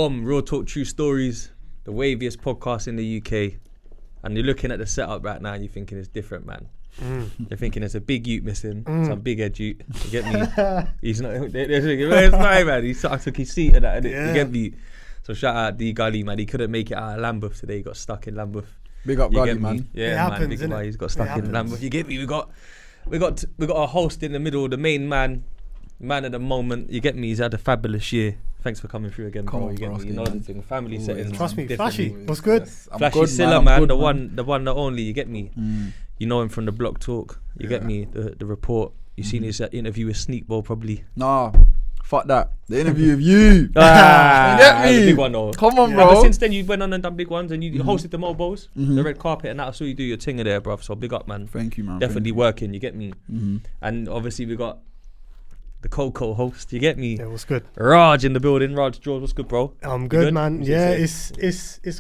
Bomb, Real Talk True Stories, the waviest podcast in the UK. And you're looking at the setup right now and you're thinking it's different, man. You're thinking there's a big ute missing, some big head ute. You get me? He's not, it's my man. I took his seat and that, you get me? So shout out D Gully, man. He couldn't make it out of Lambeth today. He got stuck in Lambeth. Big up Gully, man. Yeah, it man. happens, Big up, he's got stuck in Lambeth. You get me? We got a host in the middle, the main man at the moment. You get me? He's had a fabulous year. Thanks for coming through again, bro. You get me? You know the thing. Family settings. Trust me, Flashy. What's good? Flashy Sillah, man. The one, the only. You get me? You know him from the Block Talk. You get me? The report. You seen his interview with Sneak Bowl, probably. Nah, fuck that. The interview with you. You get me? The big one, though. Come on, bro. Ever since then, you went on and done big ones, and you hosted the Mobos, the red carpet, and that. I saw you do your thing there, bruv. So big up, man. Thank you, man. Definitely working. You get me? And obviously we got the co-host. You get me? Yeah, what's good? Raj in the building. Raj Draws. What's good, bro? I'm good, man. Yeah, it's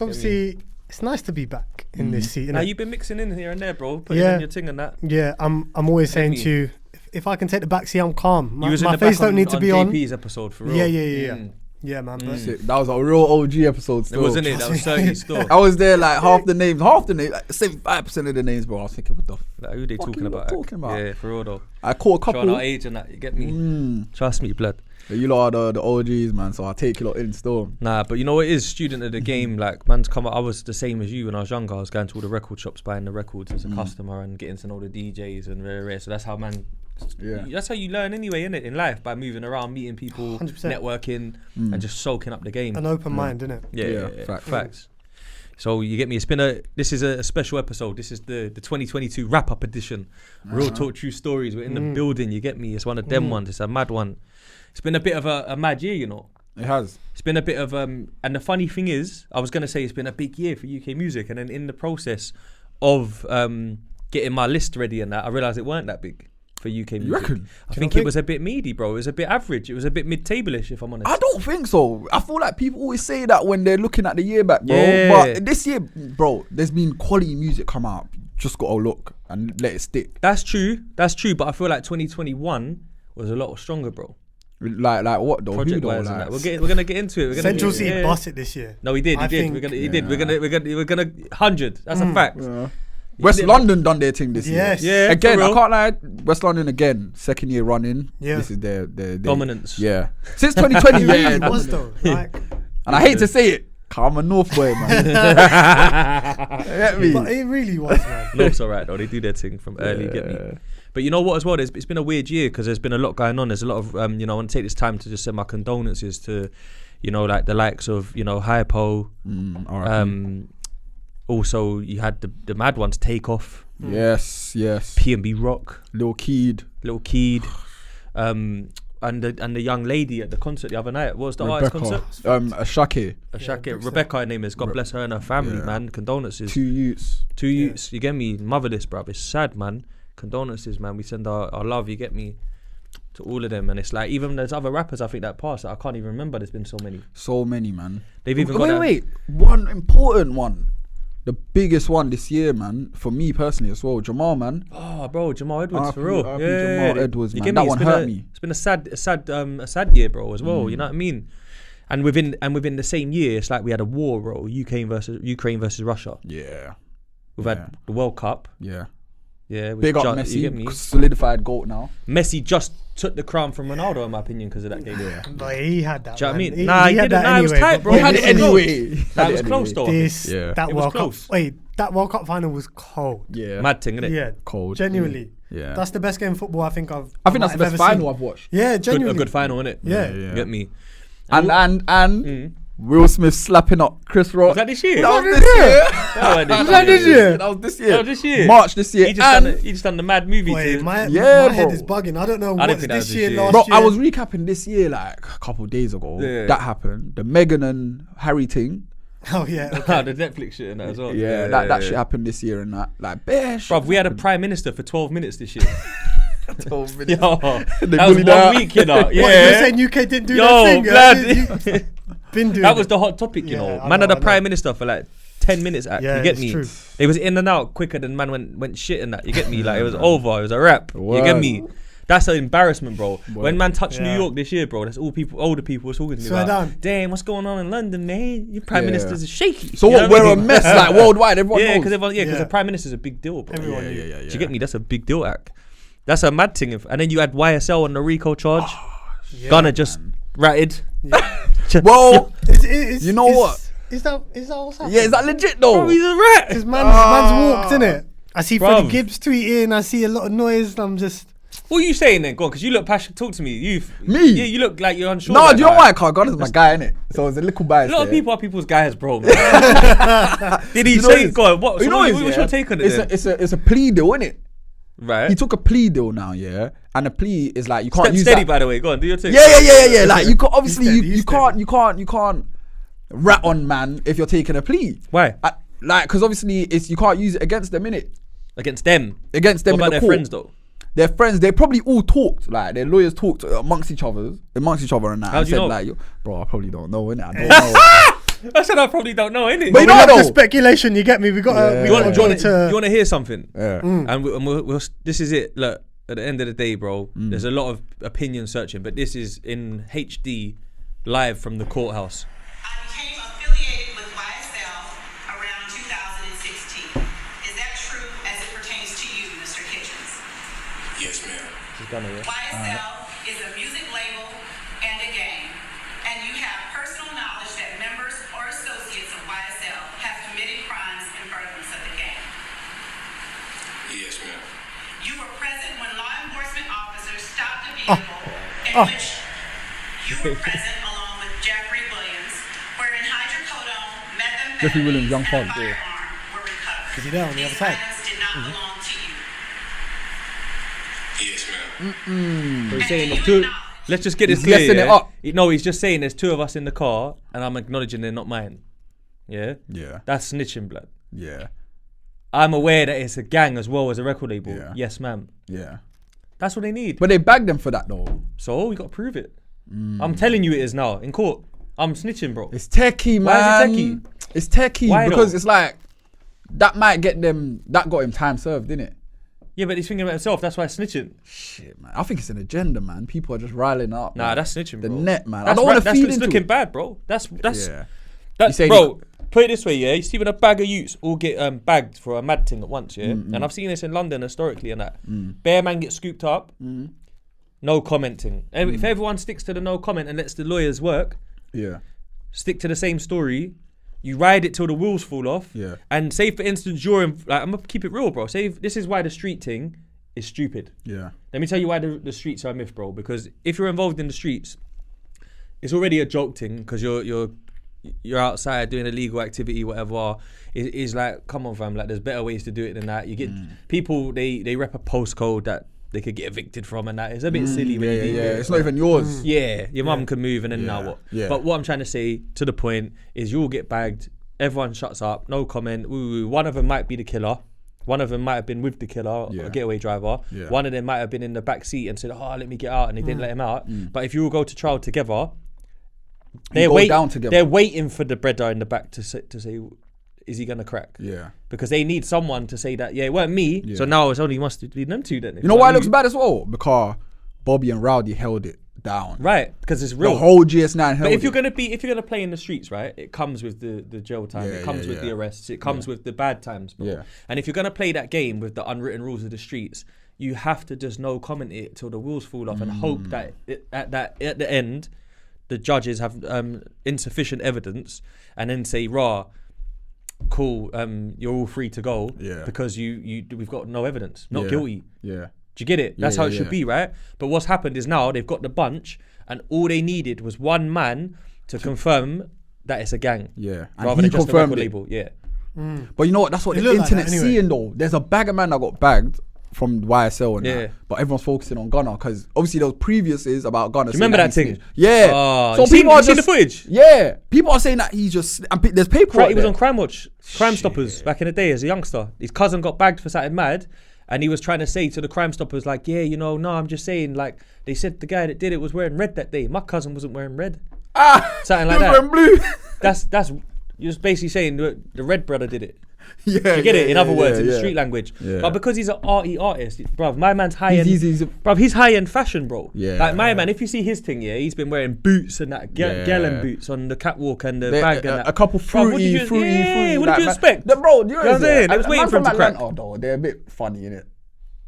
obviously it's nice to be back in this seat. Now you've been mixing in here and there, bro. Putting in your thing and that. Yeah, I'm always saying to you, if I can take the back seat, I'm calm. My face don't need to be on JP's episode for real. Yeah. Yeah, man. That was a real OG episode still. It wasn't it? That was 30 still. I was there like half the names, like 75% of the names, bro. I was thinking, what the like, who they talking about? Yeah, for real though. I caught a couple. Showing our age and that, you get me? Trust me, blood. You lot are the OGs, man, so I take you lot in still. Nah, but you know what it is? Student of the game, like, man's come up. I was the same as you when I was younger. I was going to all the record shops, buying the records as a customer and getting to know the DJs and rare. So that's how that's how you learn anyway, innit, in life, by moving around, meeting people, 100%. Networking, and just soaking up the game. An open mind, innit? Yeah. Facts. So you get me. This is a special episode. This is the 2022 wrap-up edition. Real Talk True Stories. We're in the building. You get me. It's one of them ones. It's a mad one. It's been a bit of a mad year, you know. It has. It's been a bit of and the funny thing is, I was gonna say it's been a big year for UK music, and then in the process of getting my list ready and that, I realised it weren't that big for UK music. You reckon? I think it was a bit meaty, bro. It was a bit average. It was a bit mid-table-ish, if I'm honest. I don't think so. I feel like people always say that when they're looking at the year back, bro. Yeah. But this year, bro, there's been quality music come out. Just gotta look and let it stick. That's true. But I feel like 2021 was a lot stronger, bro. Like what though? Project wise and that. We're gonna get into it. Central Cee bust it this year. No, he did. We're gonna 100. That's a fact. Yeah. West London done their thing this year. Yeah. Again, I can't lie. West London again, second year running. Yeah. This is their dominance. Yeah. Since 2020. It was though. Like, and I hate to say it, I'm a North boy, man. Get me? But it really was, man. North's alright though. They do their thing from early. Get me? But you know what as well? It's been a weird year because there's been a lot going on. There's a lot of I want to take this time to just send my condolences to, like the likes of Hypo. Also, you had the mad ones Take Off. Yes. P&B Rock. Lil Keed. And the young lady at the concert the other night. What was the artist concert? Ashake. Rebecca, her name is. God bless her and her family, man. Condolences. Two youths. You get me? Motherless, bruv. It's sad, man. Condolences, man. We send our love, you get me, to all of them. And it's like, even there's other rappers I think that passed that I can't even remember. There's been so many, man. They've even got one important one. The biggest one this year, man, for me personally as well, Jamal, man. Oh, bro, Jamal Edwards, for real. Jamal Edwards, man. That one hurt me. It's been a sad year, bro, as well. You know what I mean? And within the same year, it's like we had a war, bro. Ukraine versus Russia. Yeah. We've had the World Cup. Yeah. Yeah. Big up Messi, solidified GOAT now. Messi just took the crown from Ronaldo, in my opinion, because of that game. Yeah. But he had that. Do you know what I mean? He had that anyway. It was tight, bro. He had it anyway. That was close, though. That World Cup. Wait, that World Cup final was cold. Yeah. Mad thing, innit? Yeah. Cold. Genuinely. Yeah. That's the best game of football I think that's the best final I've watched. Yeah, genuinely. A good final, innit? Yeah. You get me? And Will Smith slapping up Chris Rock. Was that this year? That was this year. That was this year. year. March this year. He just done the mad movie. Wait, my head is bugging. I don't know what's this year, last year. Bro, I was recapping this year like a couple of days ago. Yeah. That happened. The Meghan and Harry thing. Oh yeah, okay. The Netflix shit and that as well. Yeah, that shit happened this year and that. Like, bruv, we had a prime minister for 12 minutes this year. 12 minutes. Yo, that was 1 week, you know. Yeah. What, you're saying UK didn't do that thing? That was the hot topic, you know. Man had a prime minister for like 10 minutes. You get me? True. It was in and out quicker than man went shit and that. You get me? Like, it was over. It was a wrap. You get me? That's an embarrassment, bro. When man touched New York this year, bro, that's all older people were talking to me about. Damn, what's going on in London, man? Your prime minister's shaky. So what? We're a mess, like worldwide. Everyone knows. Because the prime minister's a big deal, bro. Everyone Do you get me? That's a big deal, act. That's a mad thing. And then you had YSL on the RICO charge. Gunna just ratted. Well, you know what? Is that what's happening? Yeah, is that legit though? Bro, he's a rat. Because man's walked, innit? I see Freddie Gibbs tweeting. I see a lot of noise. I'm just. What are you saying then? Go on, because you look passionate. Talk to me. Me? Yeah, you look like you're unsure. No, do you know why? Because Gunna's my guy, innit? So it's a little bias. A lot of people are people's guys, bro. Did he say? Go on. What's your take on it? It's a plea deal, innit? Right. He took a plea deal now, yeah, and the plea is like you can't use steady. that. By the way, go on, do your thing. Yeah. Like you can't obviously you can't rat on man if you're taking a plea. Why? Like because obviously you can't use it against them, innit? Against them. What in about the their court? Friends though? Their friends, they probably all talked, like their lawyers talked amongst each other and that. How do you know? Like, bro, I probably don't know, innit? I don't know. I said I probably don't know, innit? But you know the speculation, you get me? You want to hear something? Yeah. And we'll, this is it. Look, at the end of the day, bro, there's a lot of opinion searching, but this is in HD, live from the courthouse. I became affiliated with YSL around 2016. Is that true as it pertains to you, Mr. Kitchens? Yes, ma'am. YSL is a music label and a gang, and you have personal knowledge that members or associates of YSL have committed crimes in furtherance of the gang. Yes, ma'am. You were present when law enforcement officers stopped a vehicle in which you were present along with Jeffrey Williams, wherein hydrocodone, methamphetamine, Jeffrey Williams, young and a fella, firearm were recovered. Is he there on the other These side? items did not belong to you. Yes, ma'am. So he's saying there's two. Let's just get this He's clear. messing it Yeah? up. No, he's just saying there's two of us in the car, and I'm acknowledging they're not mine. Yeah. Yeah. That's snitching, blood. Yeah. I'm aware that it's a gang as well as a record label. Yeah. Yes, ma'am. Yeah. That's what they need. But they bagged them for that though. So we got to prove it. I'm telling you it is now in court. I'm snitching, bro. It's techie, man. Why is it techie? It's techie Why because though? it's like that might get them. That got him time served, didn't it? Yeah, but he's thinking about himself. That's why he's snitching. Shit, man. I think it's an agenda, man. People are just riling up. Nah, man. that's snitching, The bro. net, man. I That's don't want to that's feed it's into looking it. bad, bro. That's Yeah. that's saying bro. Put it this way, yeah. You see when a bag of youths all get bagged for a mad thing at once, yeah. And I've seen this in London historically and that. Bare man gets scooped up. No commenting. If everyone sticks to the no comment and lets the lawyers work, Yeah. stick to the same story, you ride it till the wheels fall off. Yeah. And say for instance, you're in, like, I'm gonna keep it real, bro. Say this is why the street thing is stupid. Yeah. Let me tell you why the streets are a myth, bro. Because if you're involved in the streets, it's already a joke thing because you're outside doing illegal activity, whatever. It's like, come on, fam. Like, there's better ways to do it than that. You get people they rep a postcode that they could get evicted from, and that is a bit silly. When you do it. It's not even yours. Yeah, your mum can move, and then now what? Yeah. But what I'm trying to say, to the point, is you all get bagged. Everyone shuts up. No comment. Ooh, one of them might be the killer. One of them might have been with the killer, Yeah. a getaway driver. Yeah. One of them might have been in the back seat and said, "Oh, let me get out," and they didn't let him out. But if you all go to trial together, go down together. They're waiting for the brother in the back to say, is he gonna crack? Yeah. Because they need someone to say that, yeah, it weren't me. Yeah. So now it's only must be them two then. You know why it looks bad as well? Because Bobby and Rowdy held it down. Right, because it's real. The whole GS9 held But if it. you're gonna play in the streets, right, it comes with the jail time. Yeah, it comes with the arrests. It comes with the bad times, bro. Yeah. And if you're gonna play that game with the unwritten rules of the streets, you have to just no comment it till the wheels fall off and hope that at the end, the judges have insufficient evidence, and then say, "Rah, cool, you're all free to go." Yeah. Because we've got no evidence, not Yeah. guilty. Yeah. Do you get it? That's Yeah, how it yeah, should yeah. be, right? But what's happened is now they've got the bunch, and all they needed was one man to confirm that it's a gang. Yeah. And Rather he than just a confirmed record it. label. Yeah. But you know what? That's what It the looked like internet's that anyway. seeing though. There's a bag of man that got bagged from YSL and Yeah. that. But everyone's focusing on Gunna because obviously there was previously about Gunna. Do you remember that thing? Yeah. Oh, So you seen- people are you seen just the footage? Yeah. People are saying that he's just. And there's paper. He was on Crime Watch, Crime Stoppers back in the day as a youngster. His cousin got bagged for something mad, and he was trying to say to the Crime Stoppers, like, yeah, no, I'm just saying, like, they said the guy that did it was wearing red that day. My cousin wasn't wearing red. Something like he was that. wearing blue. That's you're just basically saying the red brother did it. Yeah, You get it? In other words, in the yeah. street language. Yeah. But because he's an arty artist, bruv, my man's high end. He's Bruv, high end fashion, bro. Yeah. Like my man, if you see his thing, yeah, he's been wearing boots and that, gallon boots on the catwalk and the bag and that. A couple Bruv, what did fruity. Yeah, what like, did you expect? Bro, you know what I'm saying? I was waiting for him to crack. Though, they're a bit funny, innit?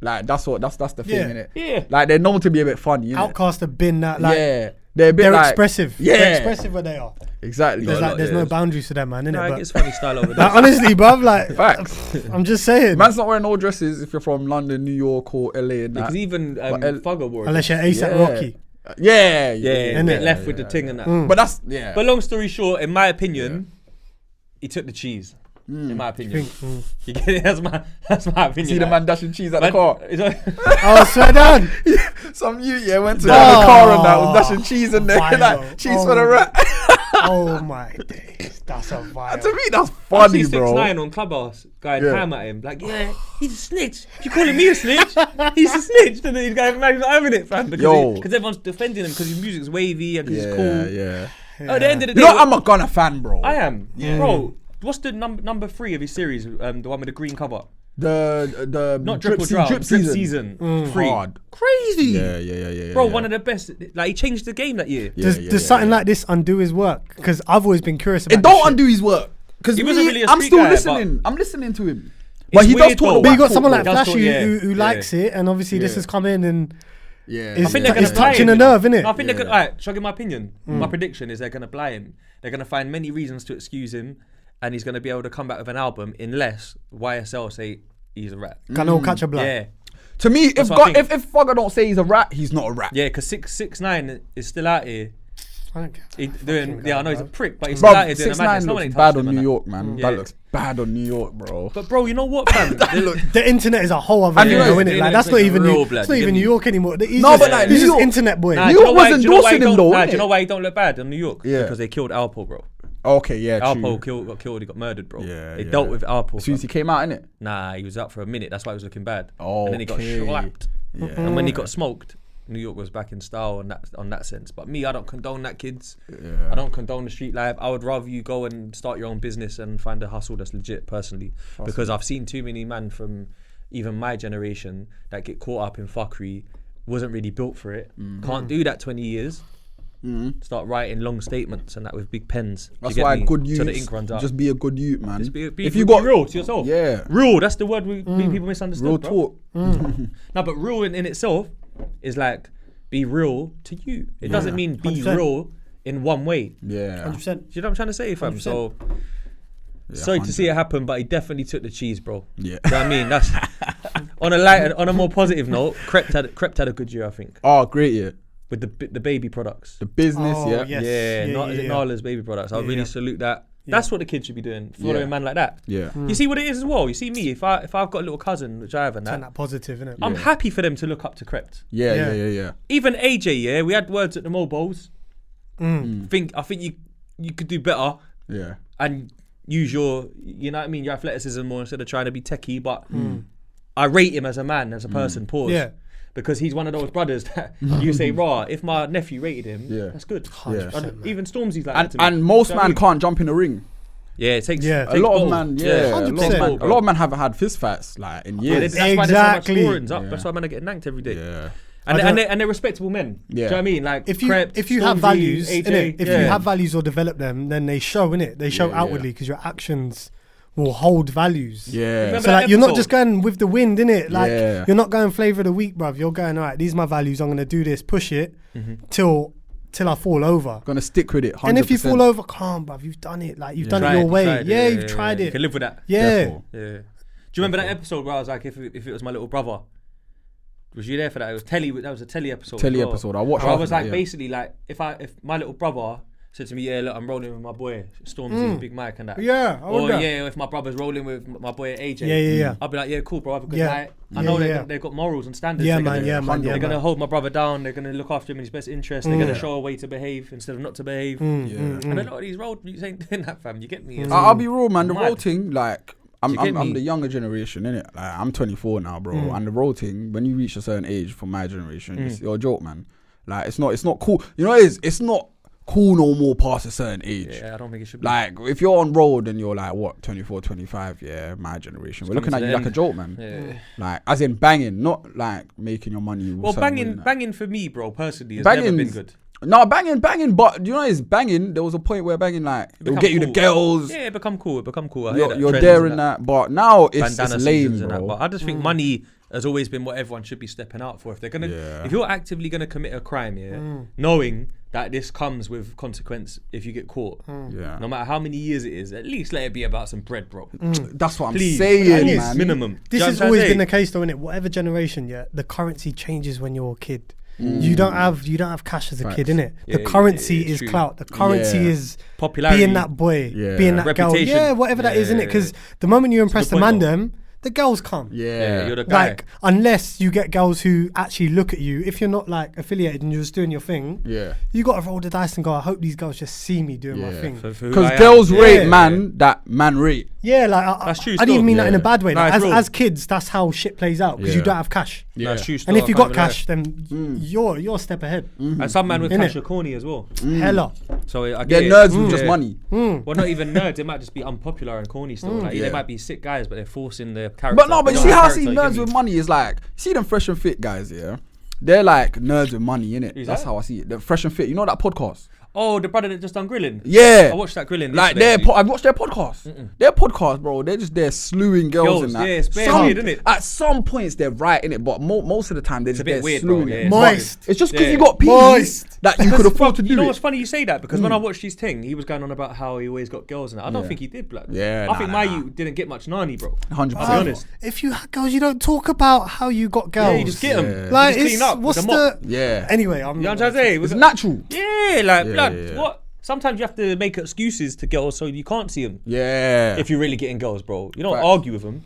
Like that's the thing, Yeah. innit? Yeah. Like they're known to be a bit funny, innit? Outcast have been that, like, yeah. They're a bit they're like, expressive. Yeah. They're expressive where they are. Exactly. There's no boundaries to them, man, innit? Nah, it's funny style over there. Like, honestly, bruv, like, Facts. I'm just saying. Man's not wearing all dresses if you're from London, New York, or LA. And that. Because even Fugger wore it. Unless you're ASAP Rocky. Yeah, Get left with the ting and that. But that's But long story short, in my opinion, he took the cheese. In my opinion, you get it? That's my opinion. See the man dashing cheese at the car. Oh, swear down. Some went to the car and that was dashing cheese in there. Viral. Like, cheese for the rat. Oh my days, that's a vibe. To me, that's I funny, see bro. 6ix9ine on Clubhouse going Yeah. ham at him. Like, yeah, he's a snitch. You calling me a snitch? He's a snitch. And then he's going, man, he's not having it, fam. Because everyone's defending him because his music's wavy and because he's cool. Yeah. At the end of the day, You know, I'm a Gunna fan, bro. I am. Bro, what's the number 3 of his series? The one with the green cover. The Not Drip or Drown. Drip season 3. Hard. Crazy. Yeah. Bro, one of the best. Like, he changed the game that year. Does something like this undo his work? Because I've always been curious about It don't this undo his work. Because He wasn't really a I'm street still guy, listening. I'm listening to him. But he weird does though. talk. But you got talk, someone like bro. That's Flashy what- yeah, who yeah. likes it, and obviously this Yeah. has come in and Yeah. It's- I think they're it's going to buy touching him. a nerve, innit? No, I think they're going to. Yeah. Alright, shall I give my opinion? My prediction is they're going to buy him. They're going to find many reasons to excuse him, and he's going to be able to come back with an album unless YSL say he's a rat. Gonna catch a blood. Yeah. To me, That's if what I think. if Fugger don't say he's a rat, he's not a rat. Yeah, because 6ix9ine is still out here. I don't care. He doing, guy, I know he's a bruv. prick, but he's still out Bro, here doing a 6ix9ine madness. No one looks ain't bad touched on him and New that. York, man. Yeah. That looks bad on New York, bro. But bro, you know what, fam? The internet is a whole other And thing, you know, though, the innit? Like internet's that's not like even real New, blood, it's not you even get New me? York anymore. He's No, just, but like, he's New just York- internet boy. Nah, New do you York know why- was do you know why endorsing he him don't- though, nah, do you innit? know why he don't look bad on New York? Yeah. Because they killed Alpo, bro. Okay, yeah, Alpo true. got killed, he got murdered, bro. Yeah, They yeah. dealt with Alpo. As soon as he fam. came out, innit? Nah, he was out for a minute. That's why he was looking bad. Oh, And then he got okay. slapped. Yeah. And when he got smoked, New York was back in style on that sense. But me, I don't condone that, kids. Yeah. I don't condone the street life. I would rather you go and start your own business and find a hustle that's legit, personally. Because I've seen too many men from even my generation that get caught up in fuckery, wasn't really built for it. Can't do that 20 years. Start writing long statements and that with big pens. Do you That's get why me? good Till the youth. ink runs out. Just be a good youth, man. Just be if you got real to yourself. Yeah. Real, that's the word people misunderstood. real bro. talk. No, but real in itself is like be real to you. It doesn't mean be 100%. real in one way. Yeah. 100%. Do you know what I'm trying to say, fam? 100%. So sorry to see it happen, but he definitely took the cheese, bro. Yeah. Do you know what I mean? That's on a more positive note. Krept had a good year, I think, Oh, great, yeah. with the baby products. The business, Oh, yeah. yes. Yeah, Yeah, is it yeah. Nala's baby products? I Yeah, really yeah. salute that. That's what the kids should be doing, following Yeah. a man like that. Yeah. You see what it is as well. You see me, if I've got a little cousin, which I haven't, Turn that positive, innit? I'm happy for them to look up to Krept. Yeah. Even AJ, yeah, we had words at the Mobos. Mm. I think you could do better Yeah. and use your, you know what I mean, your athleticism more instead of trying to be techie. But I rate him as a man, as a person. Pause. Yeah. Because he's one of those brothers that you say, raw. If my nephew rated him, Yeah. that's good. 100%, And man. even Stormzy's like that to me. And most Do you know what I man mean? can't jump in the ring. Yeah, it takes. Yeah. it A takes lot of balls. man, yeah, a 100%. lot of man, bro. a lot of men have had fist fights like in Yeah, years. that's why there's Exactly. so much scorings up. Yeah. That's why men are getting nanked every day. Yeah. And they're respectable men. Yeah. Do you know what I mean? Like If you Krept, have Stormzy, values, AJ, innit? If yeah. you have values or develop them, then they show, innit? They show Yeah, outwardly because your actions will hold values. Yeah. Remember So that like you're not episode? just going with the wind, innit? Like Yeah. you're not going flavour of the week, bruv. You're going, all right, these are my values, I'm gonna do this, push it till I fall over. Gonna stick with it. 100%. And if you fall over, calm, bruv, you've done it. Like you've done it Tried, your way. tried, Yeah, you've tried You it. can live with that. Yeah. Therefore. Yeah. Do you remember that episode where I was like, if it was my little brother? Was you there for that? It was that was a telly episode. Telly as well. episode. I watched Where I half was of it, like, yeah. basically, like, if my little brother said to me, yeah, look, I'm rolling with my boy Stormzy, Big Mike, and that. Yeah, I Or wonder. yeah, if my brother's rolling with my boy AJ. Yeah. I'll be like, yeah, cool, bro, have a good Yeah. night. I Yeah, know yeah. they've got morals and standards. Yeah, They're man, gonna- yeah, man, They're yeah, gonna man. hold my brother down. They're gonna look after him in his best interest. They're gonna show a way to behave instead of not to behave. And a lot of these road mutes ain't doing that, fam. You get me? It's I'll be real, man. The mad. road thing, like, I'm Do you get me? the younger generation, innit? Like, I'm 24 now, bro. And the road thing, when you reach a certain age for my generation, it's you're a joke, man. Like, it's not cool. You know what it is? It's not cool no more past a certain age. Yeah, I don't think it should be. Like, if you're on road and you're like, what, 24, 25, yeah, my generation. We're looking at you like a joke, man. Yeah. Like, as in banging, not like making your money. Well, banging for me, bro, personally, has never been good. No, banging, but you know, it's banging. There was a point where banging, like, it'll get you the girls. Yeah, it become cool. You're there in that. But now it's lame, bro. But I just think money has always been what everyone should be stepping out for. If they're gonna, if you're actively gonna commit a crime, knowing that this comes with consequence if you get caught, no matter how many years it is, at least let it be about some bread, bro. That's what Please, I'm saying, man. Minimum. This has always been the case, though, innit? Whatever generation, the currency changes when you're a kid. You don't have cash as a kid, innit? The currency is clout. The currency is popularity, being that boy, being that reputation. girl. Yeah, whatever that is, innit? Because the moment you impress the man, the girls come. Yeah, you're the guy. Like, unless you get girls who actually look at you, if you're not like affiliated and you're just doing your thing, you gotta roll the dice and go, I hope these girls just see me doing my thing. Because girls rate man that man rate. Yeah, like that's true. I didn't even mean that in a bad way. No, Like, it's as kids, that's how shit plays out because you don't have cash. Yeah, that's true. And if you got cash, then you're a step ahead. And some man with cash are corny as well. Hella. So I They're get nerds with just money. Well, not even nerds. They might just be unpopular and corny still. Like they might be sick guys, but they're forcing their character. But no, but you see how I see nerds with money is like, see them fresh and fit guys, yeah? They're like nerds with money, innit? That's how I see it. They're fresh and fit. You know that podcast? Oh, the brother that just done grilling. Yeah, I watched that grilling. Like I've watched their podcast. Their podcast, bro. They're just there slewing girls and that. Yeah, it's weird, isn't it? At some points they're right in it, but most of the time they're just there weird, slewing bro, it. Moist. It's just because you got peas that you could afford to do. You know it. what's funny? You say that because when I watched his thing, he was going on about how he always got girls and that. I don't think he did, blood. Yeah, I think my youth didn't get much nani, bro. 100%. I'll be honest. If you had girls, you don't talk about how you got girls. Yeah, you just get them. Like, just clean up. what's with a mop. the Anyway, I'm. You know what I'm trying to say? It's natural. Yeah, like blood. yeah. What? Sometimes you have to make excuses to girls so you can't see them. Yeah. If you're really getting girls, bro. You don't argue with them.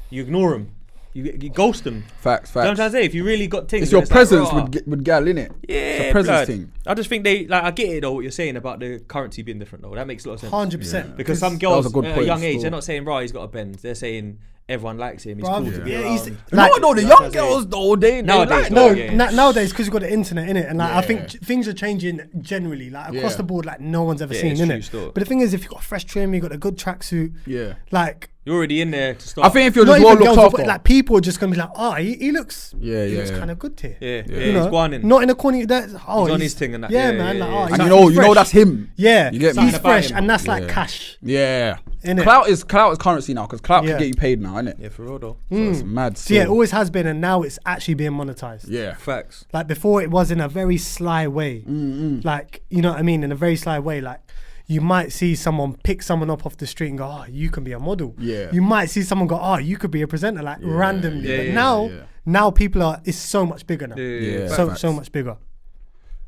You ignore them. You ghost them. Facts. You know what I'm trying to say? If you really got things, It's your presence like, with gal, innit? Yeah, it's a presence thing. I just think I get it though, what you're saying about the currency being different though. That makes a lot of sense. 100%. Because some girls at a young age, still. they're not saying, right, he's got a Benz. They're saying, everyone likes him. He's cool to be around. No, the young girls though, they nowadays, like nowadays because you've got the internet in it, and like I think things are changing generally, like across the board, like no one's ever seen in it. But the thing is, if you've got a fresh trim, you've got a good tracksuit, like you're already in there to start. I think if you're just well looked after, like people are just gonna be like, oh, he looks, he looks kind of good here. You know, he's going in. Not in a corner. He's on his thing and that. Yeah, man. And you know that's him. Yeah, you get me. He's fresh, and that's like cash. Yeah. Clout is currency now because Clout can get you paid now, innit? Yeah, for real though. So it's mad. So yeah, it always has been, and now it's actually being monetized. Yeah, facts. Like before, it was in a very sly way. Like, you know what I mean? In a very sly way, like you might see someone pick someone up off the street and go, "Oh, you can be a model." Yeah. You might see someone go, "Oh, you could be a presenter," like randomly. But now people are. It's so much bigger now. Yeah. So much bigger.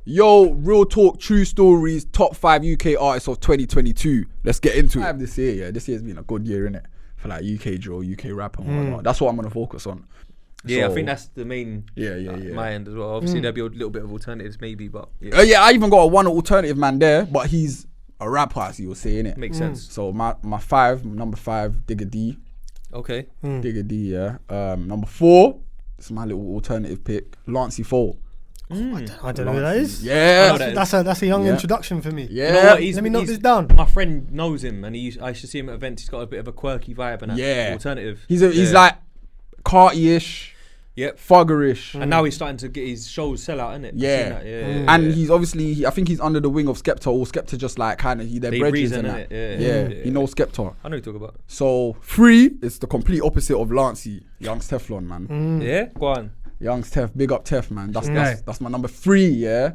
Yo, real talk, true stories, top 5 UK artists of 2022. Let's get into it. This year, yeah. This year's been a good year, innit? For like UK drill, UK rap and whatnot. That's what I'm gonna focus on. Yeah, I think that's the main. My end as well. Obviously, there'll be a little bit of alternatives, maybe, but I even got one alternative man there, but he's a rapper, as you were saying it. Makes sense. So my number 5, Digga D. Okay. Digga D, yeah. Number 4, this is my little alternative pick, Lancey Faux. I don't know who that is. Yeah, that's a young introduction for me. Yeah, you know what? Let me note this down. My friend knows him, and I used to see him at events. He's got a bit of a quirky vibe and alternative. He's like Carty-ish. Yep. Fuggerish. And now he's starting to get his shows sell out, innit? Yeah. And he's obviously, I think he's under the wing of Skepta, or Skepta just like kind of, they're bridges and that. Yeah. He knows Skepta. I know you talk about. So 3 is the complete opposite of Lancey. Young's Teflon, man. Yeah? Go on. Young's Tef, big up Tef, man. That's my number 3, yeah.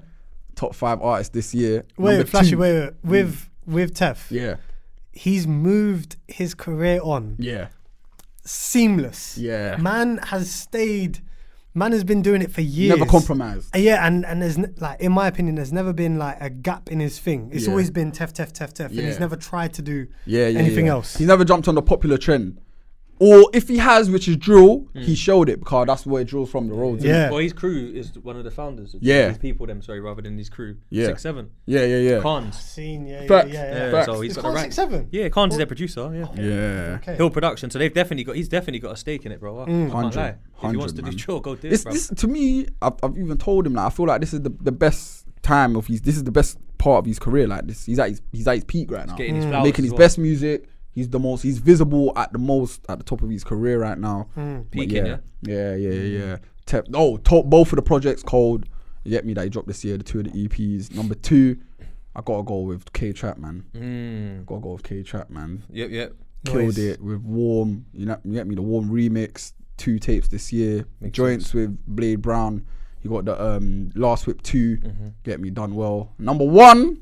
Top 5 artists this year. Wait, Flashy, wait. With Tef. Yeah. He's moved his career on. Yeah. Seamless. Yeah. Man has been doing it for years. Never compromised. Yeah, and there's like, in my opinion, there's never been like a gap in his thing. It's always been Tef, and he's never tried to do anything else. He's never jumped on the popular trend. Or if he has, which is drill, he showed it because that's where drill's from, the roads. Yeah. Well, his crew is one of the founders. His people, rather than his crew. Yeah. 6-7. Yeah. Khans. Facts. So he's got the rank. 6-7? Yeah, Khans is their producer. Yeah. Yeah. Okay. Hill Production. So he's definitely got a stake in it, bro. I can't lie. If he wants to do drill, go do it, bro. This to me, I've even told him that I feel like this is the best time of this is the best part of his career. Like this, he's at his peak right now. getting his flowers Making as his well. best music. He's visible at the top of his career right now. But Peaking, yeah. Both of the projects cold. You get me, that he dropped this year, the 2 of the EPs. Number 2, I gotta go with K-Trap, man. Gotta go with K-Trap, man. Yep. Killed it with Warm. You get me, the Warm remix. 2 tapes this year. Makes Joints sense. with Blade Brown. You got the Last Whip 2. Get me, done well. Number 1.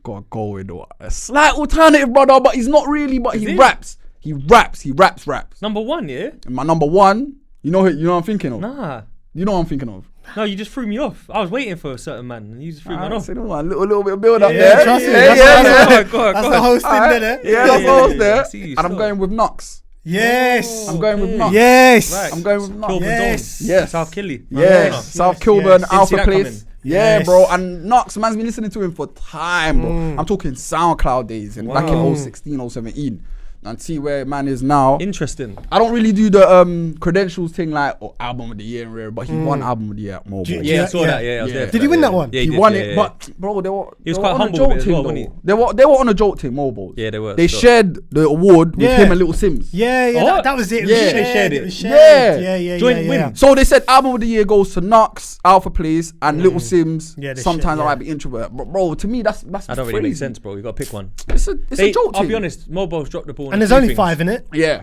Gotta go with a slight alternative, brother, but he's not really. But he raps. He raps. Number 1, yeah. And my number 1, you know what I'm thinking of. Nah. You know what I'm thinking of. No, you just threw me off. I was waiting for a certain man, and you just threw me off. A little bit of build up Yeah, there. trust me. Yeah. That's the whole thing there. Yeah, that's what I was there. I see you, And I'm stop. going with Knucks. Yes. I'm going with Knucks. Yes. Right. I'm going with Knucks. Kilburn Yes. Dome. Yes. South Killy. Yes. South Kilburn, yes. Didn't see Alpha that Place. coming. Yeah, Yes. bro. And Knucks, man's been listening to him for time, bro. I'm talking SoundCloud days and back in 2016, 017. And see where man is now. Interesting. I don't really do the credentials thing like album of the year and rare, but he won album of the year at Mobo. Yeah, I saw that. Yeah, I was Yeah. there. for Did he that, win yeah. that one? Yeah, He did, won yeah, it, yeah. but bro, they were He was they quite were on a humble joke with it as thing, well, though. wasn't They were on a joke team, Mobos. Yeah, they were. They So- shared the award with Yeah. him and Little Sims. Yeah, What? that was it. Yeah. They shared it. It was shared. Yeah. Yeah. Joint win. So they said album of the year goes to Knucks, Alpha Place, and Little Sims. Yeah, they Sometimes share, I yeah. might be introvert, but bro, to me that's That don't really make sense, bro. You got to pick one. It's a joke I'll team. be honest. Mobo's dropped the ball. on And a there's few only things. 5 in it. Yeah.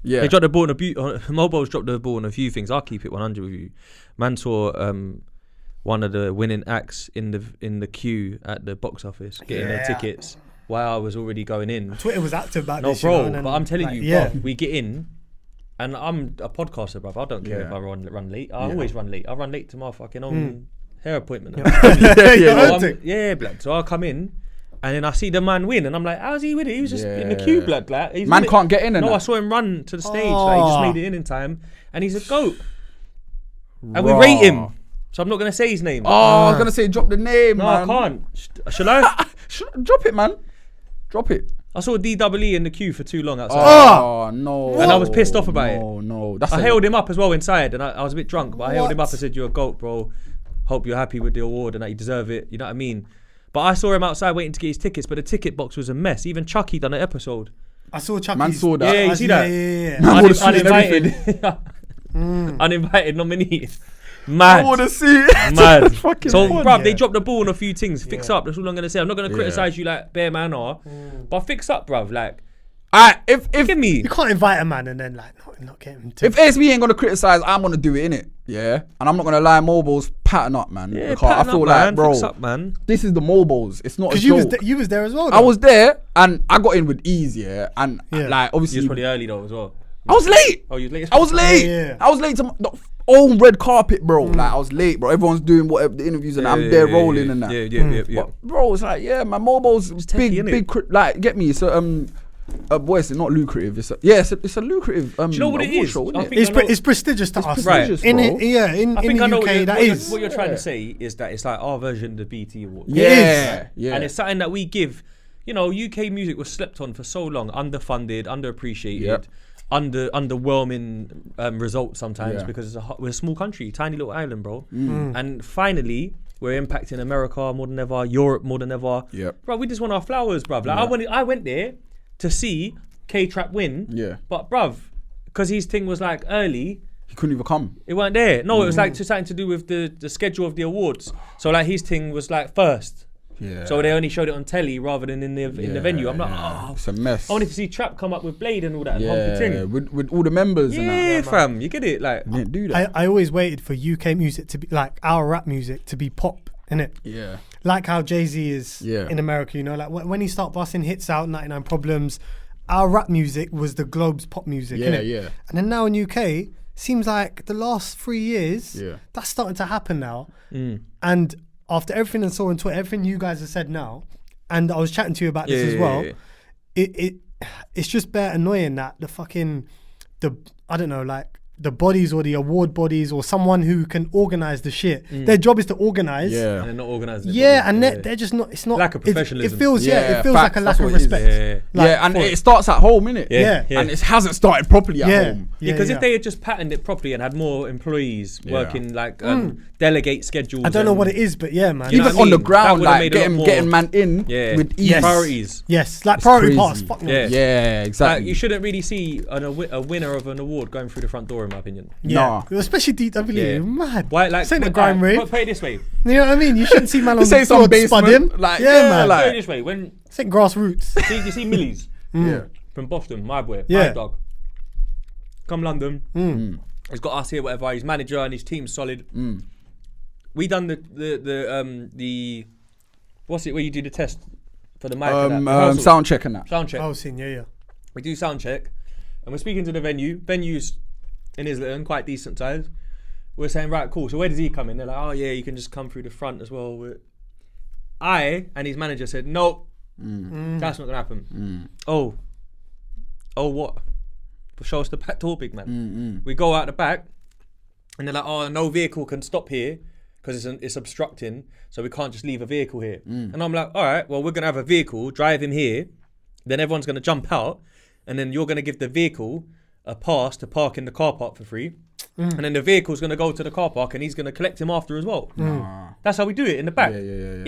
They dropped the ball on Mobo's dropped the ball on a few things. I'll keep it 100 with you. Man saw one of the winning acts in the queue at the box office getting their tickets while I was already going in. Twitter was active about No, this. bro, and then, but I'm telling like, you, yeah. bro, we get in, and I'm a podcaster, bro. I don't care if I run late. I always run late. I run late to my fucking own hair appointment. Yeah, blood. So I'll come in, and then I see the man win, and I'm like, how's he with it? He was just in the queue, blood. Like, he's Man with it. can't get in and No, I that. saw him run to the stage. Like, he just Oh. made it in time, and he's a goat. And we rate him, so I'm not gonna say his name. Oh, I was gonna say drop the name, no, man. I can't. Shall I? Drop it, man. Drop it. I saw DWE in the queue for too long outside. Oh no. And I was pissed off about it. No, that's I held him up as well inside, and I was a bit drunk, but I held him up What? and said, "You're a goat, bro. Hope you're happy with the award and that you deserve it." You know what I mean? But I saw him outside waiting to get his tickets, but the ticket box was a mess. Even Chucky done an episode. I saw Chucky. Man saw that. Yeah, you see that? Yeah. Man would've seen Uninvited. Uninvited nominee. Mad. I wanna see. Mad. Fucking So, fun. bruv, they Yeah. dropped the ball on a few things. Fix up. That's all I'm gonna say. I'm not gonna criticize you like bare man are, but fix up, bruv. Like, If give me. You can't invite a man and then like not get him to. if ASB ain't gonna criticize, I'm gonna do it, innit? Yeah. And I'm not gonna lie, Mobile's pattern up, man. Yeah, Because I pattern feel up, like, man. bro, Fix up, man. this is the Mobiles. It's not a Because joke. you was there as well. I though. was there and I got in with ease, yeah. And Yeah. like You was obviously probably early though as well. I was late. Oh, you was late. I was late. Yeah. I was late to the own red carpet, bro. Like I was late, bro. Everyone's doing whatever the interviews and I'm there rolling and that. Yeah. But bro, it's like my Mobile's techie, innit? big like get me. So boy, it's not lucrative. It's a lucrative. Do you know what it award is? show, I isn't it? think It's it's prestigious to us. Right. prestigious, In bro. it, yeah, in I think the I know UK, what you're trying to say is that it's like our version of the BT Awards. Yeah, yeah. And it's something that we give. You know, UK music was slept on for so long, underfunded, underappreciated, Yep. underwhelming results sometimes Yeah. because we're a small country, tiny little island, bro. And finally, we're impacting America more than ever, Europe more than ever. Yep. Bro, we just want our flowers, bruv. Like I went there to see K-Trap win. Yeah. But bruv, because his thing was like early, He couldn't even come. it weren't there. No, it was like something to do with the schedule of the awards. So like his thing was like first. Yeah. So they only showed it on telly rather than in the venue. I'm like, oh, It's a mess. I wanted to see Trap come up with Blade and all that. And hump the Yeah, thing. with all the members and Yeah, that. fam, you get it. Like, They didn't do that. I always waited for UK music to be like our rap music to be pop, innit? Yeah. Like how Jay-Z is Yeah. in America, you know, like when he start busting hits out, 99 Problems, our rap music was the Globe's pop music, Yeah, innit? yeah. And then now in UK, seems like the last 3 years, Yeah. that's starting to happen now. And after everything I saw on Twitter, everything you guys have said now, and I was chatting to you about this as well, it's just bare annoying that I don't know, like the bodies or the award bodies or someone who can organize the shit. Their job is to organize. Yeah. And they're not organising. Yeah, and they're just not. It's not Lack of professionalism. It feels Yeah, it feels facts, like a lack that's of what it is. respect. Like, and it starts at home, innit? Yeah. And it hasn't started properly at home. Yeah, because if they had just patterned it properly and had more employees working like delegate schedules. I don't know what it is, but yeah, man. You know Even what I on the mean? That ground, would've like made a lot more- getting man in with ease. Yes. priorities. Yes, like It's priority crazy. pass. Fuck no. Yeah. Yeah, exactly. Like, you shouldn't really see a winner of an award going through the front door, in my opinion. Yeah. Nah. Especially DW. Yeah. Mad. Why? Like, This ain't a grime rave. Put it this way. You know what I mean? You shouldn't see man on This the ain't some floor basement, spudding. like, yeah, yeah, man. like- Put it this way. When This ain't grassroots. you see Millie's Yeah. from Boston, my boy, Yeah. my dog, come London. He's got us here, whatever. His manager and his team's solid. We done the what's it where you do the test for the mic? and that? Rehearsal. Sound check and that. Sound check. Oh, seen, yeah. We do sound check, and we're speaking to the venue. Venue's in Islington, quite decent size. We're saying, right, cool. So where does he come in? They're like, oh yeah, you can just come through the front as well. I and his manager said, no, that's not gonna happen. Oh, what? Show us the back door, big man. We go out the back, and they're like, oh, no vehicle can stop here because it's obstructing, so we can't just leave a vehicle here. And I'm like, all right, well, we're gonna have a vehicle, drive him here, then everyone's gonna jump out, and then you're gonna give the vehicle a pass to park in the car park for free. And then the vehicle's going to go to the car park and he's going to collect him after as well. That's how we do it in the back. He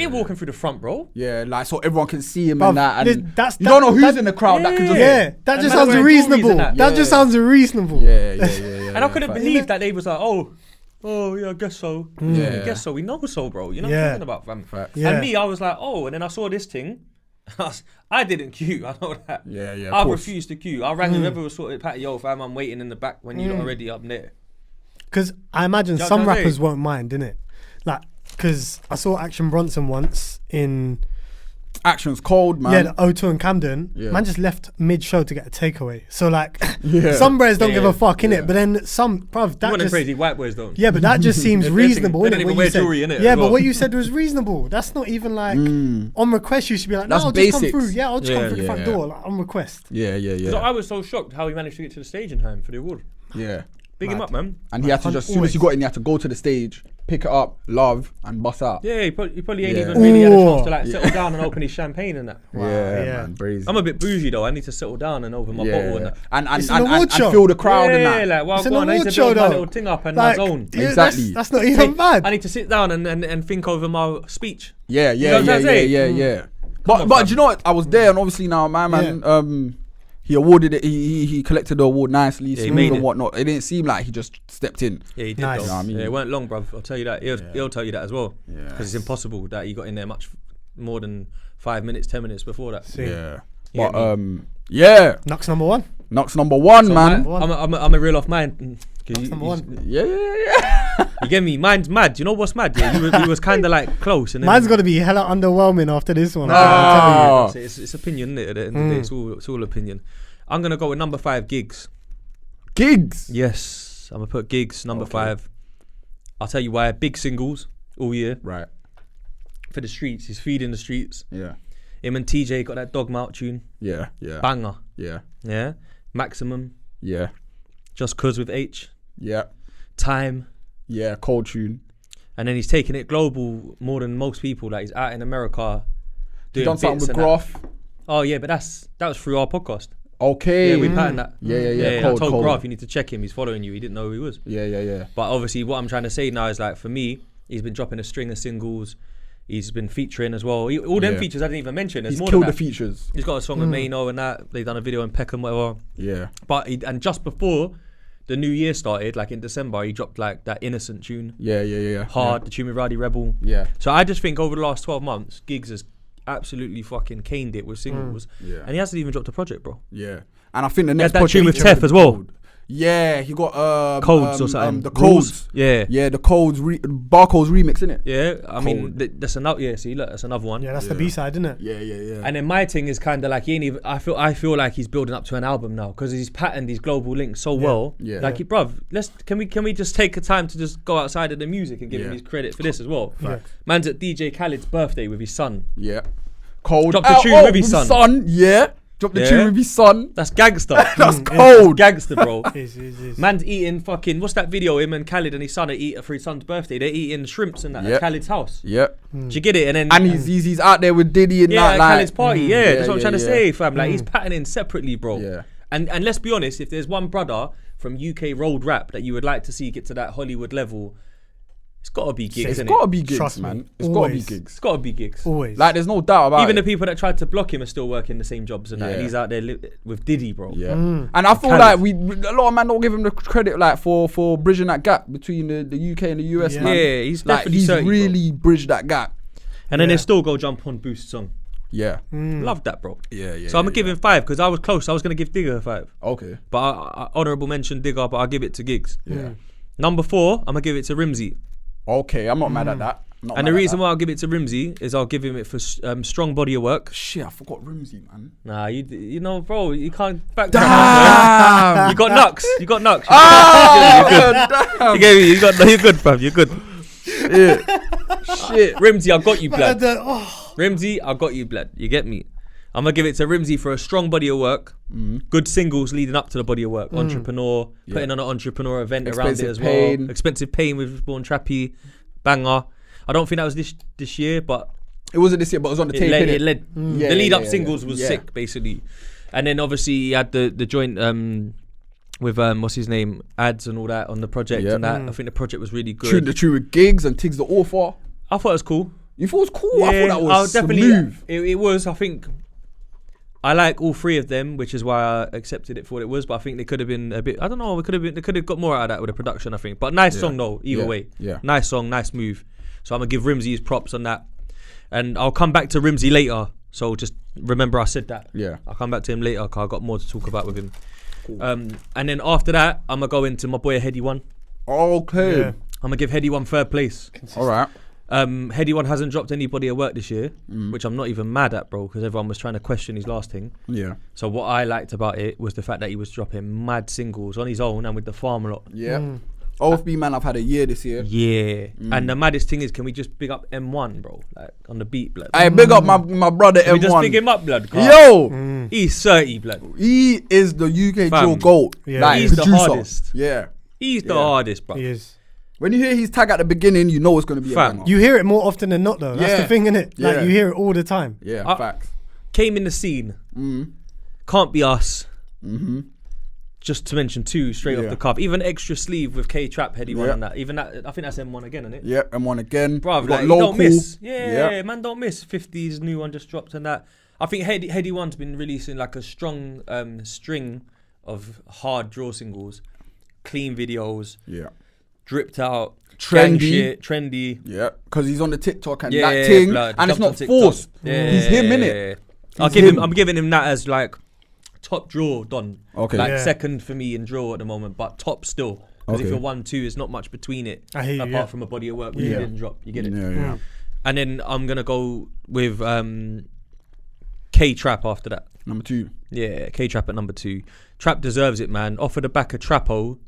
ain't walking through the front, bro. Yeah, like so everyone can see him Bruv, and that. And that's- you don't know who's that- in the crowd that can just. Yeah, that And just man sounds wearing reasonable. jewelries and That that. just sounds reasonable. Yeah. And I couldn't believe that they was like, oh yeah, I guess so. Yeah. I guess so. We know so, bro. You know what Yeah. I'm talking about, fam. Facts. Yeah. And me, I was like, oh, and then I saw this thing. I didn't queue. I know that. Yeah, of I course. refused to queue. I rang whoever was sort of pat, yo, fam, I'm waiting in the back when you're already up there. Because I imagine Yeah, some I know. rappers won't mind, innit? Like, because I saw Action Bronson once in Action's cold, man. the O2 in Camden. Yeah. Man just left mid-show to get a takeaway. So like, Yeah. some bros don't give Yeah. a fuck, innit? But then some, bruv, You that want them just... crazy white boys, don't. Yeah, but that just seems They reasonable, don't innit? even What wear you said. jewelry, innit, Yeah, as but well. what you said was reasonable. That's not even like on request. You should be like, no, That's I'll just come basics. through. Yeah, I'll just come Yeah, through the front yeah. door, like on request. Yeah. So I was so shocked how he managed to get to the stage in time for the award. Yeah. Big him Mad. up, man. And he had to just, as soon as he got in, he had to go to the stage, pick it up, love, and bust out. Yeah, he probably ain't Yeah. even really had a chance to Ooh. like settle down and open his champagne and that. Yeah, yeah. man, brazy. I'm a bit bougie though. I need to settle down and open my bottle and that. And It's an award show. feel the crowd and Yeah, that. like, well, It's an go on, I need award to show build my though. little thing up and Like, my zone. yeah, Exactly. That's not even bad. I need to sit down and think over my speech. Yeah. know what I'm saying? Yeah. on, But fam. do you know what? I was there, and obviously now my man, he awarded it. He collected the award nicely, he smooth made and it. whatnot. It didn't seem like he just stepped in. Yeah, he did Nice. though. You know what I mean? Yeah, it weren't long, bruv. I'll tell you that. He'll tell you that as well. Yeah. Because it's impossible that he got in there much more than 5 minutes, 10 minutes before that. See. Yeah. Yeah, But yeah, Knucks number one. Knucks number one, So man. I'm a real off mine. Knucks number one. Yeah. You get me? Mine's mad. You know what's mad? Yeah, he was kind of like close. And then, Mine's gonna be hella underwhelming after this one. Ah. It's opinion, isn't it? At the end of the day, it's all opinion. I'm gonna go with number 5, Gigs. Gigs. Yes, I'm gonna put Gigs number 5. I'll tell you why. Big singles all year Right. for the streets. He's feeding the streets. Yeah. Him and TJ got that Dog Mouth tune. Yeah. Banger. Yeah. Yeah. Maximum. Yeah. Just Cuz with H. Yeah. Time. Yeah. Cold tune. And then he's taking it global more than most people. Like he's out in America He doing done something bits with and that. Graph. Oh yeah, but that was through our podcast. Okay. Yeah, we patterned that. Yeah. I Cold, told cold. Graph you need to check him. He's following you. He didn't know who he was. Yeah. But obviously, what I'm trying to say now is like for me, he's been dropping a string of singles. He's been featuring as well. All them Yeah. features I didn't even mention. There's He's more killed than the that. features. He's got a song with Mano and that. They've done a video in Peckham, whatever. Yeah. But and just before the new year started, like in December, he dropped like that Innocent tune. Yeah. Hard, the tune with Roddy Rebel. Yeah. So I just think over the last 12 months, Giggs has absolutely fucking caned it with singles. Yeah. And he hasn't even dropped a project, bro. Yeah. And I think the He next had that tune with project- Tef as well. Yeah, he got Codes or something. The Rules. codes. Yeah. Yeah, the codes Barcodes remix, innit? Yeah, I mean, Cold. that's another, yeah, see, look, that's another one. Yeah, that's the B-side, isn't it? Yeah. And then my thing is kind of like, he ain't even, I feel like he's building up to an album now because he's patterned these global links so well. Yeah. Like, bruv, can we just take a time to just go outside of the music and give him Yeah. his credit for this as well? Yeah. Man's at DJ Khaled's birthday with his son. Yeah. Cold. Dropped a tune with his son. Yeah. Drop the tune with his son. That's gangster. That's cold. Gangster, bro. Is. Man's eating fucking, what's that video? Him and Khaled and his son are eating for his son's birthday. They're eating shrimps and that at Khaled's house. Yep. Do you get it? And he's out there with Diddy and that. At Like, Khaled's party. That's what I'm trying to say, fam. Like he's patterning separately, bro. Yeah. And let's be honest, if there's one brother from UK road rap that you would like to see get to that Hollywood level, it's got to be Gigs, It's got to be Gigs, Trust man. me. It's got to be Always. Gigs. It's got to be Gigs. Always. Like, there's no doubt about Even it. the people that tried to block him are still working the same jobs and that. And he's out there with Diddy, bro. Yeah. And I feel like a lot of men don't give him the credit like for bridging that gap between the UK and the US, man. Yeah, he's like definitely he's 30, really bridged that gap. And then they still go jump on Boost song. Yeah. Love that, bro. Yeah. So I'm gonna give him 5 because I was close. I was gonna give Digger a 5. Okay. But I honourable mention Digger, but I'll give it to Gigs. Yeah. Number 4, I'm gonna give it to Rimzee. Okay, I'm not mad at that. And the reason why I'll give it to Rimzee is I'll give him it for strong body of work. Shit, I forgot Rimsey, man. Nah, you know, bro, you can't back Damn. that up. You got Knucks. You got Knucks. Damn. You're good, fam. You're good. Shit. Rimzee, I got you, blood. Oh, Rimzee, I got you, blood. You get me? I'm gonna give it to Rimzee for a strong body of work. Good singles leading up to the body of work. Entrepreneur, putting on an entrepreneur event around it as well. Expensive Pain with Born Trappy, banger. I don't think that was this year, but It wasn't this year, but it was on the tape. it led. Yeah, the lead up yeah, singles yeah. was Yeah. sick, basically. And then obviously he had the joint with what's his name, ads and all that on the project and that. I think the project was really good. The true with Gigs and Tiggs the Author. I thought it was cool. You thought it was cool? I thought that was definitely. smooth. It was. I think I like all 3 of them, which is why I accepted it for what it was. But I think they could have been a bit. I don't know. They could have got more out of that with the production. I think, but nice song though. Either way, nice song, nice move. So I'm gonna give Rimzee his props on that, and I'll come back to Rimzee later. So just remember I said that. Yeah. I'll come back to him later because I got more to talk about with him. Cool. And then after that, I'm gonna go into my boy Headie One. Okay. Yeah. I'm gonna give Headie One 3rd place. All right. Headie One hasn't dropped any body of work this year, which I'm not even mad at, bro, because everyone was trying to question his last thing. Yeah. So what I liked about it was the fact that he was dropping mad singles on his own and with the farm a lot. Yeah. OFB, man, I've had a year this year. Yeah. And the maddest thing is, can we just big up M1, bro? Like on the beat, blood. I big up my brother Can we M1. just big him up, blood? Yo, He's 30, blood. he is the UK Fam. drill GOAT. Yeah. Like, He's the producer. hardest. Yeah. He's the hardest, bro. he is. When you hear his tag at the beginning, you know it's going to be Fam. a banger. You hear it more often than not, though. That's Yeah. the thing, innit? Like, Yeah. you hear it all the time. Yeah, facts. Came in the scene. Can't be us. Just to mention 2 straight off Yeah. the cuff. Even extra sleeve with K-Trap, Headie One Yeah. and that. Even that, I think that's M1 again, isn't it? Yeah, M1 again. Bruv, We got like, you local. don't miss. Yeah, man, don't miss. 50's new one just dropped and that. I think Headie One's been releasing like a strong string of hard draw singles, clean videos, Yeah. dripped out, Trendy. gang shit, trendy. Yeah, because he's on the TikTok and Yeah, that thing, blood. and it's Jumped on not TikTok. forced. Yeah, He's him, innit? I'm giving him that as like top draw done. Okay. Like Yeah. second for me in draw at the moment, but top still. Because if Okay. you're 1-2, it's not much between it. I hear you, apart yeah. from a body of work which you Yeah. didn't drop. You get it? Yeah. And then I'm gonna go with K-Trap after that. Number 2. Yeah, K-Trap at number 2. Trap deserves it, man. Off of the back of Trapo,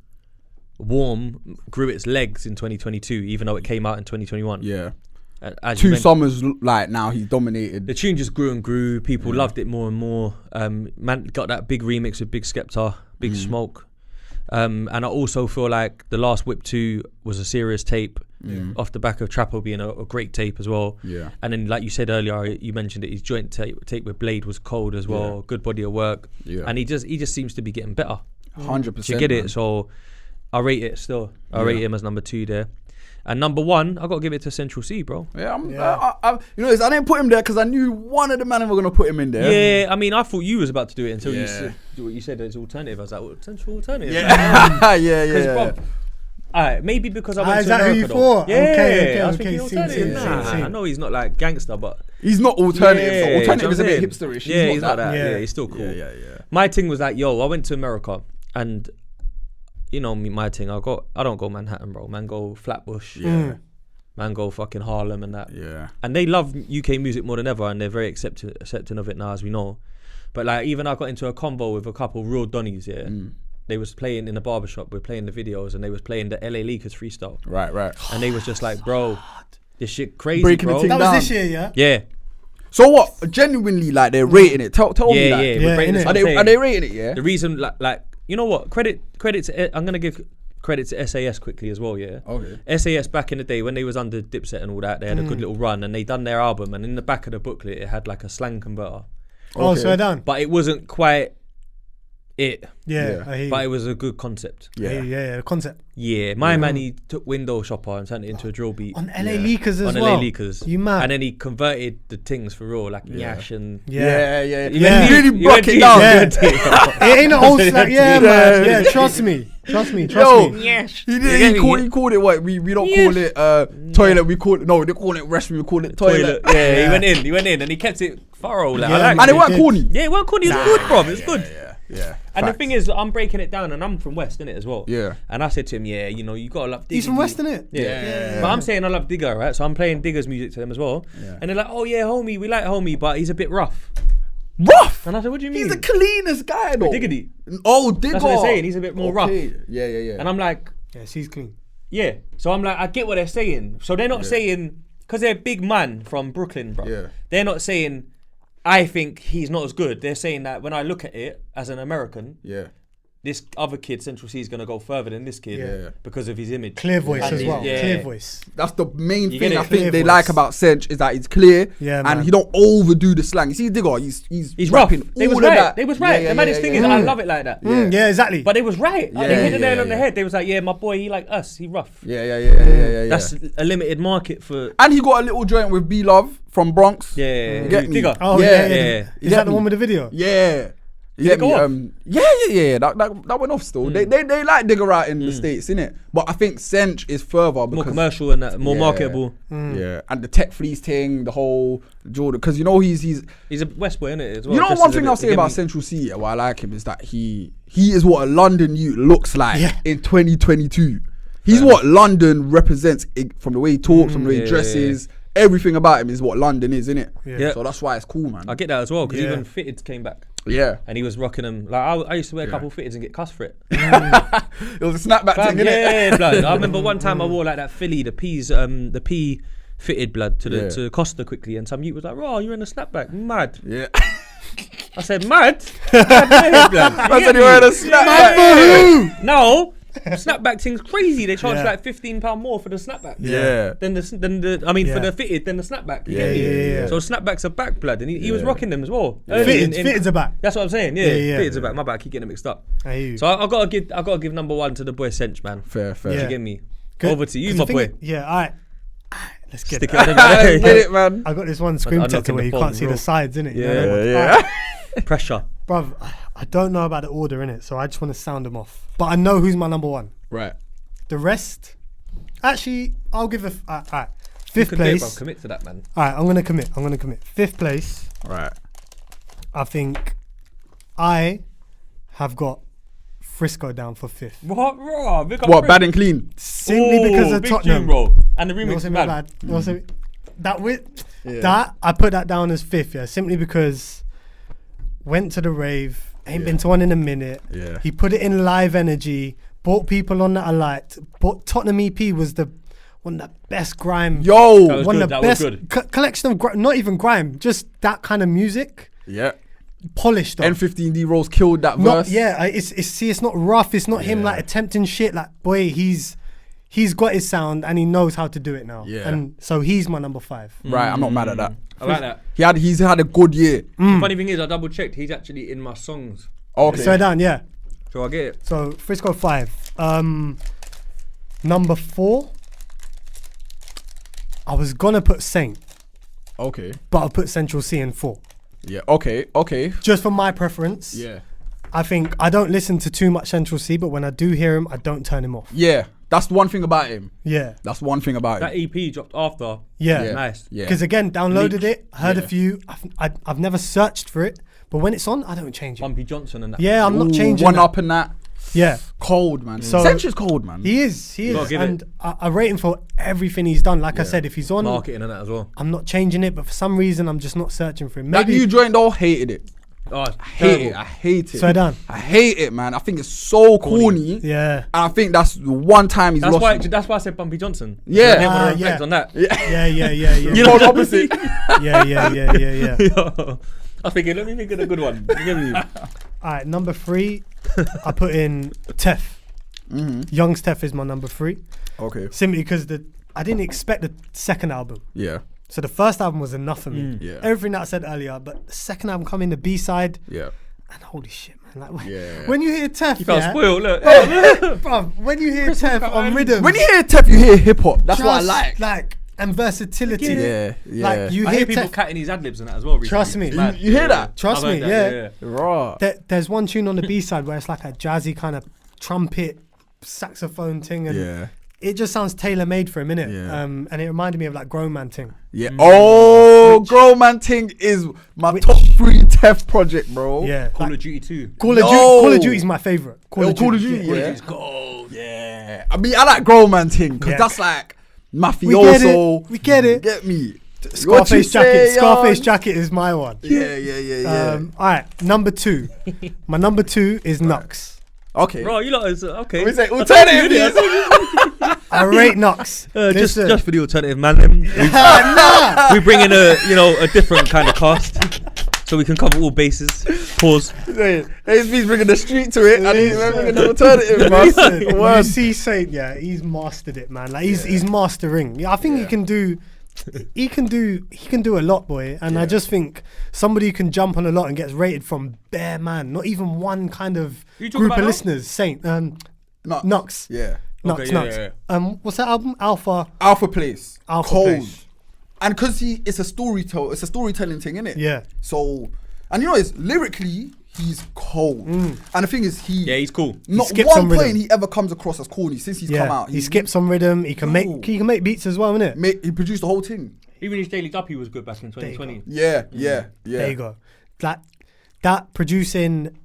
Warm grew its legs in 2022, even though it came out in 2021. Yeah. As you 2 mentioned, summers, like, now he's dominated. the tune just grew and grew. People loved it more and more. Man got that big remix with Big Skepta, Big Smoke. And I also feel like the last Whip 2 was a serious tape. Off the back of Trapo being a great tape as well. Yeah. And then, like you said earlier, you mentioned it. His joint tape with Blade was cold as well. Yeah. Good body of work. Yeah. And he just seems to be getting better. 100%. Do you get man. it? So I rate it still. I rate him as number 2 there. And number 1, I got to give it to Central Cee, bro. Yeah, you know, I didn't put him there because I knew one of the men were going to put him in there. Yeah, I mean, I thought you was about to do it until you said it's alternative. I was like, well, Central alternative. Yeah. Bro, alright, maybe because I went is to that who America you though. thought? Yeah, Okay, I was okay, thinking alternative. see. I know he's not like gangster, but He's not alternative. Yeah, so alternative do is you a know what I'm bit saying? hipsterish. Yeah, he's not that. Yeah. Yeah, he's still cool. Yeah. My thing was like, yo, I went to America and you know me, my thing. I don't go Manhattan, bro. Man, go Flatbush. Yeah. Man, go fucking Harlem and that. Yeah. And they love UK music more than ever, and they're very accepting of it now, as we know. But like, even I got into a combo with a couple real Donnies. Yeah, they was playing in the barbershop. We're playing the videos, and they was playing the LA Lakers freestyle. Right. And they was just like, bro, this shit crazy, Breaking bro. the thing That was down. this year, yeah? Yeah. So what? Genuinely, like they're rating it. Tell me that. Yeah, Yeah, we're rating innit? this. Are they rating it? Yeah. The reason, like, you know what? Credit to, I'm gonna give credit to SAS quickly as well. Yeah. Okay. SAS back in the day when they was under Dipset and all that, they had a good little run and they done their album, and in the back of the booklet it had like a slang converter, Oh, so done. but it wasn't quite it. Yeah, I hear you. But it was a good concept. I hear you, yeah, the concept. Yeah, my man, he took Window Shopper and turned it into a drill beat. On LA Leakers as on well. LA Leakers. You mad? And then he converted the things for real, like Nyash and... Yeah. He Yeah. went Really deep, he broke went it deep. down. Yeah. It ain't an old slang. Yeah, man. Yeah, trust me. Trust me. Nyash. He called it what? We don't call it toilet. We call it they call it restroom. We call it toilet. Yeah, he went in and he kept it thorough. Like, Yeah, I like And it. it weren't corny. Yeah, it weren't corny. It's good, bro. It's good. Yeah. And the Facts. thing is, I'm breaking it down, and I'm from West, innit, as well. Yeah. And I said to him, yeah, you know, you gotta love Digger. He's from West, innit? Yeah. But I'm saying I love Digger, right? So I'm playing Digger's music to them as well. Yeah. And they're like, oh yeah, homie, we like homie, but he's a bit rough. Rough. And I said, what do you mean? He's the cleanest guy though. Diggity. Oh, Digger. That's what they're saying. He's a bit more rough. Yeah. And I'm like, Yeah, she's clean. yeah. So I'm like, I get what they're saying. So they're not saying, because they're a big man from Brooklyn, bro. Yeah. They're not saying, I think he's not as good. They're saying that when I look at it as an American, Yeah. this other kid, Central Cee, is going to go further than this kid Yeah. because of his image. Clear voice And as he's- well. yeah. Clear voice. That's the main You get thing it? I think Clear they voice. like about Cinch is that he's clear. Yeah, and man. he don't overdo the slang. You see Digger, he's He's rough. rapping They was all of right. that. They was right. Yeah, the maddest thing is, I love it like that. Yeah, exactly. But they was right. Like, Yeah, they hit the yeah, nail on the yeah. head. They was like, yeah, my boy, he like us. He rough. Yeah. That's a limited market for... And he got a little joint with B Love from Bronx. Yeah. You get me? Digger. Oh, Yeah. yeah. Yeah. Is that the one with the video? Yeah. You Did get it me? go off? Yeah. That went off still. They like Digger out in the States, innit? But I think Cinch is further because More commercial and that, more Yeah. marketable. Yeah, and the tech fleece thing, the whole Jordan, because you know he's He's a West boy, innit, as well. you know Just one as a thing bit- I'll say you get about me? Central Cee, why I like him is that he is what a London youth looks like Yeah. in 2022. He's what London represents from the way he talks, from the way he yeah, dresses. Everything about him is what London is, innit? Yeah. So that's why it's cool, man. I get that as well, because Yeah. even Fitted came back. Yeah. And he was rocking them. Like, I used to wear a couple Fitteds and get cussed for it. It was a snapback Fam, thing, innit? yeah, blood. I remember one time I wore like that Philly, the pea fitted blood to Costa quickly, and some youth was like, "Oh, you're in a snapback, mad." Yeah. I said, "Mad, mad blood." I said you wearing a snapback. No, snapback thing's crazy. They charge Yeah. like £15 more for the snapback. Yeah. Than the for Yeah. the fitted than the snapback. You Yeah, get me? yeah. So snapbacks are back, blood, and he was Yeah. rocking them as well. Early Fitteds are back. That's what I'm saying. Yeah, Yeah. Fitteds are back. My bad, I keep getting them mixed up. I hear you. So I gotta give number one to the boy Cinch, man. Fair. Yeah. You get me? Good. Over to you, 'Cause my the boy. thing- Yeah, all right. Let's get Stick it. it. Get it, man. I got this one screen I'm protector knocking where the you phone, can't see bro. the sides, innit? You know Yeah. that one? Yeah. Alright. Pressure. Bruv, I don't know about the order, innit? So I just want to sound them off. But I know who's my number one. Right. The rest, actually, I'll give alright. You Fifth can do it, bro. place. Commit to that, man. Alright, I'm gonna commit. Fifth place, Right. I think I have got Frisco down for fifth. What, bro? What, bad and clean? Simply because of big Tottenham. Tune, bro. And the You know remix what's is in my bad. bad? You know what's in- that I put that down as fifth, yeah. Simply because went to the rave, ain't been to one in a minute. Yeah. He put it in live energy, brought people on that I liked. But Tottenham EP was one of the best grime. Yo. That was one good, of the that was best good. collection of not even grime, just that kind of music, Yeah. polished up. N15D Rose killed that Not, verse. yeah, it's not rough. It's not him like attempting shit. Like, boy, he's got his sound and he knows how to do it now. Yeah. And so he's my number 5. Right, I'm not mad at that. I like that. He's had a good year. The funny thing is, I double checked. He's actually in my songs. Okay. So down, yeah. So I get it. So Frisco 5. Number 4. I was gonna put Saint, Okay. but I'll put Central Cee in 4. Yeah. Okay. Just for my preference. Yeah. I think I don't listen to too much Central Cee, but when I do hear him, I don't turn him off. Yeah. That's one thing about him. Yeah. That's one thing about That him. EP dropped after. Yeah. Yeah. Nice. Yeah. Because again, downloaded it, heard a Yeah. few. I've never searched for it, but when it's on, I don't change it. Bumpy Johnson and that. Yeah, I'm not Ooh, changing one that. up and that. Yeah, Cold, man. So- Cinch is cold, man. he is, gotta give and I rate him for everything he's done. Like I said, if he's on, Marketing and that as well. I'm not changing it. But for some reason, I'm just not searching for him. That Maybe new joint though, hated it. Oh, I hate it. I hate it. Swear down. I hate it, man. I think it's so corny. Yeah. And I think that's the one time he's lost. That's why I said Bumpy Johnson. Yeah. I didn't want to Yeah. reflect on that. Yeah. You know, opposite. Yeah. Yo, I was thinking, let me think of a good one. You get me? All right, number 3, I put in Tef. Young's Tef is my number 3. Okay. Simply because I didn't expect the second album. Yeah. So the first album was enough for me. Yeah. Everything that I said earlier, but the second album come in, the B-side, Yeah. and holy shit, man. Like, Yeah. when you hear Tef, You felt spoiled, look. bruv, when you hear Tef on rhythm, When you hear Tef, you hear hip hop. That's what I like. And versatility. Yeah. Like, you I hear hear people Tef. cutting his ad libs and that as well. Recently. Trust me. It's mad. You hear that? Trust I've me, heard that, yeah. Raw. There's one tune on the B-side where it's like a jazzy kind of trumpet, saxophone thing, and Yeah. it just sounds tailor-made for a minute. Yeah. And it reminded me of like Grown Man Ting. Yeah. Oh, Grown Man Ting is my top 3 Tef project, bro. Yeah. Call like, of Duty 2. Call of Duty is my favorite. Call of Duty, yeah. yeah. Gold, yeah. I mean, I like Grown Man Ting because Yeah. that's like We get mafioso. it. We get it. Get me. Scarface jacket. say, Scarface young? jacket is my one. Yeah. All right, number 2. My number 2 is Knucks. Okay. Bro, you lot is okay. We say I told alternative. you, innit? I rate Knucks. Just Listen. for the alternative, man. We bring in a different kind of cast, so we can cover all bases. Pause. ASB's bringing the street to it, and he's bringing the alternative, man. Listen, you Word. see Saint, yeah, he's mastered it, man. Like he's mastering. Yeah, I think he can do a lot, boy. And I just think somebody who can jump on a lot and gets rated from bare man, not even one kind of You talking group about of now? listeners. Saint, Knucks. Yeah. Knucks. yeah. What's that album? Alpha Place. Alpha Cold. Place. And because it's a storytelling thing, innit? Yeah. So, and you know, it's lyrically, he's cold. And the thing is, He's cool. not skips one some rhythm. point he ever comes across as corny since he's come out. He skips on rhythm. He can make beats as well, innit? He produced the whole thing. Even his Daily Duppy was good back in 2020. Yeah. There you go. That producing,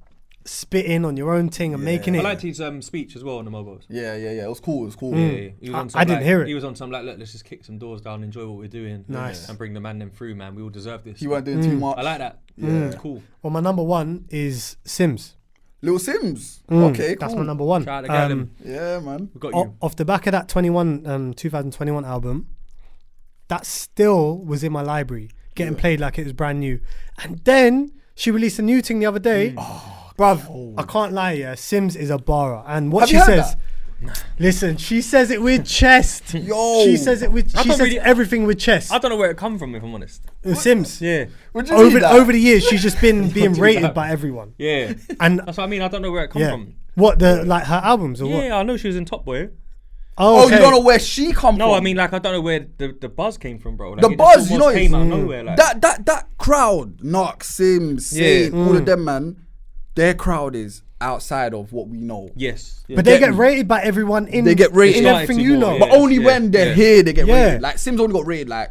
spitting on your own thing and making I it. liked his speech as well on the Mobos. Yeah. It was cool. Yeah. He was on some, I didn't hear it. He was on some let's just kick some doors down, enjoy what we're doing, Nice. and bring the man them through, man. We all deserve this. He weren't doing too much. I like that. Yeah, it's cool. Well, my number 1 is Simz. Lil Simz. Okay, cool. That's my number 1. Shout out to Gallum. Yeah, man. We got you. Off the back of that 2021 album, that still was in my library, getting played like it was brand new. And then she released a new thing the other day. Bruv, I can't lie, yeah. Simz is a barer. And what Have she you heard says, listen, she says it with chest. Yo. She says everything with chest. I don't know where it come from, if I'm honest. Sims. Yeah. What do you mean that? Over the years, she's just been being rated by everyone. Yeah. And That's what I mean. I don't know where it come yeah, from. what her albums or what? Yeah, I know she was in Top Boy. Oh, okay. you don't know where she come from? No, I mean, like, I don't know where the buzz came from, bro. Like, The it just buzz, you know, almost came out of nowhere. Like, that crowd, Knucks, Sims, Saint, all of them, man. Their crowd is outside of what we know. yes. Yeah. But they get rated by everyone in They get rated. in everything you know. But only when they're here, they get Yeah. rated. Like Sims only got rated like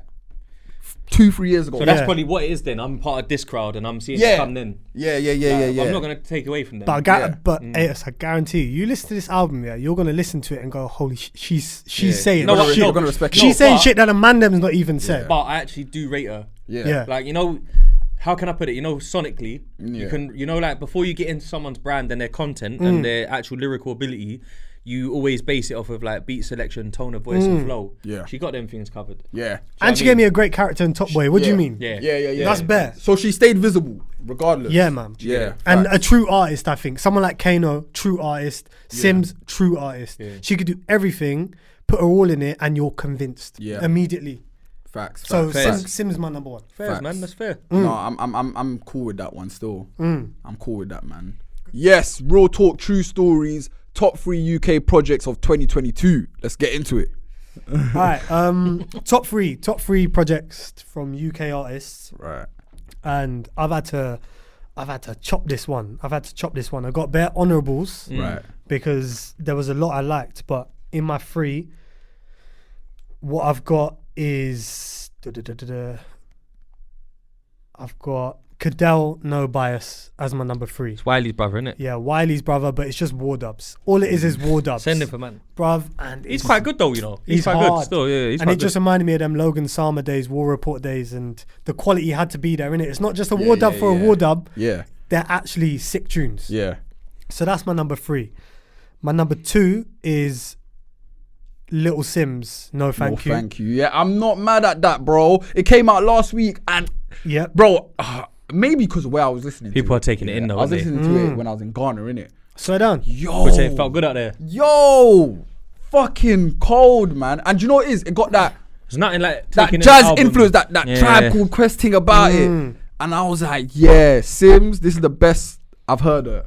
2-3 years ago. So that's probably what it is then. I'm part of this crowd and I'm seeing it come in. Yeah. I'm not going to take away from them. But I guarantee you listen to this album, yeah, you're gonna listen to it and go, "Holy, she's saying No, shit. you're gonna respect it. She's No, saying but- shit that a man them's not even said." But I actually do rate her. Yeah. Like, you know, how can I put it? You know, sonically, you can, you know, like before you get into someone's brand and their content and their actual lyrical ability, you always base it off of like beat selection, tone of voice, and flow. Yeah. She got them things covered. Yeah. And she gave me a great character in Top Boy. What do you mean? Yeah. That's bare. So she stayed visible regardless. Yeah, man. Yeah. And facts. a true artist, I think. Someone like Kano, true artist. Sims, true artist. Yeah. She could do everything, put her all in it, and you're convinced immediately. Facts. So facts. Sims is my number 1. Fair, Facts. man. That's fair. No, I'm cool with that one still. I'm cool with that, man. Yes, real talk, true stories, top 3 UK projects of 2022. Let's get into it. All right. Top three projects from UK artists. Right. And I've had to chop this one. I got bare honourables Right. because there was a lot I liked, but in my 3, what I've got is I've got Cadell No Bias as my number 3. It's Wiley's brother, isn't it? Yeah, Wiley's brother, but it's just war dubs. All it is war dubs. Send him for man. Bruv, and He's it's- quite good though, you know. He's quite hard. good still. Yeah, he's and quite it good. just reminded me of them Logan Sama days, War Report days, and the quality had to be there, innit? It's not just a war dub for a war dub. Yeah. they're actually sick tunes. Yeah. So that's my number 3. My number 2 is Little Simz, No Thank You. Thank you. Yeah, I'm not mad at that, bro. It came out last week, and Yep. bro, maybe because of where I was listening. People to are taking it in though, I was aren't they? listening to it when I was in Ghana, innit? Slow down. Yo, Which it felt good out there. yo, fucking cold, man. And do you know what it is? It got that There's nothing like that taking an jazz album. influence, that Yeah. Tribe Called Quest thing about it. And I was like, yeah, Simz, this is the best I've heard of.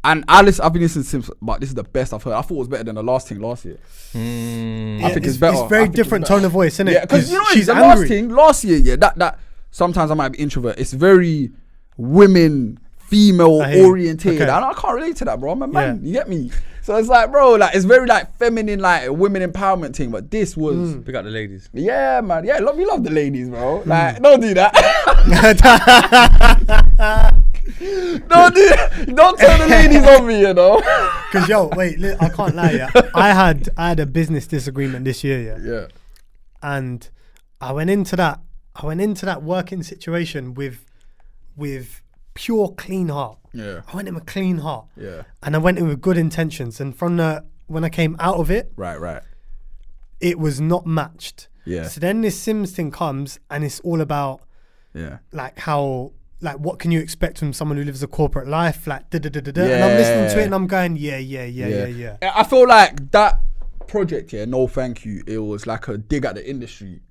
And I've been listening to Simz, but this is the best I've heard. I thought it was better than the last thing last year. I think it's better. It's very different tone of voice, isn't it? Yeah, because you know she's the angry. last thing, last year, yeah, that sometimes I might be introvert. It's very women, female I hear you. orientated. Okay. And I can't relate to that, bro. I'm a man. Yeah. You get me? So it's like, bro, like it's very like feminine, like women empowerment thing. But this was, Pick up the ladies. yeah, man. Yeah, we love the ladies, bro. Like, don't do that. Don't turn the ladies on me, you know. Because yo, wait, I can't lie. Yeah, I had a business disagreement this year. Yeah, Yeah. and I went into that working situation with pure clean heart. Yeah. I went in with a clean heart. Yeah. And I went in with good intentions. And when I came out of it, Right. it was not matched. Yeah. So then this Simz thing comes, and it's all about Yeah. like how, like, what can you expect from someone who lives a corporate life? Like, da da da da da. And I'm listening to it, and I'm going, yeah. I feel like that project, yeah, No Thank You, it was like a dig at the industry.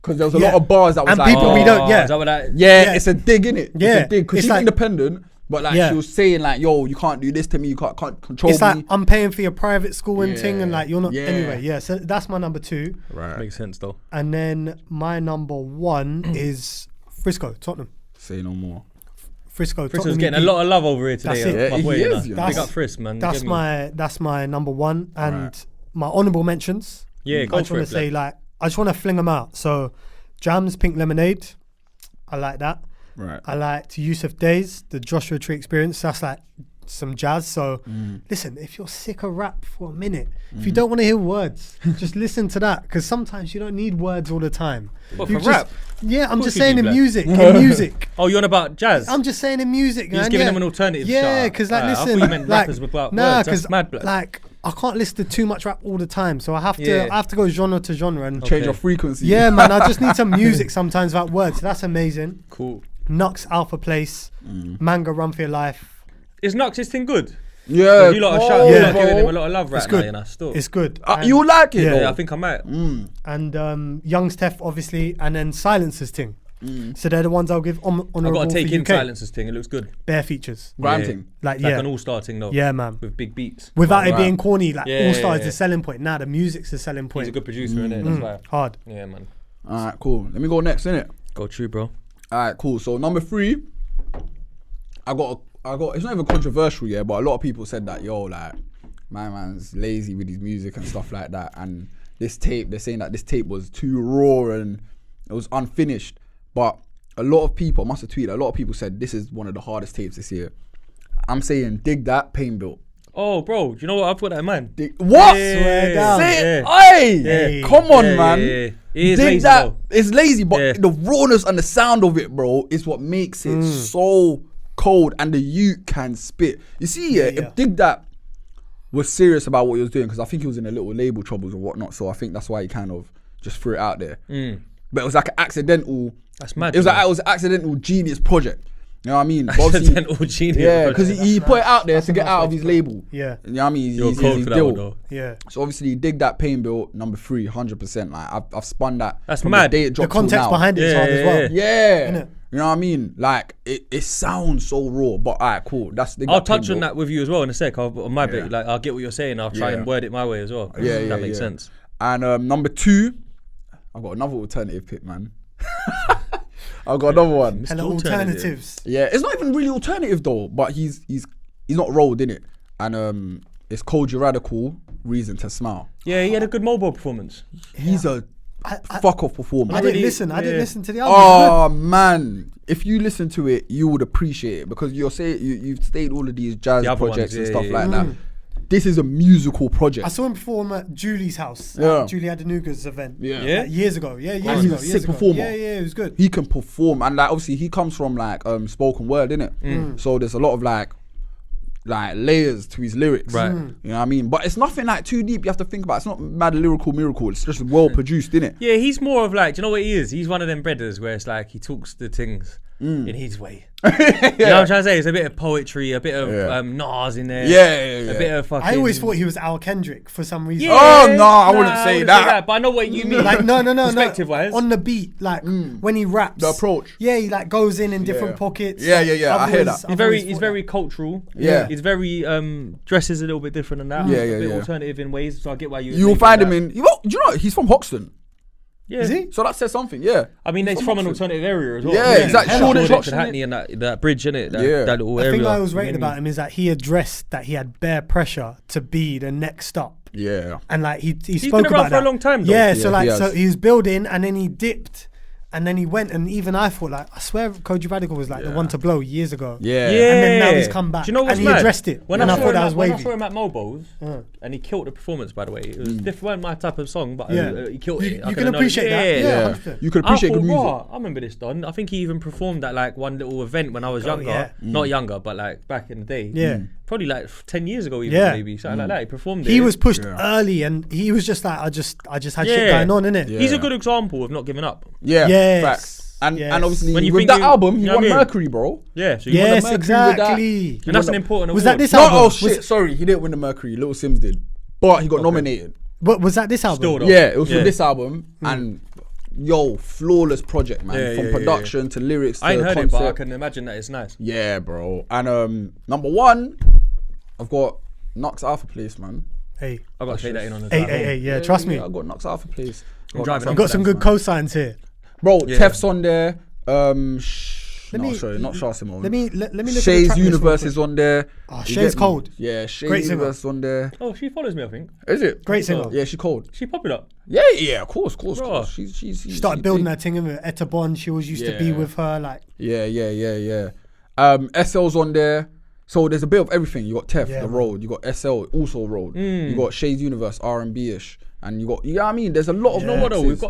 Because there was a lot of bars that was And like, people we don't, yeah. Is that what that? yeah, it's a dig, innit? Yeah. It's a dig. Because It's she's like- independent, but like she was saying like, yo, you can't do this to me, you can't control It's me. like, I'm paying for your private school and thing, and Yeah. like, you're not, Yeah. anyway, yeah. So that's my number 2. Right. Makes sense though. And then my number 1 is Frisco, Tottenham. Say no more. Frisco, Frisco's Tottenham. getting a lot of love over here today. That's it. My Yeah, boy, he you know. is, you know. Big up Frisk, man. That's my number 1, and my honourable mentions. Yeah, I go just for want it. to say, like, I just want to fling them out. So, Jam's Pink Lemonade, I like that. Right. I liked Yusuf Days, the Joshua Tree Experience. That's like some jazz. So, listen, if you're sick of rap for a minute, if you don't want to hear words, just listen to that, because sometimes you don't need words all the time. What, You for just- rap? Yeah, I'm course just you saying do, in blood. music. In music. Oh, you're on about jazz? I'm just saying in music. You're just man, giving yeah. them an alternative. Yeah, because like, I thought listen, you meant like, rappers without nah, words. because That's mad, blood. like I can't listen to too much rap all the time, so I have to Yeah. I have to go genre to genre and Change your frequency. yeah, man. I just need some music sometimes without words. So that's amazing. Cool. Knucks, Alpha Place, Manga, Run for Your Life. Is Knucks this thing good? Yeah. You lot are cold, shouting, you lot bro. giving him a lot of love right It's now, good. you know, still. It's good. You like it? Yeah. though? Yeah, I think I might. And Young Steph, obviously, and then Silencer's thing. So they're the ones I'll give I've honourable got to take for in UK. Silence's thing. It looks good. Bare features. Grime Yeah. thing. Like, Like yeah. an all-star thing though. Yeah, man. With big beats. Without it Right. being corny, like Yeah, All Star is yeah. the selling point. Nah, the music's the selling point. He's a good producer, innit? That's why. Hard. Yeah, man. All right, cool. Let me go next, innit? Go true, bro. All right, cool. So number 3, I got. It's not even controversial, yeah, but a lot of people said that, yo, like, my man's lazy with his music and stuff like that. And this tape, they're saying that this tape was too raw and it was unfinished. But a lot of people, I must have tweeted, a lot of people said this is one of the hardest tapes this year. I'm saying, dig that, Pain Built. Oh, bro, do you know what? I've got that in mind. What? Swear down. Say it. Yeah. Hey, Yeah. come on, Yeah, man. yeah, yeah. It is Dig lazy, that. though. It's lazy, but Yeah. the rawness and the sound of it, bro, is what makes it so cold. And the youth can spit. You see, Yeah. if Dig That was serious about what he was doing, because I think he was in a little label troubles or whatnot, so I think that's why he kind of just threw it out there. But it was like an accidental. That's mad, It was man. like, it was an accidental genius project. You know what I mean? But obviously- Accidental genius. Yeah, bro. because he put it out there to get nice out way of to his put it. label. Yeah. You know what I mean? You're He's cold his for that deal. one, though. Yeah. So obviously, Dig That, Pain Built, number 3, 100%. Like I've spun that. That's from mad. The, day it The dropped till context now. behind it is Yeah, hard as yeah, well. Yeah. Innit? You know what I mean? Like it sounds so raw, but alright, cool. That's Dig I'll That, Pain touch on Built. that with you as well in a sec. On my bit, like I'll get what you're saying. I'll try Yeah. and word it my way as well. Yeah, that makes yeah. sense. And number 2, I've got another alternative pick, man. I've got another one. And the Alternative. alternatives. Yeah, it's not even really alternative though, but he's not rolled in it, and it's called Your Radical Reason to Smile. Yeah, he had a good Mobo performance. He's a fuck off performer. I didn't really- listen. I didn't yeah. listen to the album. It's Oh man, if you listen to it, you would appreciate it because you've stayed all of these jazz The other projects ones, and yeah, stuff yeah, like that. this is a musical project. I saw him perform at Julie's house. Yeah. Julie Adenuga's event. Yeah. Years ago. Yeah, years he's ago. a years sick ago. performer. Yeah, it was good. He can perform, and like obviously he comes from like spoken word, innit? So there's a lot of like layers to his lyrics, Right. You know what I mean? But it's nothing like too deep. You have to think about. It's not mad lyrical miracle. It's just well produced, innit? Yeah, he's more of like, do you know what he is? He's one of them breaders where it's like he talks the things in his way. You know what I'm trying to say? It's a bit of poetry, a bit of Nas in there. Yeah. A bit of fucking... I always thought he was Al Kendrick for some reason. Yeah, Oh, no, I wouldn't say that. But I know what you mean. Like no. Perspective-wise. On the beat, like when he raps, The approach. Yeah, he like goes in different pockets. Yeah. I've I hear always- that. I've He's always thought very cultural. Yeah. He's very dresses a little bit different than that. Yeah, a bit yeah. alternative in ways. So I get why you. You'll find him in. Do you know he's from Hoxton? Yeah. Is he? So that says something. Yeah. I mean, he's from an alternative area as well. Yeah, exactly. Shoreditch Shoreditch, and Hackney and that bridge, innit? That little The area. thing I was rating about him is that he addressed that he had bare pressure to be the next stop. Yeah. And like he He's spoke been around about for a that. long time, though. Yeah, Yeah, so like he he was building and then he dipped and then he went, and even I thought like I swear Koji Radical was like the one to blow years ago. Yeah. And then now he's come back. Do you know what's and he mad? addressed it. When and I saw thought him that at- was when I wavy. saw him at Mobo's, and he killed the performance, by the way. It was different, weren't my type of song, but Yeah. he killed it. I You could can appreciate that. Yeah, 100%. You could appreciate I good thought, music. "Raw, I remember this, Don. I think he even performed at like one little event when I was younger. yeah. Not younger, but like back in the day. Yeah. Probably like 10 years ago, even Yeah. maybe. Something like that. He performed He it. was pushed early and he was just like I just had shit going on, innit? Yeah. He's a good example of not giving up. Yeah. Yes. Facts. And Yes. obviously When you with think that you- album, he you know won what I mean? Mercury, bro. Yeah. So you Yes, Mercury with that. exactly. and that's an important Was award. that this No, album? oh Was shit, it- sorry, he didn't win the Mercury. Little Simz did, but he got nominated. But was that this album? Still though. Yeah, it was for Yeah. this album, and flawless project, man. Yeah, From yeah, production to lyrics to I ain't heard concept. it, but I can imagine that it's nice. Yeah, bro. And number one, I've got Knucks Alpha Place, man. Hey, I got to take that in on the hey, drive hey, home. hey, yeah, trust me. I got Knucks Alpha Place. I'm driving I've up got to some that, good man. cosigns here. Bro, Yeah. Tef's on there. Let me- Not Shah Simone. Let me look at the Shay's track list real Universe quick. is on there. Oh, You Shay's get me? cold. Yeah, Shay's Great singer. Universe on there. Oh, she follows me, I think. Is it? Great singer. Yeah, she's cold. She popular. Yeah, of course. Bro. She's She started building her thing with Etta Bond. She always used to be Yeah. with her. Like, Yeah. SL's on there. So there's a bit of everything. You got Tef, Yeah, the man. road. You got SL, also road. You got Shay's Universe, R&B-ish. And you got, you know what I mean? There's a lot of You know What though? mixes.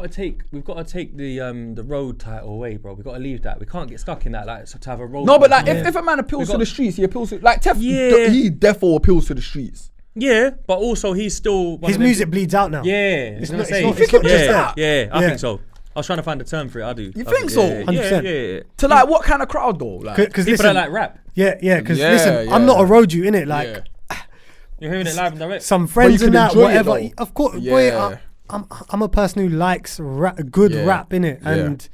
We've got to take the road title away, bro. We've got to leave that. We can't get stuck in that. Like to have a road. No, but like title. if a man appeals We to got- the streets, he appeals to like Tef. Yeah. He defo appeals to the streets. Yeah, but also he's still one his of them- music bleeds out now. Yeah, It's I was not- gonna say. it's not- it's not yeah, just that. Yeah, I Yeah. think so. I was trying to find a term for it. I do. You I think so? Yeah, 100%. yeah. To like what kind of crowd though? Like, Because People listen, that like rap. yeah, because Yeah, listen, yeah. I'm not a road you in it. Like yeah. You're hearing it live and direct. some you friends can and that, enjoy it, whatever. though. Of course, Yeah. boy, I'm a person who likes good Yeah. rap in it, Yeah. and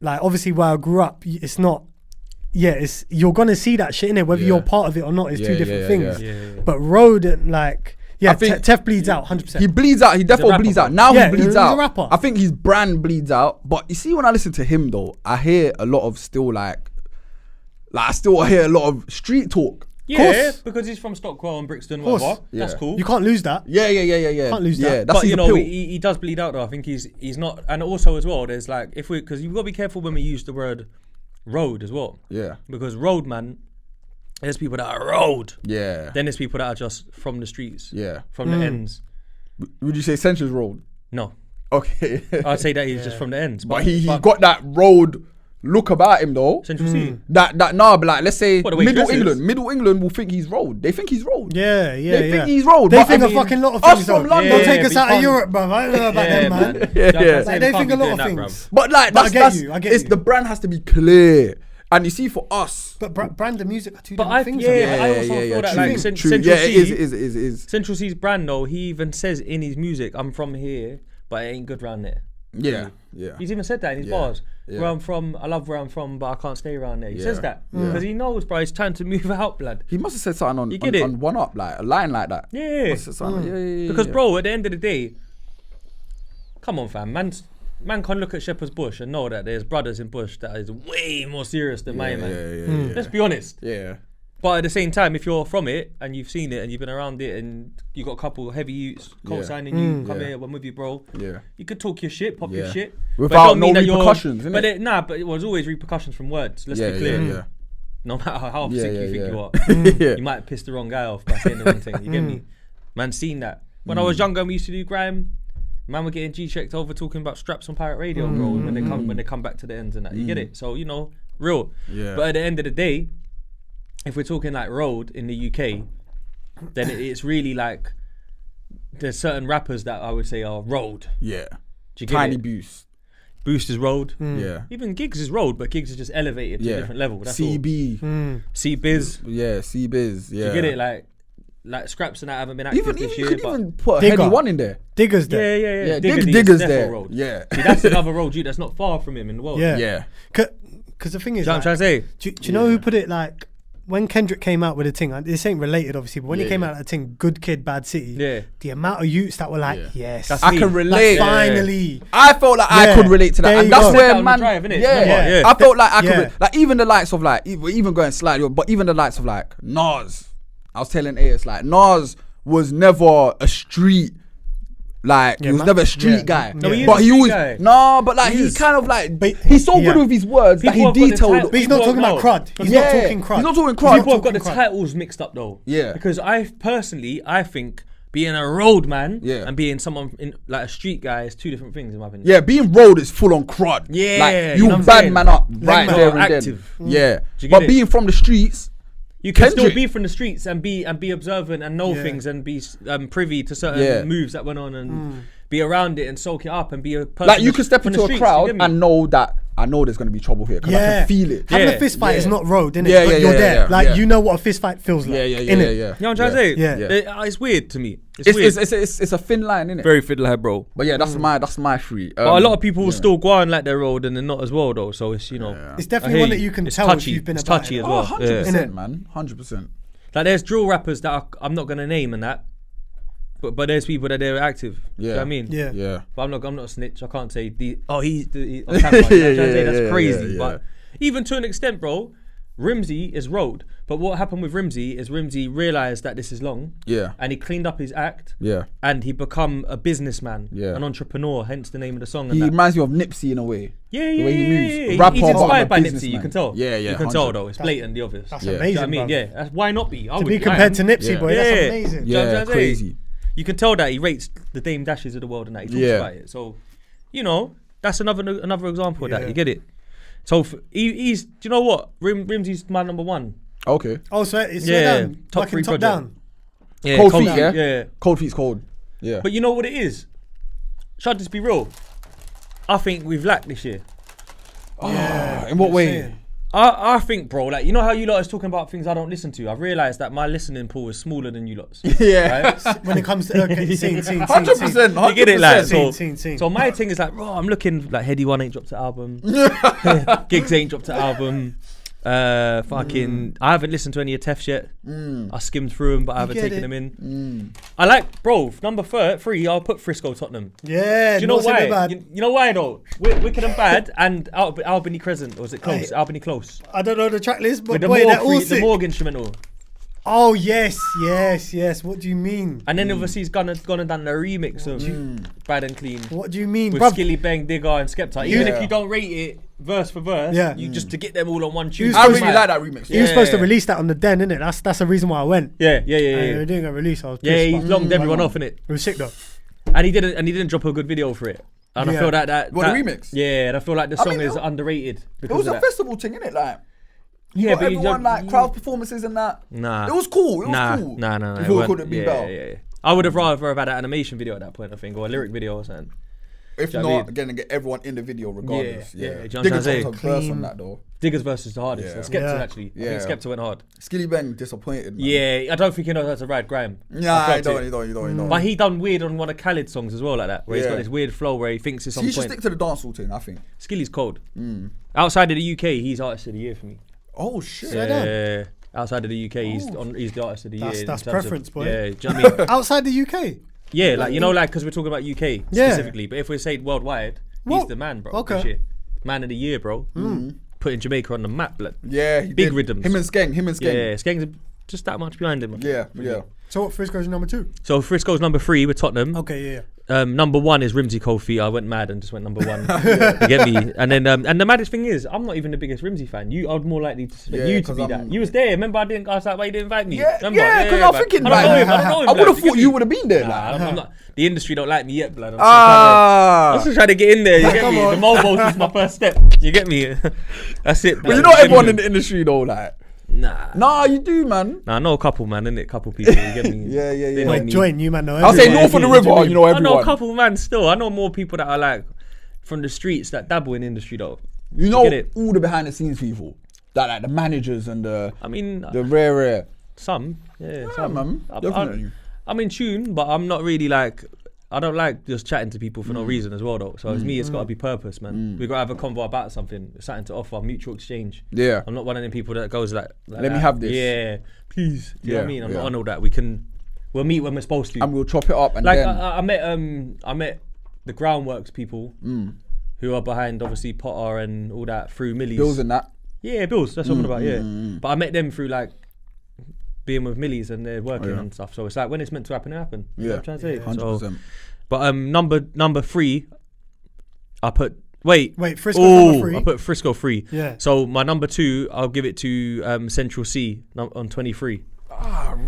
like obviously where I grew up, it's not. Yeah, it's you're gonna see that shit in it, whether Yeah. you're part of it or not. It's Yeah, two different yeah, things. yeah. But road and like, yeah, I think- Tef bleeds out 100%. He bleeds out. He definitely rapper, bleeds bro. out. Now Yeah, he bleeds he's a out. rapper. I think his brand bleeds out. But you see, when I listen to him though, I hear a lot of still like I still hear a lot of street talk. Yeah, course. because he's from Stockwell and Brixton, Course. whatever. That's Yeah. cool. You can't lose that. Yeah. Can't lose Yeah, that. that's But his you know, appeal. he does bleed out though. I think he's not, and also as well, there's like because you've got to be careful when we use the word road as well. Yeah. Because road man, there's people that are road. Yeah. Then there's people that are just from the streets. Yeah. From the ends. Would you say Central Road? No, Okay. I'd say that he's just from the ends. But he got that road look about him though. Central Cee. But like let's say What, the way he Middle dresses? England. Middle England will think he's road. They think he's road. Yeah. They think he's road. They but think I a mean, fucking lot of us things. from though. London. They'll Yeah, take but us you out of can't- Europe, bro. I don't know about them, man. Yeah. Like, they think a lot of things. But like But I that's get that's you, I get it's you. the brand has to be clear. And you see for us. But brand and music are two But different I things. yeah, man. I also feel that true, like true. Central Yeah, it Cee. is. Central Cee's brand though, he even says in his music, "I'm from here, but it ain't good round there." Yeah. He's even said that in his bars. yeah. Where I'm from, I love where I'm from, but I can't stay around there. He says that yeah. because he knows, bro. It's time to move out, blood. He must have said something You get it? on One Up, like a line like that. Yeah. Must have said something. Yeah. Because bro, at the end of the day, come on, fam, man can look at Shepherd's Bush and know that there's brothers in Bush that is way more serious than my man. Let's be honest. Yeah. But at the same time, if you're from it and you've seen it and you've been around it and you got a couple heavy youths co-signing you, come here, I'm with you, bro. Yeah. You could talk your shit, pop your Yeah. shit. but it Without don't no mean that you're- repercussions, innit? But it was always repercussions from words. Let's Yeah, be clear. yeah. no matter how Yeah, sick yeah, you think yeah. you are, Yeah. you might piss the wrong guy off by saying the wrong thing. You get me? Man, seen that. When I was younger and we used to do grime, man were getting G-checked over talking about straps on pirate radio, bro. When they come back to the ends and that, you get it. So real. Yeah. But at the end of the day, if we're talking like road in the UK, then it's really like there's certain rappers that I would say are road. Yeah. Do you get Tiny it? Boost. Boost is road. Yeah. Even Gigs is road, but Gigs is just elevated to a different level. That's CB. C-Biz. Yeah, C-Biz. Yeah. Do you get it? Like Scraps and that haven't been active Even this you year. could but even put Digger. Headie One in there. Diggers there. yeah. Digger's defo there. Road. Yeah. See, that's another road, dude. That's not far from him in the world. Yeah. Yeah. Because the thing is, Do you know what I'm trying to say? do you know who put it like when Kendrick came out with a thing? This ain't related, obviously, but when he came out with a thing, Good Kid, Bad City. Yeah. The amount of youths that were like, yes, That's I me. can relate. finally. I felt like I Yeah. could relate to that, There and you that's go. where Down the man. drive, innit? Yeah. I felt like I could, Yeah. like even the likes of like, even going slightly, but even the likes of like Nas. I was telling AS like Nas was never a street. Like he was man. never a street Yeah. guy, No, he is but a he street was guy. but like he kind of like But- he's so yeah. good with his words that he People have got the detailed. title- But he's not People talking about know. crud. He's not talking crud. He's not talking crud. People have got the Crud. titles mixed up though. Yeah. Because I think being a road man and being someone in like a street guy is two different things in my opinion. Yeah, being road is full on crud. Yeah, like you you know what I'm bad saying? man up right man there are and active. then. Yeah, Do you get but it? being from the streets, You can still Kendrick. be from the streets and be observant and know things and be privy to certain moves that went on and be around it and soak it up and be a person. like you can step from the into a streets, you crowd get me? and know that I know there's gonna be trouble here because I Yeah. can feel it. Having Yeah. a fist fight is not road, innit? Yeah, but yeah, you're yeah, there. yeah, Like yeah. you know what a fist fight feels like. Yeah, yeah, innit? yeah. You know what I'm trying to say? Yeah. It's weird to me. It's weird. It's a thin line, innit? Very fiddlehead, bro. But yeah, that's my free. But a lot of people will still go on like their road and they're not as well though. So it's It's definitely one that you can it's tell touchy. if you've been It's about touchy it. as Oh, well. 100%, Innit? man, 100%. Like there's drill rappers that I'm not gonna name and that, but there's people that they're active. Do you know what I mean? Yeah. Yeah. But I'm not a snitch. I can't say he's on camera. You know what I'm trying to say? That's crazy. yeah. But even to an extent, bro, Rimzee is road. But what happened with Rimzee is Rimzee realized that this is long. Yeah. And he cleaned up his act. Yeah. And he become a businessman. Yeah. An entrepreneur. Hence the name of the song. He And that. reminds me of Nipsey in a way. Yeah, The way he moves. yeah. Rapper, He's but inspired by a Nipsey. You businessman. can tell. Yeah, yeah. You can tell 100. though. It's blatantly obvious. That's Yeah. Do you know what I amazing, mean? bro. Yeah. Why not be? I To would be compared to I am. Nipsey, Yeah. boy, that's amazing. Do you know what Yeah, I'm saying? crazy. You can tell that he rates the Dame Dashes of the world and that he talks about it. So, that's another example of that. Yeah. You get it. So he's. Do you know what? Rimzee's my number one. Okay. Oh, so it's Yeah, down. top Fucking three top project. down. Yeah, Cold Cold feet, yeah? Yeah. Cold feet's cold. Yeah. But you know what it is? Shall I just be real? I think we've lacked this year. In what way? I think, bro, like, you know how you lot is talking about things I don't listen to? I've realised that my listening pool is smaller than you lot's. Yeah. Right? When it comes to scene. 100%. You get it, like, so, Scene. so my thing is like, bro, I'm looking, like, Hedy One ain't dropped an album. Gigs ain't dropped an album. I haven't listened to any of Tef's yet. I skimmed through them, but I haven't get taken it. them in. I like, bro, number 3, I'll put Frisco Tottenham. Yeah, Do you know not so why? bad. You know why though? Wicked and Bad and Albany Crescent, or was it Close? Albany Close. I don't know the track list, but With the boy, they're all Morg, the sick. Morg instrumental. Oh yes. What do you mean? And then obviously he's gone and done the remix of Bad and Clean What do you mean, with bruv? Skilly Bang, Digger and Skepta. Even Yeah. if you don't rate it verse for verse, you just to get them all on one tune. was I supposed really to- like that remix. He was supposed to Yeah. release that on the Den, innit? That's the reason why I went. Yeah. They were doing a release. I was Yeah, pissed, he but- longed everyone off in it, It was sick though. and he didn't drop a good video for it. And I Yeah. feel that What, the remix? Yeah, and I feel like the I song mean, is underrated It because was of a that. festival thing, innit? Like, Yeah, got but you everyone don't- like crowd performances and that. Nah. It was cool. It was Nah. cool. It You thought it weren't- couldn't be better. Yeah. I would have rather have had an animation video at that point, I think, or a lyric video or something. If Do you know what I not, mean? again, get everyone in the video regardless. Yeah, Yeah. do you know what I'm Digger's trying to got say? some verse on that though. Digger's verse is the hardest. Yeah. So Skepta Yeah. actually. I Yeah. think Skepta went hard. Skilly Bang disappointed. Man. Yeah, I don't think he knows how to ride grime. Nah, I you clocked it. don't. But he done weird on one of Khaled's songs as well, like that, where he's Yeah. got this weird flow where he thinks it's So on you should point. stick to the dancehall thing, I think. Skilly's cold. Outside of the UK, he's artist of the year for me. Oh shit. Yeah. Outside of the UK, he's the artist of the year. That's in terms of- preference, boy. Yeah, do you know what I mean? Outside the UK. Yeah, like, you know, like, because we're talking about UK Yeah. specifically, but if we say worldwide, Well, he's the man, bro. okay. This year. Man of the year, bro. Putting Jamaica on the map, blood. Yeah, he Big did. rhythms. Him and Skeng. Yeah, Skeng's just that much behind him. Yeah. So what? Frisco's number 2. So Frisco's number 3 with Tottenham. Okay, yeah. number one is Rimsee Cold Feet. I went mad and just went number one. You get me? And then and the maddest thing is, I'm not even the biggest Rimsee fan. I was more likely to expect you to be that. You was there. Remember, I was like, why you didn't invite me? Yeah, because I was thinking, I would have thought you would have been there. I'm not. The industry don't like me yet, blood. I'm still trying to get in there. You get me? The Mobo is my first step. You get me? That's it. But you're not everyone in the industry though, like. Nah, you do, man. Nah, I know a couple, man, innit? Couple people, you get me? yeah. Wait, join you, man. Know I'll say north of the river, you know everyone. I know a couple, man, still. I know more people that are like from the streets that dabble in industry, though. You know all the behind the scenes people. That like the managers and the rare. Some, some. Man, definitely. I'm in tune, but I'm not really like, I don't like just chatting to people for no reason as well, though. So as me, it's got to be purpose, man. We got to have a convo about something to offer, mutual exchange. Yeah. I'm not one of them people that goes like let me have this. Yeah, please. Do you know what I mean? I'm not on all that. We'll meet when we're supposed to. And we'll chop it up. And like then I met the Groundworks people who are behind obviously Potter and all that through Millie's. Bills and that. Yeah, Bills. That's what I'm about. Yeah, but I met them through like being with Millie's and they're working and stuff. So it's like when it's meant to happen, it happen. You know what I'm trying to say? 100%. So, but number 3, I put Frisco number 3. I put Frisco 3. Yeah. So my number 2, I'll give it to Central Cee on 23.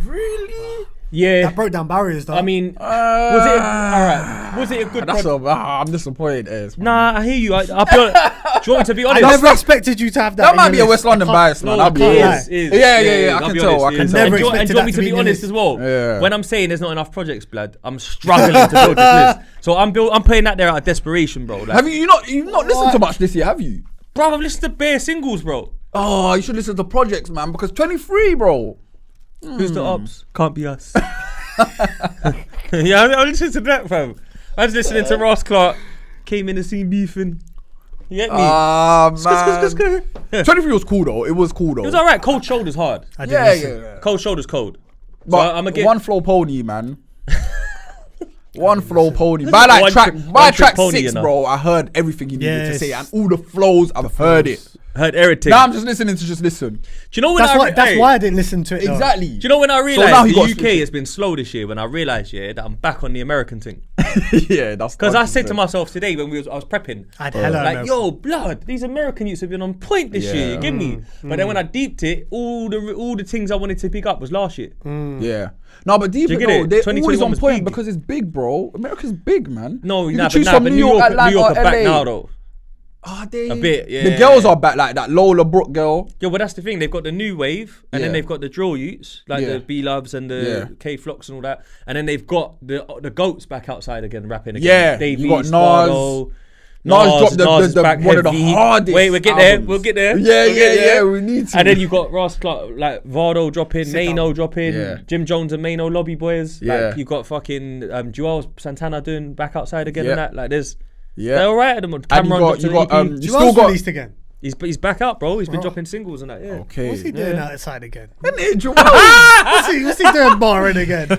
Really? Yeah. That broke down barriers, though. I mean, was it alright? Was it a good? I'm disappointed. Nah, I hear you. I'll be honest. Do you want me to be honest? I never expected you to have that. That might be a West London bias, man. I'll be honest. Yeah. I can tell. And do you want me to be honest as well? Yeah. When I'm saying there's not enough projects, blood, I'm struggling to build this list. So I'm putting that there out of desperation, bro. Like, have you've not listened to much this year, have you? Bro, I've listened to bare singles, bro. Oh, you should listen to projects, man, because 23, bro. Who's the ops? Can't be us. Yeah, I listened to that, fam. I was listening to Ross Clark. Came in the scene beefing. You get me? Man. 23 was cool though. It was cool though. It was alright. Cold Shoulders hard. Yeah. Cold Shoulders cold. So But I'm gonna get one flow pony, man. One flow pony. By like track 6, bro, I heard everything you needed to say, and all the flows, I've heard it. Heard everything. Now I'm just listening to just listen. Do you know when that's why I didn't listen to it? Exactly. Do you know when I realised now the UK has been slow this year? When I realised, that I'm back on the American thing. Yeah, that's because I said to myself today when I was prepping, like, yo, blood, these American youths have been on point this year. You get me? But then when I deeped it, all the things I wanted to pick up was last year. Yeah. No, but deep it though, they're always on point because it's big, bro. America's big, man. No, you but can choose from New York are Atlanta, back LA. now though. Are they? A bit, yeah. The girls are back, like that Lola Brooke girl. Yeah, but that's the thing. They've got the new wave, and then they've got the drill youths, like the B Loves and the K Flocks and all that. And then they've got the goats back outside again, rapping again. Yeah, Davies, you got Nas. Nas dropped the back one of the heavy. hardest. Wait, we'll get there. Yeah, we need to. And then you got Ross Clark, like Vardo dropping, Mano dropping, Yeah. Jim Jones and Mano Lobby Boys. Yeah. Like you got fucking Joel Santana doing back outside again and that. Like there's. Yeah. They're alright at the moment. And you still got released again. He's back up, bro. He's been dropping singles and that. Yeah. Okay. What's he doing outside again? What's he doing barring again?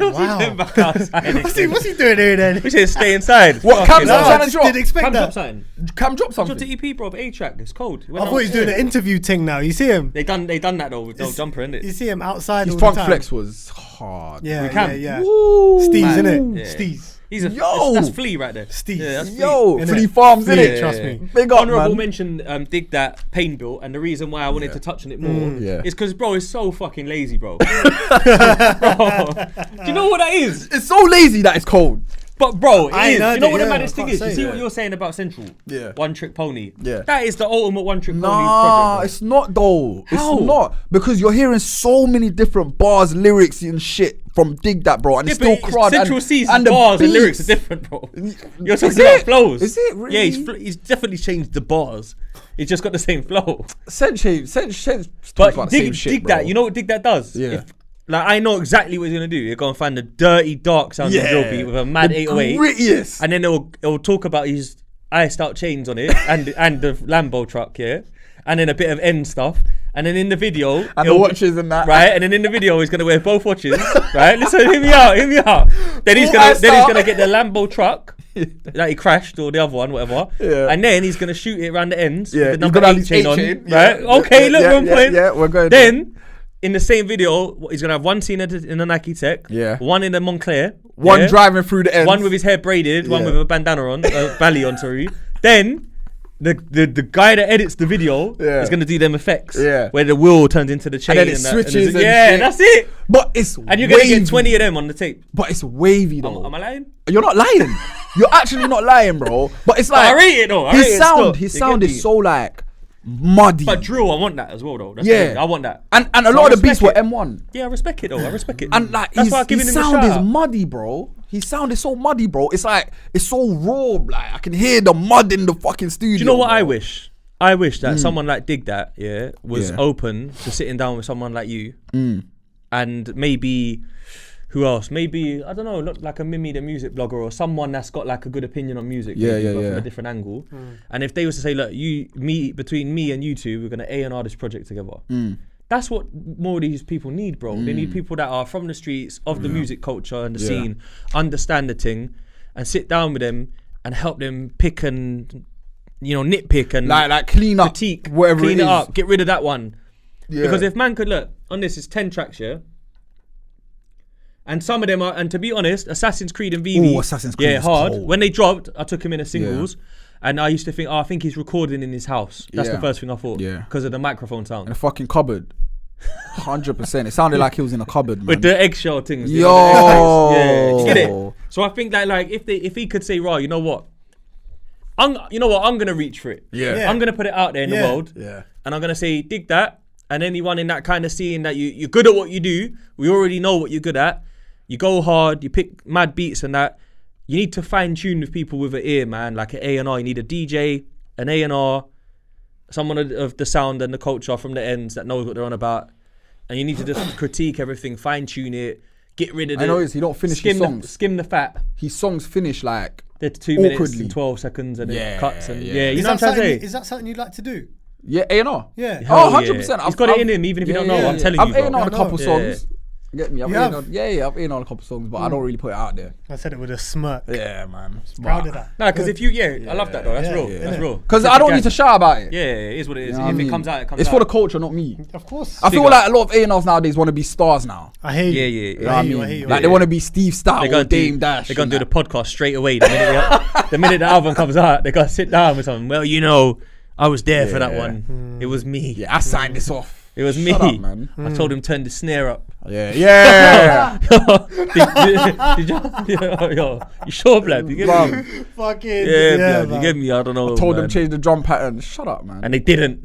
Wow. Back outside What's he doing here then? We should stay inside. What Cam's trying to drop? Didn't expect Cam that. drop something. Cam drop something. Dropped the EP, bro. A-track. It's cold. I thought he was doing an interview thing now. You see him? They done that though with no jumper, innit? You see him outside His all funk the time. flex was hard. Yeah. Woo, Steez, man. innit? Yeah. Steez. That's Flea right there. Steez. Yeah, that's Flea. Yo, Innit? Flea Farms, innit? Yeah, trust me. Big up, Honourable man. mention, Dig That, Pain Built, and the reason why I wanted to touch on it more Yeah. is because, bro, it's so fucking lazy, bro. Bro, do you know what that is? It's so lazy that it's cold. But, bro, I it is. ain't You know heard what it, the yeah, maddest I thing can't is? You say see it. what you're saying about Central? Yeah. One Trick Pony. Yeah. That is the ultimate One Trick Pony Nah, project, it's not though. How? It's not because you're hearing so many different bars, lyrics, and shit from Dig That, bro, and it's still crud. Central Cee's and the bars and beats. lyrics are different, bro. You're Is talking about it? flows. Is it really? Yeah, he's definitely changed the bars. He's just got the same flow. But Dig That, you know what Dig That does? Yeah. Like, I know exactly what he's gonna do. You're gonna find the dirty, dark sounding drill beat with a mad 808, grittiest. and then it'll talk about his iced out chains on it and the Lambo truck, yeah, and then a bit of end stuff, and then in the video And the watches and that. right, and then in the video he's gonna wear both watches, right? Listen, hear me out. Then he's gonna get the Lambo truck that he crashed or the other one, whatever, and then he's gonna shoot it around the ends. Yeah, with the he's number gonna have 8 his chain 8 on, chain. right? Yeah, Okay, look, yeah, one point. Yeah, we're going. Then in the same video, he's gonna have one scene in a Nike Tech, one in a Montclair, one driving through the ends, one with his hair braided, one with a bandana on, belly on, sorry. Then the guy that edits the video is gonna do them effects, where the wheel turns into the chain and then it switches. That's it. But it's and you're gonna get 20 of them on the tape. But it's wavy though. Am I lying? You're not lying. You're actually not lying, bro. But it's like I rate it though. His sound is so like muddy. But drill, I want that as well though. That's I want that. And a lot of the beats were M1. Yeah, I respect it though. I respect it. And like his sound is muddy, bro. His sound is so muddy, bro. It's like it's so raw. Like I can hear the mud in the fucking studio. Do you know what I wish? I wish that someone like Dig That, was open to sitting down with someone like you, and maybe who else? Maybe I don't know, look like a Mimi the music blogger or someone that's got like a good opinion on music, but from a different angle. And if they was to say, look, between me and you two, we're gonna A&R this project together. That's what more of these people need, bro. They need people that are from the streets of the music culture and the scene, understand the thing, and sit down with them and help them pick and nitpick and like clean up, critique, whatever clean it is. up, get rid of that one. Because if man could look on this, is 10 tracks, and some of them are, and to be honest, Assassin's Creed and VV, Assassin's Creed is hard. cold. When they dropped, I took him in as singles, and I used to think, I think he's recording in his house. That's the first thing I thought, because of the microphone sound. In a fucking cupboard. 100%. It sounded like he was in a cupboard, man. With the eggshell things. Yo. You get it? So I think that like if he could say, right, you know what, I'm gonna reach for it. I'm gonna put it out there in the world. And I'm gonna say, Dig That, and anyone in that kind of scene that you're good at what you do. We already know what you're good at. You go hard, you pick mad beats and that. You need to fine tune with people with an ear, man. Like an A&R. You need a DJ, an A&R, someone of the sound and the culture from the ends that knows what they're on about. And you need to just critique everything, fine tune it, get rid of it. I know he don't finish his songs. Skim the fat. His songs finish like they're 2 minutes and 12 seconds and it cuts and you know what I'm trying to say? Is that something you'd like to do? Yeah, A&R. Yeah. Oh, 100%. He's got it in him, even if you don't know. I'm telling you, I've bro. A&R'd a couple songs. Get me? I've have? I've A&R'd a couple songs, but I don't really put it out there. I said it with a smirk. Yeah, man. Proud of that. No, because if you, I love that though. That's real. yeah. That's real. Because I don't need to shout about it. Yeah, it is what it is. You know what If I it mean? comes out, it comes out. It's for the culture, not me. Of course. I feel like a lot of A&Rs nowadays want to be stars now. I hear you. Yeah. You know what I mean? I hear you. Like they want to be Steve Stout They're or gonna Dame Dash. They're gonna do the podcast straight away. The minute the album comes out, they gotta sit down with someone. Well, I was there for that one. It was me. Yeah, I signed this off. It was me. Shut up, man. I told him turn the snare up. Yeah. Yo, you sure, blood? You get me? Fucking Blood. You get me? I don't know. Told them man. change the drum pattern. Shut up, man. And they didn't.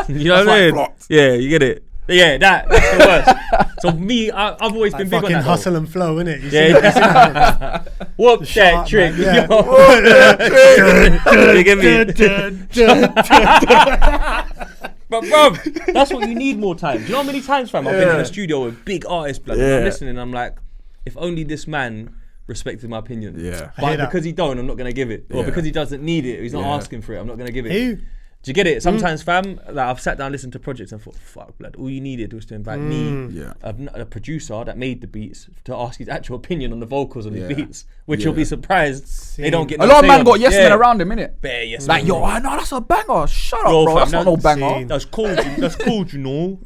You know what I That's why it mean? flopped. Yeah, you get it. Yeah, that's the worst. So me, I've always been big on fucking that. hustle and flow, innit? You see Yeah. that? Whoop that Sharp, trick. man, You get me? But bruv, that's what you need more time. Do you know how many times, fam, I've been in a studio with big artists, blood, and I'm listening, I'm like, if only this man respected my opinion. Yeah. But because he don't, I'm not gonna give it. Or because he doesn't need it, he's not asking for it, I'm not gonna give it. Who? Do you get it? Sometimes, fam, like I've sat down, listened to projects and thought, fuck, blood, all you needed was to invite me, a producer that made the beats, to ask his actual opinion on the vocals on his beats, which you'll be surprised they don't get A no lot of say man on. got yes men around him, innit? Bare yes Like, men, yo, bro. I know that's a banger. Shut up, Yo, bro. fam, That's not no that's banger. That's cold. That's cold, you know.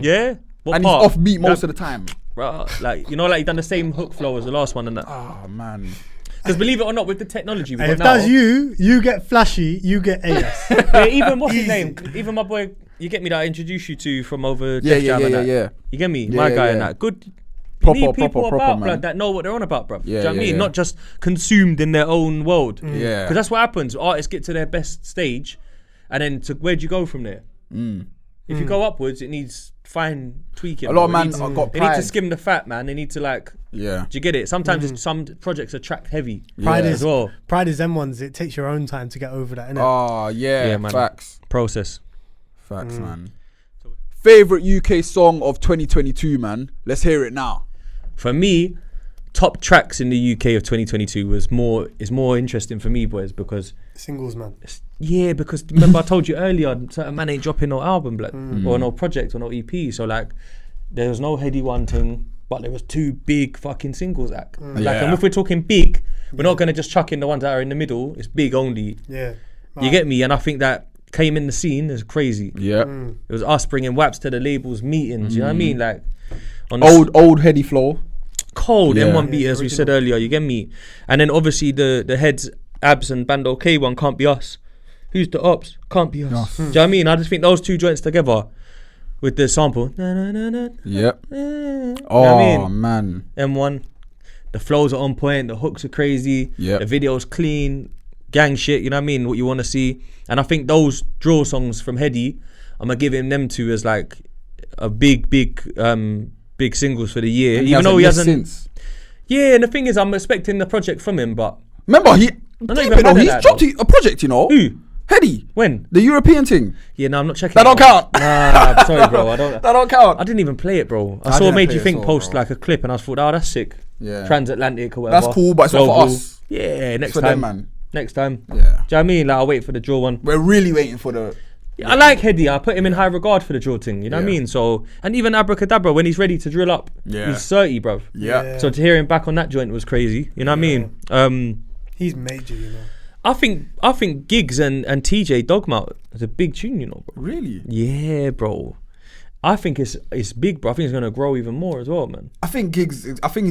Yeah. What And he's part? off beat most of the time. Bro, like like he done the same hook flow as the last one and that. Oh, man. Because believe it or not, with the technology we And got if now, that's you get flashy, you get AS. yeah, even what's his name? Even my boy, you get me that I introduced you to from over Def Jam and that. Yeah. You get me, Yeah, my yeah, guy yeah. and that. Good. Proper, You need people proper, about, man. blood, that know what they're on about, bruv. Do you know what I yeah, mean? yeah. Not just consumed in their own world. Yeah. Because that's what happens. Artists get to their best stage, and then where do you go from there? If you go upwards, it needs fine tweaking. A lot of bro. It man needs- got They need to pride. skim the fat, man. They need to like. Yeah. Do you get it? Sometimes some projects are track heavy Pride as well. Pride is them ones. It takes your own time to get over that, innit? Oh, yeah, man. facts. Process. Facts, man. Favorite UK song of 2022, man. Let's hear it now. For me, top tracks in the UK of 2022 is more interesting for me, boys, because Singles, man. because remember I told you earlier, certain man ain't dropping no album, blood, or no project or no EP. So like, there was no Headie One thing, but there was 2 big fucking singles act. Like, and if we're talking big, we're not gonna just chuck in the ones that are in the middle. It's big only. Yeah. You get me? And I think that came in the scene is crazy. Yeah. It was us bringing WAPs to the labels, meetings. You know what I mean? Like on Old Headie flow. cold Yeah. M1 beat, as we said earlier. You get me? And then obviously the heads, Abs and Bando K1 can't be us. Who's the ops? Can't be us. Do you know what I mean? I just think those two joints together with the sample. Yep. You know Oh what I mean? man. M1. The flows are on point. The hooks are crazy. Yep. The video's clean. Gang shit. You know what I mean? What you want to see. And I think those draw songs from Headie, I'm gonna give him them two as like a big singles for the year. And Even though he hasn't. Since. Yeah, and the thing is, I'm expecting the project from him, but Remember, not even mad at he's that, dropped a project, you know. Who? Headie. When? The European thing. Yeah, no, I'm not checking. That don't count. Nah, sorry, bro. I don't. That don't count. I didn't even play it, bro. I I saw didn't Made play You it Think as well, post bro. like a clip, and I thought, oh, that's sick. Yeah. Transatlantic or whatever. That's cool, but it's not for Global. us. Yeah, next For time, them, man. Next time. Yeah. Do you know what I mean? Like, I'll wait for the draw one. We're really waiting for the. I like Headie. I put him in high regard for the draw thing. You know what I Yeah. mean? So, and even Abracadabra, when he's ready to drill up, Yeah. he's 30, bruv. Yeah. So to hear him back on that joint was crazy. You know what I mean? He's major, you know. I think Gigs and TJ Dogma is a big tune, you know, bro. Really? Yeah, bro. I think it's big, bro. I think it's gonna grow even more as well, man. I think he's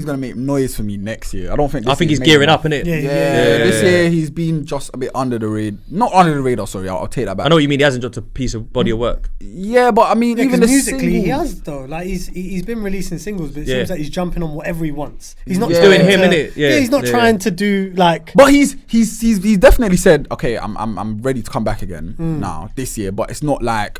gonna make noise for me next year. I don't think. I think he's gearing up, innit? Yeah. This year he's been just a bit under the radar. Not under the radar. Sorry, I'll take that back. I know what you mean. He hasn't dropped a piece of body of work. Yeah, but I mean, Yeah, even 'cause the musically he singles- has though. Like he's been releasing singles, but it Yeah. seems like he's jumping on whatever he wants. He's not He's trying doing him, to- innit? Yeah, he's not yeah. trying to do like. But he's definitely said, okay, I'm ready to come back again now this year. But it's not like,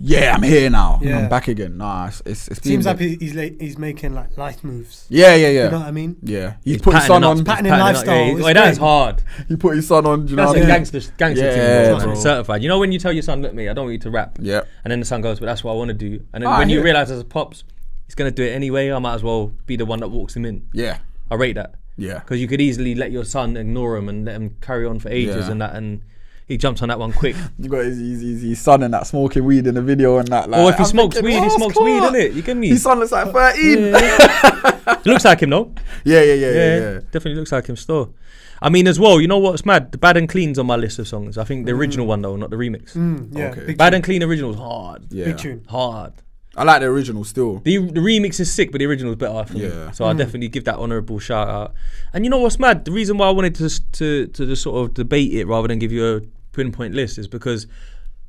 yeah, I'm here now. Yeah. I'm back again. Nah, it's Seems been- like he's making like life moves. Yeah. You know what I mean? Yeah, he put his son on. Patterning lifestyle is Wait, that's great. hard. He put his son on. Do you know That's what a I mean? gangster Yeah, thing, bro. certified. You know when you tell your son, look, mate, I don't want you to rap. Yeah. And then the son goes, but that's what I want to do. And then Ah, when you yeah. realise as a pops, he's gonna do it anyway. I might as well be the one that walks him in. Yeah. I rate that. Yeah. Because you could easily let your son ignore him and let him carry on for ages Yeah. and that, and he jumps on that one quick. You got his son and that smoking weed in the video and that. Like, Or if he I'm smokes thinking, weed, he oh, smokes cool. weed, innit? You get me? His son looks like 13. It looks like him though. Yeah. Definitely looks like him still. I mean, as well, you know what's mad? The Bad and Clean's on my list of songs. I think the original one though, not the remix. Yeah, Okay. big Bad tune. and Clean original's hard. Yeah. Big tune. Hard. I like the original still. The remix is sick, but the original's better for me. Yeah. So I definitely give that honourable shout out. And you know what's mad? The reason why I wanted to just sort of debate it rather than give you a pinpoint list is because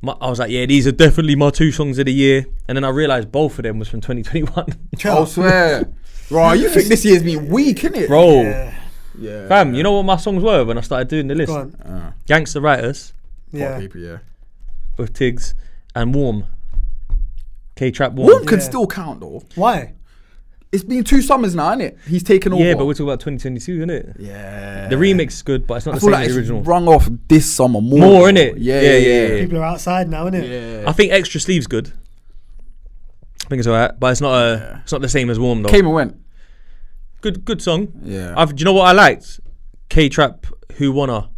I was like, yeah, these are definitely my 2 songs of the year. And then I realised both of them was from 2021. I swear. Bro, you think this year's been weak, innit? Bro. Yeah. Yeah. Fam, you know what my songs were when I started doing the list? Go on. Gangster Writers Yeah. Paper, yeah. with Tiggs and Warm. K-Trap Warm Warm. can Yeah. still count though. Why? It's been 2 summers now, innit? He's taken over. Yeah, but we're talking about 2022, innit? yeah. The remix is good, but it's not I the feel same like as it's the original. rung off this summer more. More, though. innit? Yeah, Yeah. People are outside now, innit? Yeah. I think Extra Sleeve's good. I think it's alright, but it's not the same as Warm though. Came and went. Good song. Yeah. Do you know what I liked? K-Trap Who Wanna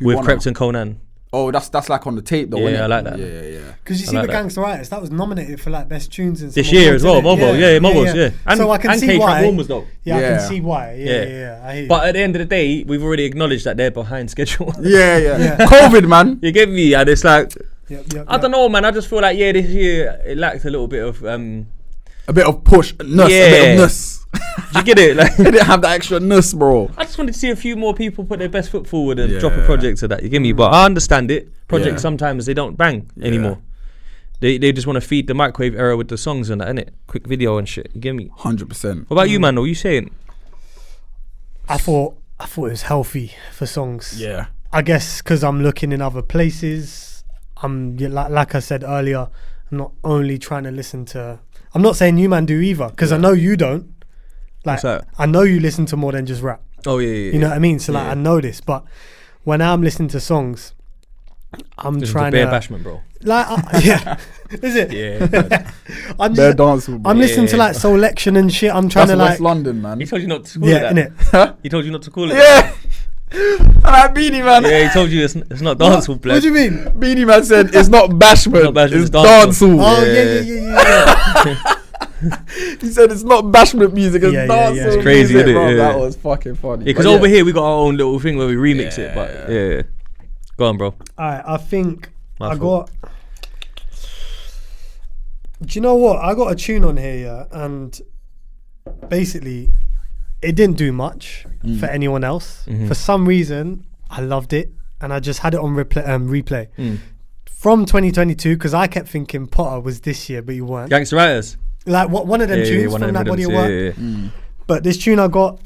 with Wanna? Krept and Conan. Oh, that's like on the tape though, Yeah, innit? I like that. Yeah. Because you I see like the that. Gangster Writers, that was nominated for like best tunes in This some year awards, as well, innit? Mobo. Yeah, Mobo's, yeah. And- so I can and see K-Trap why. Warm was dope. Yeah, I Yeah. can see why. Yeah. I hear you. But at the end of the day, we've already acknowledged that they're behind schedule. Yeah. Yeah. COVID, man. You get me? And it's like, Yep, I don't know, man. I just feel like, yeah, this year it lacked a little bit of, A bit of push, nuss, a Yeah. bit of nuss. do you get it? Like, They didn't have that extra nuss, bro. I just wanted to see a few more people put their best foot forward and drop a Yeah. project to that. You get me? But I understand it. Projects Yeah. sometimes they don't bang anymore. They just want to feed the microwave era with the songs and that, innit? Quick video and shit. You get me? 100%. What about you, man? What are you saying? I thought it was healthy for songs. Yeah. I guess because I'm looking in other places. Like I said earlier, I'm not only trying to listen to. I'm not saying you man do either, because I know you don't. Like, What's that? I know you listen to more than just rap. Oh yeah. You know what I mean? So like, Yeah. I know this, but when I'm listening to songs, I'm Just trying bare to bashment, bro. like, yeah, is it? Yeah. I'm They're just, dancing, bro. I'm listening to Yeah. like Selection and shit. I'm trying That's to West like, London, man. He told you not to call yeah, it that. innit? He told you not to call it. Yeah. I like Beanie Man. Yeah, he told you it's not dancehall, What blood. do you mean? Beanie Man said it's not bashment, It's not bashment, it's it's dancehall. dancehall. Oh Yeah. yeah. He said it's not bashment music, it's Yeah, dancehall. yeah. It's crazy, music, innit? bro. Yeah. That was fucking funny. Because But over here we got our own little thing where we remix it, but Yeah. yeah. Go on, bro. Alright, I think I got. Do you know what? I got a tune on here, yeah, and basically, it didn't do much for anyone else. For some reason, I loved it, and I just had it on replay from 2022 because I kept thinking Potter was this year, but you weren't. Gangster Writers. Like one of them tunes from that body of work. But this tune I got,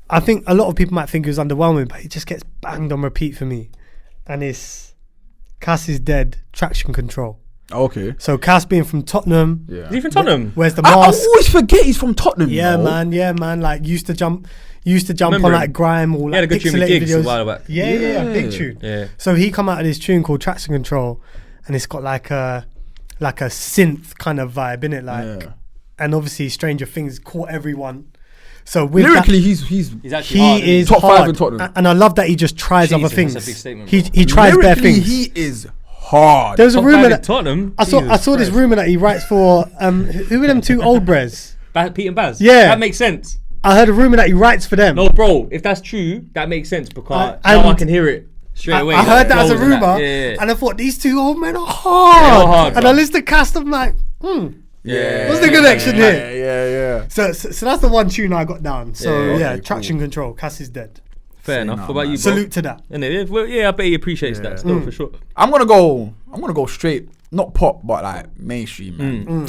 I think a lot of people might think it was underwhelming, but it just gets banged on repeat for me, and it's Cass is Dead, Traction Control. Okay. So Cass being from Tottenham. Yeah. Is he from Tottenham? Where's the I mask? always forget he's from Tottenham. Yeah, you know? man. Like used to jump Remember on him? like grime or He had like a good tune with pixelated Gigs a videos. while back. Yeah, big tune. Yeah. So he come out of this tune called Traction Control, and it's got like a synth kind of vibe in it, like, and obviously Stranger Things caught everyone. So with Lyrically, that, he's actually hard, he is top hard. 5 in Tottenham. And I love that he just tries other Jesus, things. that's a big statement, He tries bare lyrically, things. he is hard. There was a Top rumor five in that Tottenham. I saw this rumor that he writes for who are them two old bres? Pete and Baz. Yeah. That makes sense. I heard a rumor that he writes for them. No, bro, if that's true, that makes sense because and now I can hear it straight away. I heard that as a Flows and rumor, that. Yeah. and I thought these two old men are They hard. are hard, And bro. I listened to cast, I'm like, Yeah. what's the connection here? Yeah. So that's the one tune I got down. So Yeah, yeah, okay, Traction Control, Cass is Dead. Fair enough. nah, What about man. you, bro? Salute to that. Innit? Well, yeah, I bet he appreciates that still for sure. I'm gonna go straight, not pop, but like mainstream, man.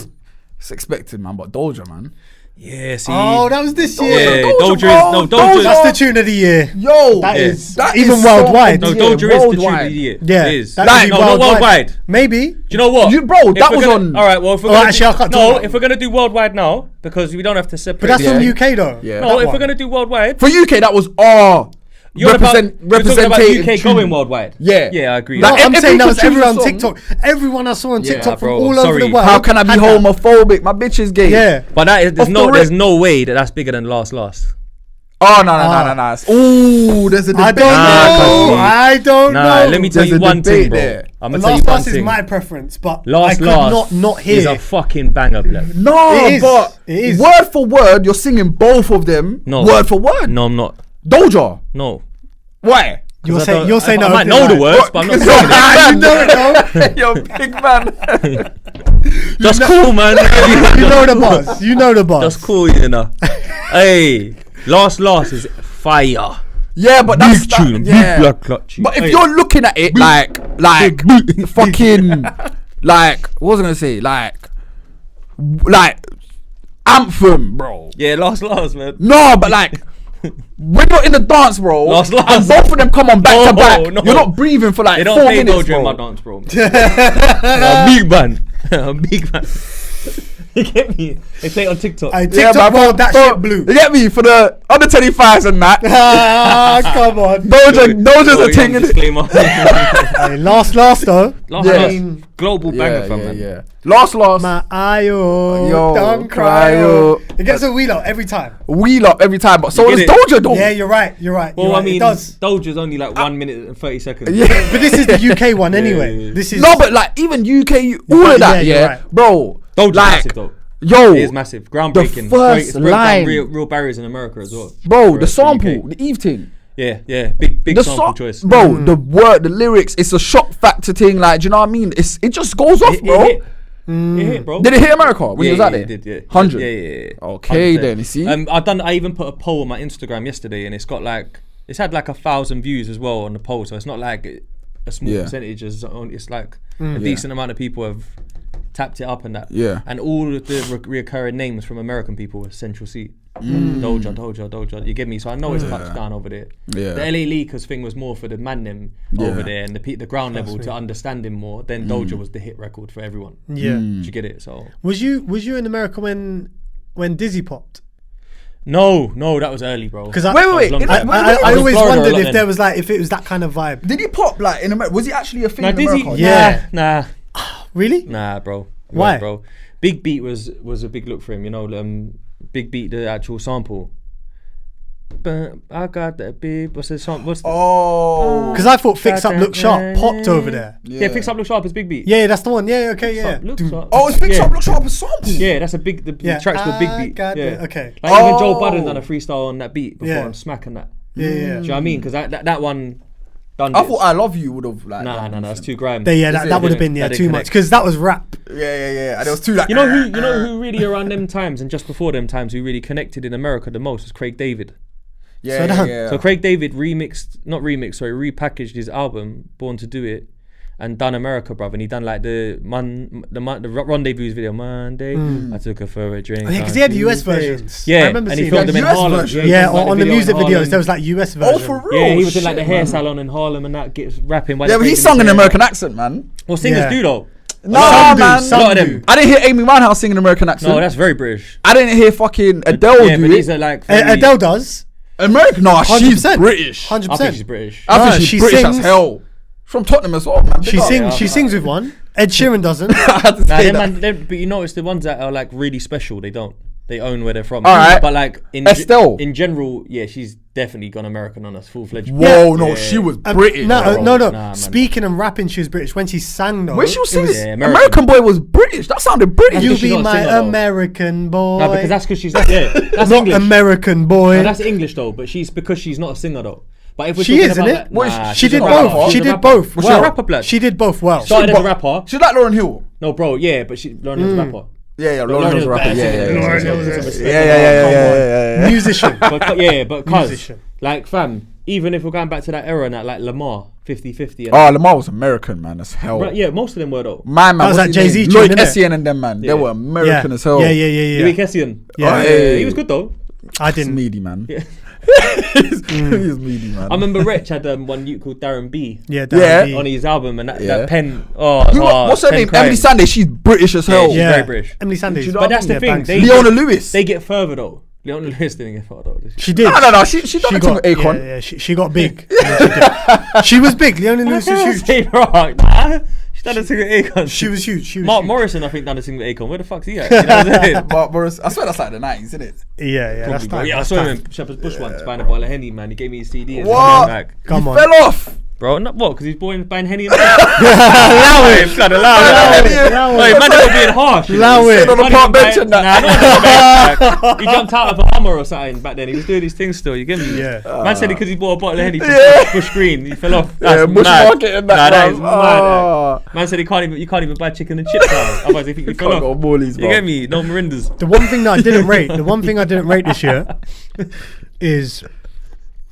It's expected, man. But Doja, man. Yeah, see. Oh, that was this yeah, year. Doja bro. is That's the tune of the year. Yo, That Yeah. is that even is worldwide. No, Yeah, Doja is the tune of worldwide. the year. Yeah, It is. that Like, would be no, not worldwide. Maybe. Do you know what? Bro, If that we're was gonna- on. All right, well, if we're Oh, gonna actually, I can't talk no, about if we're gonna do worldwide now, because we don't have to separate. But that's Yeah. from UK though. Yeah. No, That if one. we're gonna do worldwide, For UK, that was our you're talking about representative UK tune. going worldwide. Yeah. Yeah, I agree. No, Like, I'm if saying we that could was choose everyone a on song- TikTok. Everyone I saw on Yeah, TikTok from bro, all over sorry. the world. How can I be had that. homophobic? My bitch is gay. Yeah. But that is, Off the there's rip. no way that's bigger than Last. Oh no. Ooh, there's a debate. I don't know. Nah, I don't Nah, know. let me tell There's you a one debate thing, bro. there. I'm gonna tell you Last one Last is thing. my preference, but I Last could not hear. is a fucking banger, blood. No, It is. but It is. word for word, you're singing both of them. No. Word for word. No, I'm not. Doja. No. Why? You're 'Cause I saying don't- no. I might know the words, but I'm not saying it. You know it, though. Yo, big man. That's cool, man. You know the buzz. You know the buzz. That's cool, you know. Hey, Last is fire. Yeah, but that's Big tune, that, yeah. big blood clot tune. But if Hey. you're looking at it like fucking like what was I gonna say like anthem, bro. Yeah, Last, man. No, but like when you're in the dance, bro, Last. and both of them come on back to No, back, no. you're not breathing for like They don't 4 play minutes, Doja bro. in my dance, bro. I'm big man. I'm big man. You get me? They play it on TikTok. Hey, Yeah, TikTok but world, that bro, shit blew. You get me for the under 25s and that. Ah, come on. Doja's a thing. Young innit? disclaimer. Hey, last though. Last, Yeah. global banger from man. yeah. Last. My ayo, Yo, don't cry, cry. yo. It gets a wheel out every time. Wheel up every time, but so You is get it? Doja though. Yeah, you're right. Well, I mean, it does. Doja's only like 1 minute and 30 seconds. Yeah. But this is the UK one anyway. yeah. This is No, but like even UK, all of that, Yeah, you're yeah, right. bro. Doja's like, massive though. yo, It is massive. Groundbreaking. first It's broke down line. real barriers in America as well. bro, For the us, sample, UK. the Eve thing, Yeah. Big the sample choice. bro, the word, the lyrics, it's a shock factor thing. Like, do you know what I mean? It just goes off, bro. It hit, bro. Did it hit America when you was out there? It did, yeah. 100. Yeah. Okay, 100%. then you see. I even put a poll on my Instagram yesterday, and it's had like 1,000 views as well on the poll. So it's not like a small Yeah. percentage. It's like a decent amount of people have tapped it up and that. Yeah. And all of the reoccurring names from American people were Central Cee. Doja. You get me? So I know it's touched down over there. Yeah. The LA Leakers thing was more for the man them over there and the ground level to understand him more. Then Doja was the hit record for everyone. Yeah. Do you get it? So Was you in America when Dizzy popped? no, that was early, bro. Because Wait. long in- time. when- I when- was always Florida a wondered lot if then. there was like if it was that kind of vibe. Did he pop like in America? Was he actually a thing Nah, in Dizzy, America? Yeah. Nah, Really? nah, bro. Why? Bro? Big Beat was a big look for him. You know, Big Beat, the actual sample. But I got that big. What's the song? Oh. Because I thought Fix Up Look Sharp popped over there. Yeah, Fix Up Look Sharp is Big Beat. Yeah, that's the one. Yeah, okay, yeah. Look Sharp. Oh, it's Fix Yeah. Up, Look Sharp, a sample. Yeah, that's a big. The Yeah. track's called Big Beat. got Yeah. it. Okay. Like even Joe Oh. Budden done a freestyle on that beat before Yeah. on Smack and that. Yeah, yeah. Do you know what I mean? Because that one, done I this. thought I Love You would have like. Nah, that's too grime. That would have been That too didn't much connect. because that was rap. Yeah. And there was two like. You know who really around them times and just before them times who really connected in America the most was Craig David. Yeah. So Craig David repackaged his album Born to Do It and done America, bruv, and he done like the Rendezvous video. Monday, I took her for a drink. Because he had US versions. Yeah, I remember and he seeing filmed them in US Harlem. versions. Yeah, he filmed, like, on the video in music Harlem. videos there was like US version. Oh, for real? Yeah, he was in like the Shit, hair man. salon in Harlem and that gets rapping. Yeah, but he sung in American accent, man. Well, singers Yeah. do though. Nah, man. A lot of them. I didn't hear Amy Winehouse singing American accent. No, that's very British. I didn't hear fucking Adele Yeah, do but these it. are like very, Adele does. American? No, she's 100%. British. 100%. I think she's British. I No, think she's she British sings- as hell. From Tottenham as well, man. She sings with one. Ed Sheeran doesn't. I had to Nah, say them that. man, but you notice the ones that are like really special, they don't. They own where they're from. Alright. But like Estelle. in general, yeah, she's definitely gone American on us, full-fledged. Whoa, no, Yeah. she was British. No, bro. no. Nah, man. Speaking and rapping, she was British. When she sang though, When she was it singing, Yeah, American Boy was British. That sounded British. "You because she's be not a my singer, though. American boy." No, because that's because she's that's not English. American boy. No, that's English though, but she's because she's not a singer though. But if we're She talking is, about isn't like, it? What is nah, She she's did a rapper. both. She She's a did rapper. both. Was well. she a rapper, blood? She did both well. Started as a rapper. She's like Lauryn Hill. No, bro, yeah, but Lauryn Hill's a rapper. Yeah, Lauryn Lauryn Hill's a Hill's rapper. better Yeah, singer than yeah, Lauryn yeah. Hill. Respect. Yeah. Musician. But cuz, Musician. like fam, even if we're going back to that era and that, like Lamar, 50-50. Oh, Lamar was American, man. That's hell. Right, yeah, most of them were though. My man, That was what's like his Jay-Z name? tune, Lloyd innit? Essien and them, man. They Yeah. were American as hell. Yeah. Louis Kessian. Yeah. Hey. He was good though. I He's didn't. meaty, man. Yeah. He's meaty, man. I remember Wretch had one you called Darren B. Yeah. Yeah. On his album and that, Yeah. that pen. What's her pen name? crime. Emily Sandé. She's British as hell. she's Yeah. very British. Emily Sanders. But that's the thing. Leona Lewis. They get further though. Leona Lewis didn't get further though. She did. No. She done it to Akon. Yeah, she got big. Yeah, she did. She was big. Leona Lewis was huge. Say rock. Nah. She done a thing with Akon. She was huge. She was Mark huge. Morrison, I think, done a thing with Akon. Where the fuck's he at? You know what I'm saying? But Boris, I swear that's like the 90s, isn't it? Yeah, that's Bro, time. yeah, I that's saw time. him in Shepherd's Bush once buying a bottle of Henny, man. He gave me his CD. and What? Like, Come He on. fell off. bro, not what? Because he's buying Henny. Allow it. Blood, allow it. Allow Wait, it. man, they're being harsh. Allow it. Sit on the Can't park even bench buy- and that. Nah, I don't want to buy- He jumped out of a Hummer or something back then. He was doing his thing still. You get me? Yeah. Man said because he bought a bottle of Henny from Yeah. Bush Green, he fell off. Yeah, That's Bush mad. Market and that. Nah, that is bruv. mad. Oh. Man said you can't even buy chicken and chips now. Otherwise, they think you fell Can't go off. Morley's, You bruv. get me? No Mirindas. The one thing that I didn't rate this year is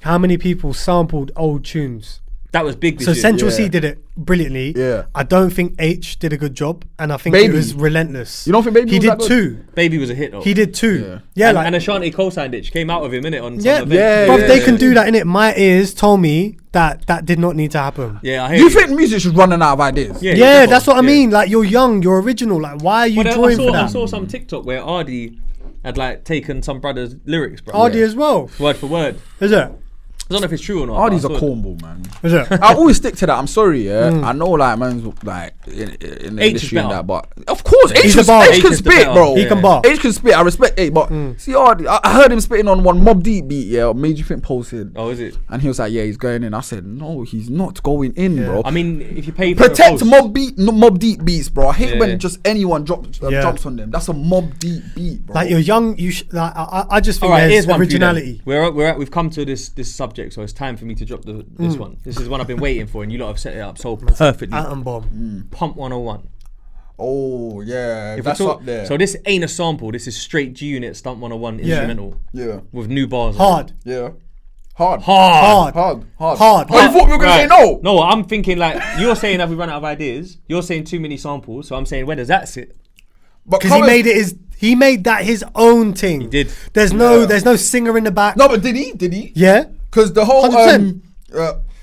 how many people sampled old tunes. That was big this So year. Central Yeah. Cee did it brilliantly. Yeah. I don't think H did a good job, and I think Baby. it was relentless. You don't think Baby he was did that good? two. Baby was a hit though. He did two. Yeah. Yeah, and, like and Ashanti co-signed it. She came out of him, innit? On some yeah, event. Yeah, bruv, they yeah. can do that in it. My ears told me that did not need to happen. Yeah, I Do hear you think music should running out of ideas? Yeah, Yeah, definitely. that's what I Yeah. mean. Like you're young, you're original. Like why are you But drawing for I that? saw some TikTok where Ardy had like taken some brother's lyrics, bro. Ardy as well. Word for word. Is it? I don't know if it's true or not. Ardy's but a I saw it. cornball, man. Is it? I always stick to that. I'm sorry, yeah. I know, like, man's like in the H is industry and better. that, but of course, H He's can, a bar. H can H is the spit, better. bro. He Yeah. can bar. H can spit. I respect H, but see, Ardy, I heard him spitting on one Mob Deep beat. Yeah, Made You Think posted, Oh, is it? and he was like, "Yeah, he's going in." I said, "No, he's not going in, bro." I mean, if you pay for Protect a post, Mob Deep beats, bro. I hate Yeah. when just anyone jumps Yeah. on them. That's a Mob Deep beat, bro. Like you're young. Like I just think All right, there's here's one for you then. originality. We've come to this subject, so it's time for me to drop this one. This is one I've been waiting for, and you lot have set it up so perfectly. Atom bomb. Pump 101. Oh yeah, If that's we talk- up there. So this ain't a sample. This is straight G Unit Stunt 101 Yeah. instrumental yeah, with new bars. Hard. yeah, hard, Hard. hard. Hard. Oh, you thought we were gonna say no? No, I'm thinking like you're saying that we run out of ideas. You're saying too many samples, so I'm saying where does that sit? But Because he made that his own thing. He did. There's no singer in the back. No, but did he? Did he? Yeah. Because the whole 100%.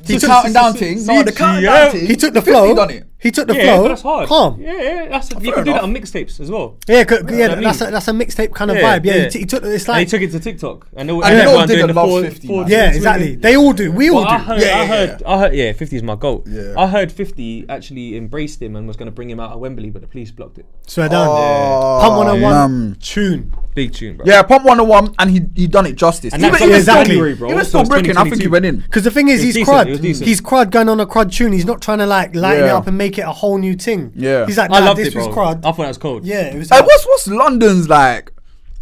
he took- counting down thing. No, the counting yeah. down thing. He took the 50 flow. done it. He took the Yeah, flow. but that's hard. Calm. Yeah, you can do that on mixtapes as well. Yeah, what I mean. that's a mixtape kind of vibe. Yeah, he took it's And he like took it to TikTok, and And everyone did doing the the Love 4 50, four man. yeah, swings. exactly. They all do. We all Well, do. I heard, yeah, 50 is my goat. Yeah. I heard 50 actually embraced him and was going to bring him out of Wembley, but the police blocked it. Swear down. Oh, Pump 101 man. tune. Big tune, bro. Yeah, Pump 101, and he done it justice. And that's Yeah, exactly. January, bro. Even So still it's bricking, I think he 2022. went in. Because the thing is, It was he's decent, it was crud. decent. He's crud going on a crud tune. He's not trying to like lighten it Yeah. up and make it a whole new thing. Yeah. He's like, I nah, loved this it, bro. was crud. I thought that was cold. Yeah, it was. Hey, what's London's like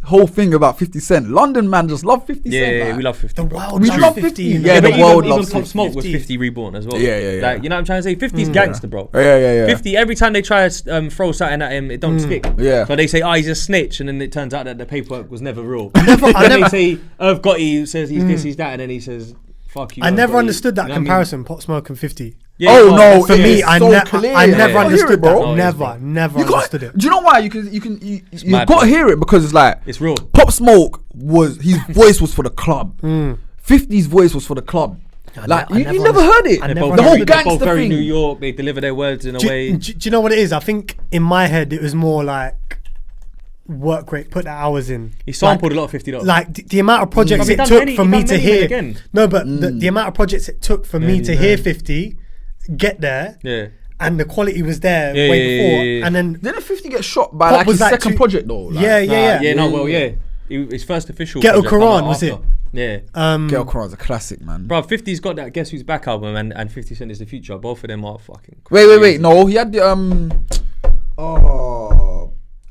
whole thing about 50 Cent. London man just love 50 Cent. Yeah, like. we love 50. The bro. world We loves love 50. 50. you know? Yeah, the but world even loves Pop Smoke was 50. 50 reborn as well. Yeah. Like, you know what I'm trying to say? 50's gangster, bro. Yeah. 50, every time they try to throw something at him, it don't stick. Yeah. So they say, he's a snitch, and then it turns out that the paperwork was never real. I Then they never, say, Irv Gotti says he's this, he's that, and then he says, fuck you. I Irv never Gotti. understood that You know what I mean? comparison, Pop Smoke and 50. Yeah, Oh, no, that's For it. me, It's I so never clear. understood Hear it, that. bro. Never You got, understood it. do you know why? You mad, got to bro. hear it because it's like It's real. Pop Smoke his voice was for the club. 50's voice was for the club. Like I you never never heard it. I They're never both The whole very- they're both gangster very thing. New York. They deliver their words in a way. Do you know what it is? I think in my head it was more like work rate, put the hours in. He sampled a lot of 50 dollars. Like the amount of projects He it done took many- for he me done to many hear. again. No, but the amount of projects it took for me to hear 50, get there, Yeah. and the quality was there Yeah, way yeah, before, yeah. and then Didn't 50 get shot by Pop like was his like second two- project though? Like, Yeah. His first official. Ghetto project came Quran, out was it? after. Yeah. Girl Quran's a classic, man. Bro, 50's got that Guess Who's Back album and 50 Cent is the Future. Both of them are fucking Wait. No, he had the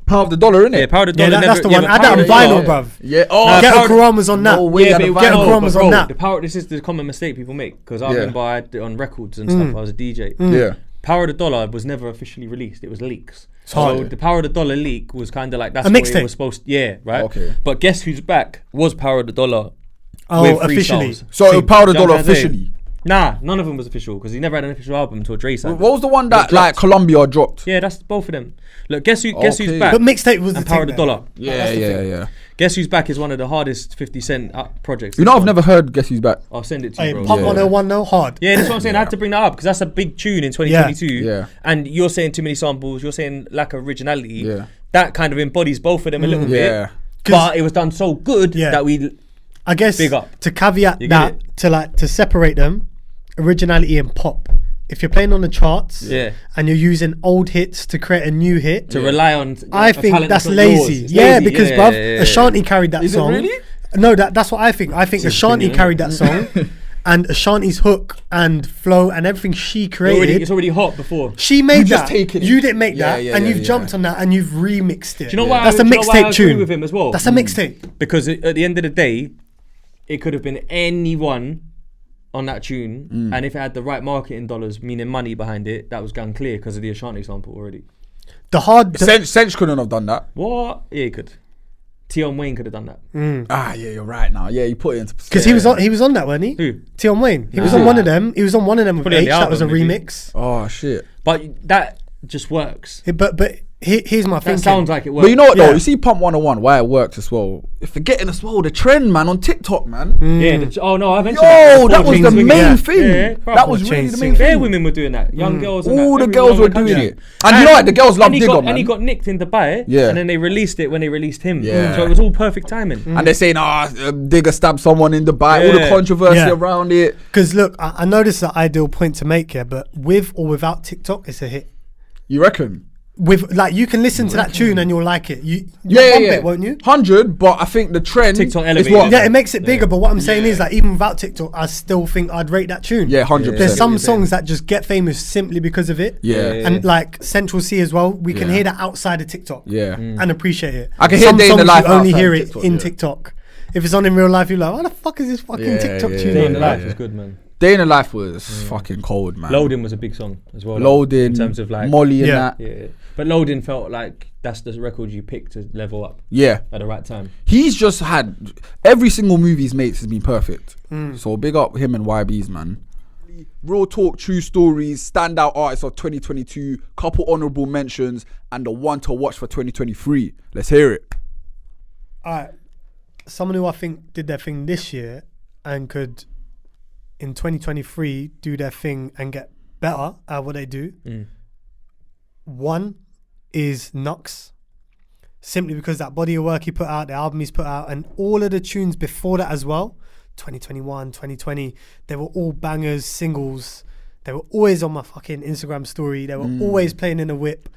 Power of the Dollar, innit? Yeah, Power of the yeah, Dollar. that's the one. but I had that on Power of the vinyl, Dollar- bruv. Yeah. Ghetto Power- Quran was on that. No way. Yeah, had but the it- Ghetto vinyl. Quran was bro, on that. The power. This is the common mistake people make because I Yeah. remember I had it on records and stuff. I was a DJ. Yeah. Power of the Dollar was never officially released. It was leaks. hard. So the Power of the Dollar leak was kind of like that's A what it mixtape. was supposed. Yeah, right. Okay. But Guess Who's Back was Power of the Dollar. Oh, with officially. freestyles. So Power of the You know Dollar what I'm saying? officially. Nah, none of them was official because he never had an official album until Dre signed. What was the one that It like dropped. Columbia dropped? Yeah, that's both of them. Look, Guess Who's Okay. Back. But mixtape was the and Power of thing the there. Dollar. Yeah. Guess Who's Back is one of the hardest 50 Cent projects. You know, I've never heard Guess Who's Back. I'll send it to Hey, you, bro. Pop Yeah. 101 though, hard. Yeah, that's what I'm saying. I had to bring that up because that's a big tune in 2022. Yeah. And you're saying too many samples. You're saying lack of originality. Yeah. That kind of embodies both of them a little Yeah. bit. But it was done so good Yeah. that we. I guess Big up. to caveat You get that to separate them, originality and pop. If you're playing on the charts Yeah. and you're using old hits to create a new hit, To rely on. I a think talent that's not lazy. yours. It's Yeah, lazy. because bruv, Ashanti carried that Is it song. really? No, that's what I think. I think Ashanti opinion, carried that song, and Ashanti's hook and flow and everything she created. It's already hot before. She made just that. taken it. You didn't make Yeah, that, yeah, and yeah, you've yeah. jumped on that and you've remixed it. Do you know why? That's a do you know why I mixtape agree tune with him as well. That's a mixtape. Because at the end of the day, it could have been anyone on that tune, and if it had the right marketing dollars, meaning money behind it, that was gone clear because of the Ashanti sample already. Sench couldn't have done that. What? Yeah, he could. Tion Wayne could have done that. Ah, yeah, you're right now. Yeah, you put it into Because he was on that, wasn't he? Who? Tion Wayne. He was on one of them. He was on one of them with Probably on H. the That was a album, maybe. remix. Oh shit. But that just works. But here's my That thinking. sounds like it works. But you know what though? Yeah. You see Pump 101, why it works as well. Forgetting as well the trend, man, on TikTok, man. Yeah. Oh no, I mentioned Yo, that. that was the main Yeah. thing. Yeah, bro. That was really Chain the singing. main Bare thing. women were doing that. Young girls. And All that. the Everyone girls in were the doing country. it. And you know what? The girls love and he Digger, got, man. And he got nicked in Dubai. Yeah. And then they released it when they released him. Yeah. So it was all perfect timing. And they're saying, Digger stabbed someone in Dubai. All the Yeah. controversy Yeah. around it. Because look, I know this is an ideal point to make here, but with or without TikTok, it's a hit. You reckon? With like, you can listen to that tune and you'll like it. You Yeah, bump yeah. it, won't you? 100, but I think the trend TikTok is elevated what? it. Yeah, it makes it bigger. Yeah. But what I'm saying is, like, even without TikTok, I still think I'd rate that tune. Yeah, 100%. There's some Yeah. songs that just get famous simply because of it. Yeah. And like Central Cee as well, we can Yeah. hear that outside of TikTok. Yeah. And appreciate it. I can hear some Day in the songs Life you only outside hear it TikTok, in yeah. TikTok. If it's on in real life, you're like, what the fuck is this fucking Yeah, TikTok yeah, tune? Day in the yeah, Life yeah. was good, man. Day in the Life was fucking cold, man. Loading was a big song as well. like, Loading, in terms of like Molly and Yeah. that. Yeah, but Loading felt like that's the record you picked to level up Yeah. at the right time. He's just had every single movie he's made has been perfect. So big up him and YB's, man. Real talk, true stories, standout artists of 2022, couple honorable mentions, and the one to watch for 2023. Let's hear it. All right. Someone who I think did their thing this year and could, in 2023, do their thing and get better at what they do. One is Knucks. Simply because that body of work he put out, the album he's put out, and all of the tunes before that as well, 2021, 2020, they were all bangers, singles. They were always on my fucking Instagram story. They were always playing in the whip.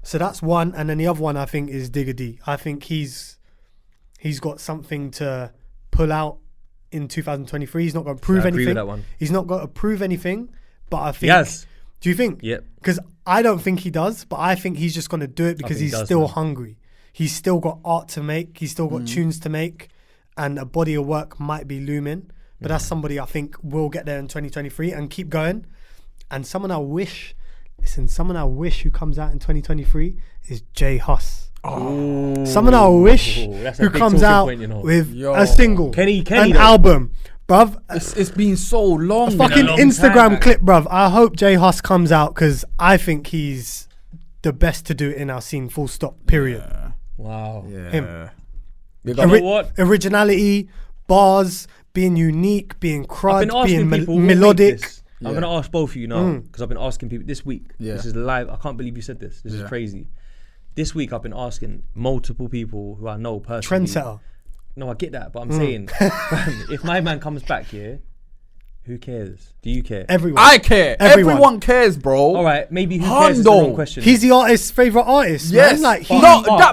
So that's one. And then the other one I think is Digga D. I think he's got something to pull out in 2023. He's not going to prove I agree anything. with that one. He's not going to prove anything, but I think... Yes. Do you think? Yep. Because I don't think he does, but I think he's just going to do it because think he he's does, still man. hungry. he's still got art to make. He's still got tunes to make, and a body of work might be looming. But that's somebody I think will get there in 2023 and keep going. And someone I wish who comes out in 2023 is J Hus. Someone I wish that's a who big comes talking out point, you know. with a single, Kenny an though. album, bruv. It's been so long. Fucking long Instagram time, man. clip, bruv. I hope J Hus comes out because I think he's the best to do it in our scene. Full stop. Period. Wow. Yeah. Him. You know what? Originality, bars, being unique, being I've crud, been asking being people what week melodic. this. I'm gonna ask both of you now because I've been asking people this week. Yeah. This is live. I can't believe you said this. This is crazy. This week I've been asking multiple people who I know personally. Trendsetter. No, I get that, but I'm saying, fam, if my man comes back here, who cares? Do you care? Everyone. I care. Everyone. Everyone cares, bro. All right, maybe who cares is the Hundo. wrong question. He's the artist's favorite artist. Yes, Man. Like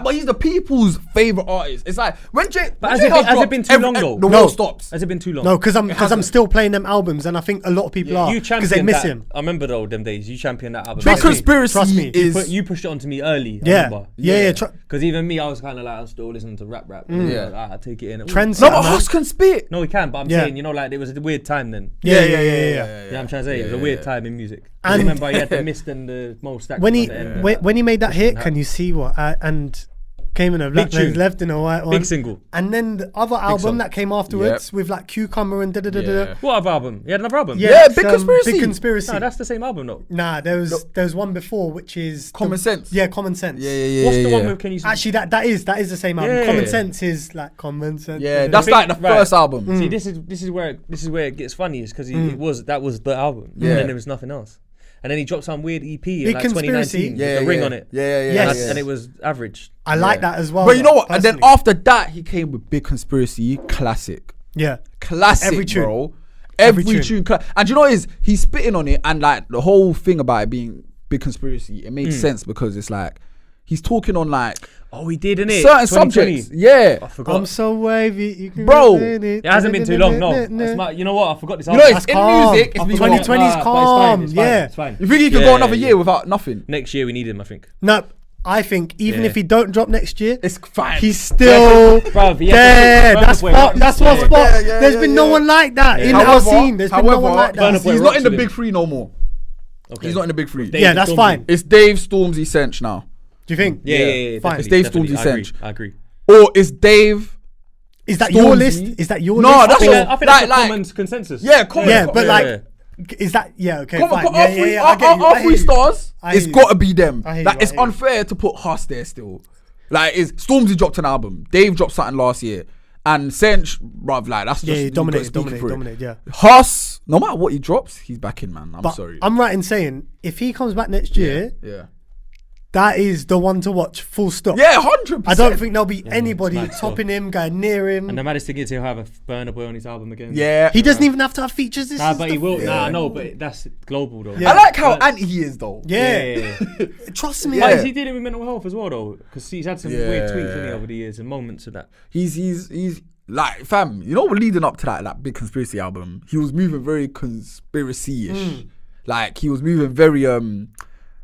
but he's the people's favorite artist. It's like when Jay. But has it been too long though? The No. world stops. Has it been too long? No, because I'm hasn't. still playing them albums, and I think a lot of people are You because they championed miss that. him. I remember though them days. You championed that album. Big Trust me. conspiracy Trust me. is. You pushed it onto me early. Yeah, yeah. Because even me, I was kind of like, I'm still listening to rap. Yeah. I take it in. Trends. No, but Huss can spit. No, we can. But I'm Yeah. saying, you know, like it was a weird time then. Yeah. You know what I'm trying to say? It was a weird time in music. I And- remember he had the mist and the most active When on he the end. when he made that hit, can you see what? And came in a black tune. man's left in a white one. Big single. And then the other album song. that came afterwards with like Cucumber and da. What other album? He had another album? Yeah, it's, Big Conspiracy. Big Conspiracy. No, that's the same album though. Nah, there was one before which is Common Sense. Yeah, Common Sense. Yeah. What's the one with Can You See? Actually, that is the same album. Yeah. Common Sense is like Common Sense. Yeah, that's like the first album. See, this is where it gets funny is because that was the album. Yeah. And then there was nothing else. And then he dropped some weird EP in Big like Conspiracy. 2019 with the ring on it. Yes. And it was average. I like that as well. But you know what? And then personally. after that, he came with Big Conspiracy, classic. Yeah. Classic, Every tune. bro. Every tune. tune. And you know what it is? He's spitting on it, and like the whole thing about it being Big Conspiracy, it makes sense because it's like he's talking on like Oh, he did, innit? certain 2020. subjects. Yeah. I forgot. I'm so wavy. You can Bro, It hasn't been too long, no. You know what? I forgot this You know, album. it's in calm. music. It's I been forgot. calm. 2020 is But calm. it's fine, Yeah. it's fine. You think he could go another year without nothing? Next year we need him, I think. No, I think even if he don't drop next year, It's fine. he's still Bruv, he there. has to put Burna Boy That's next what year. spot. Yeah, There's been no one like that in our scene. There's been no one like that. Burna Boy he's not rocks in the with big him. three no more. Okay. He's not in the big three. Dave Yeah, that's Stormzy. fine. It's Dave Stormzy Cinch now. Do you think? Yeah. Fine. It's Dave definitely. Stormzy Cinch. I agree. Or it's Dave. Is that Stormzy. your list? Is that your No, list? that's I think all. that's Like- a common consensus. Yeah, common. Yeah, but Yeah. like, is that okay? Come Fine. on, Yeah, our three, yeah, I get you. I our hear three you. stars, I it's hear you. got to be them. I hear Like, you, I it's hear you. unfair to put Huss there still. Like, it's Stormzy dropped an album. Dave dropped something last year. And Cinch, bruv, like, that's just... Yeah, he you gotta speak dominated, for it. yeah. Huss, no matter what he drops, he's back in, man. I'm But sorry. I'm right in saying if he comes back next year, Yeah. that is the one to watch. Full stop. Yeah, 100%. I don't think there'll be anybody mad still. topping him, going near him. And the maddest thing is he'll have a Burna Boy on his album again. Yeah. He doesn't even have to have features. This Nah, is but the- he will. Yeah. Nah, no, but that's global though. Yeah. I like how anti he is, though. Yeah. Trust me. But Yeah. is he dealing with mental health as well though? Because he's had some weird tweets hasn't he, over the years and moments of that. He's like, fam, you know, leading up to that Big Conspiracy album, he was moving very conspiracy-ish. Like, he was moving very,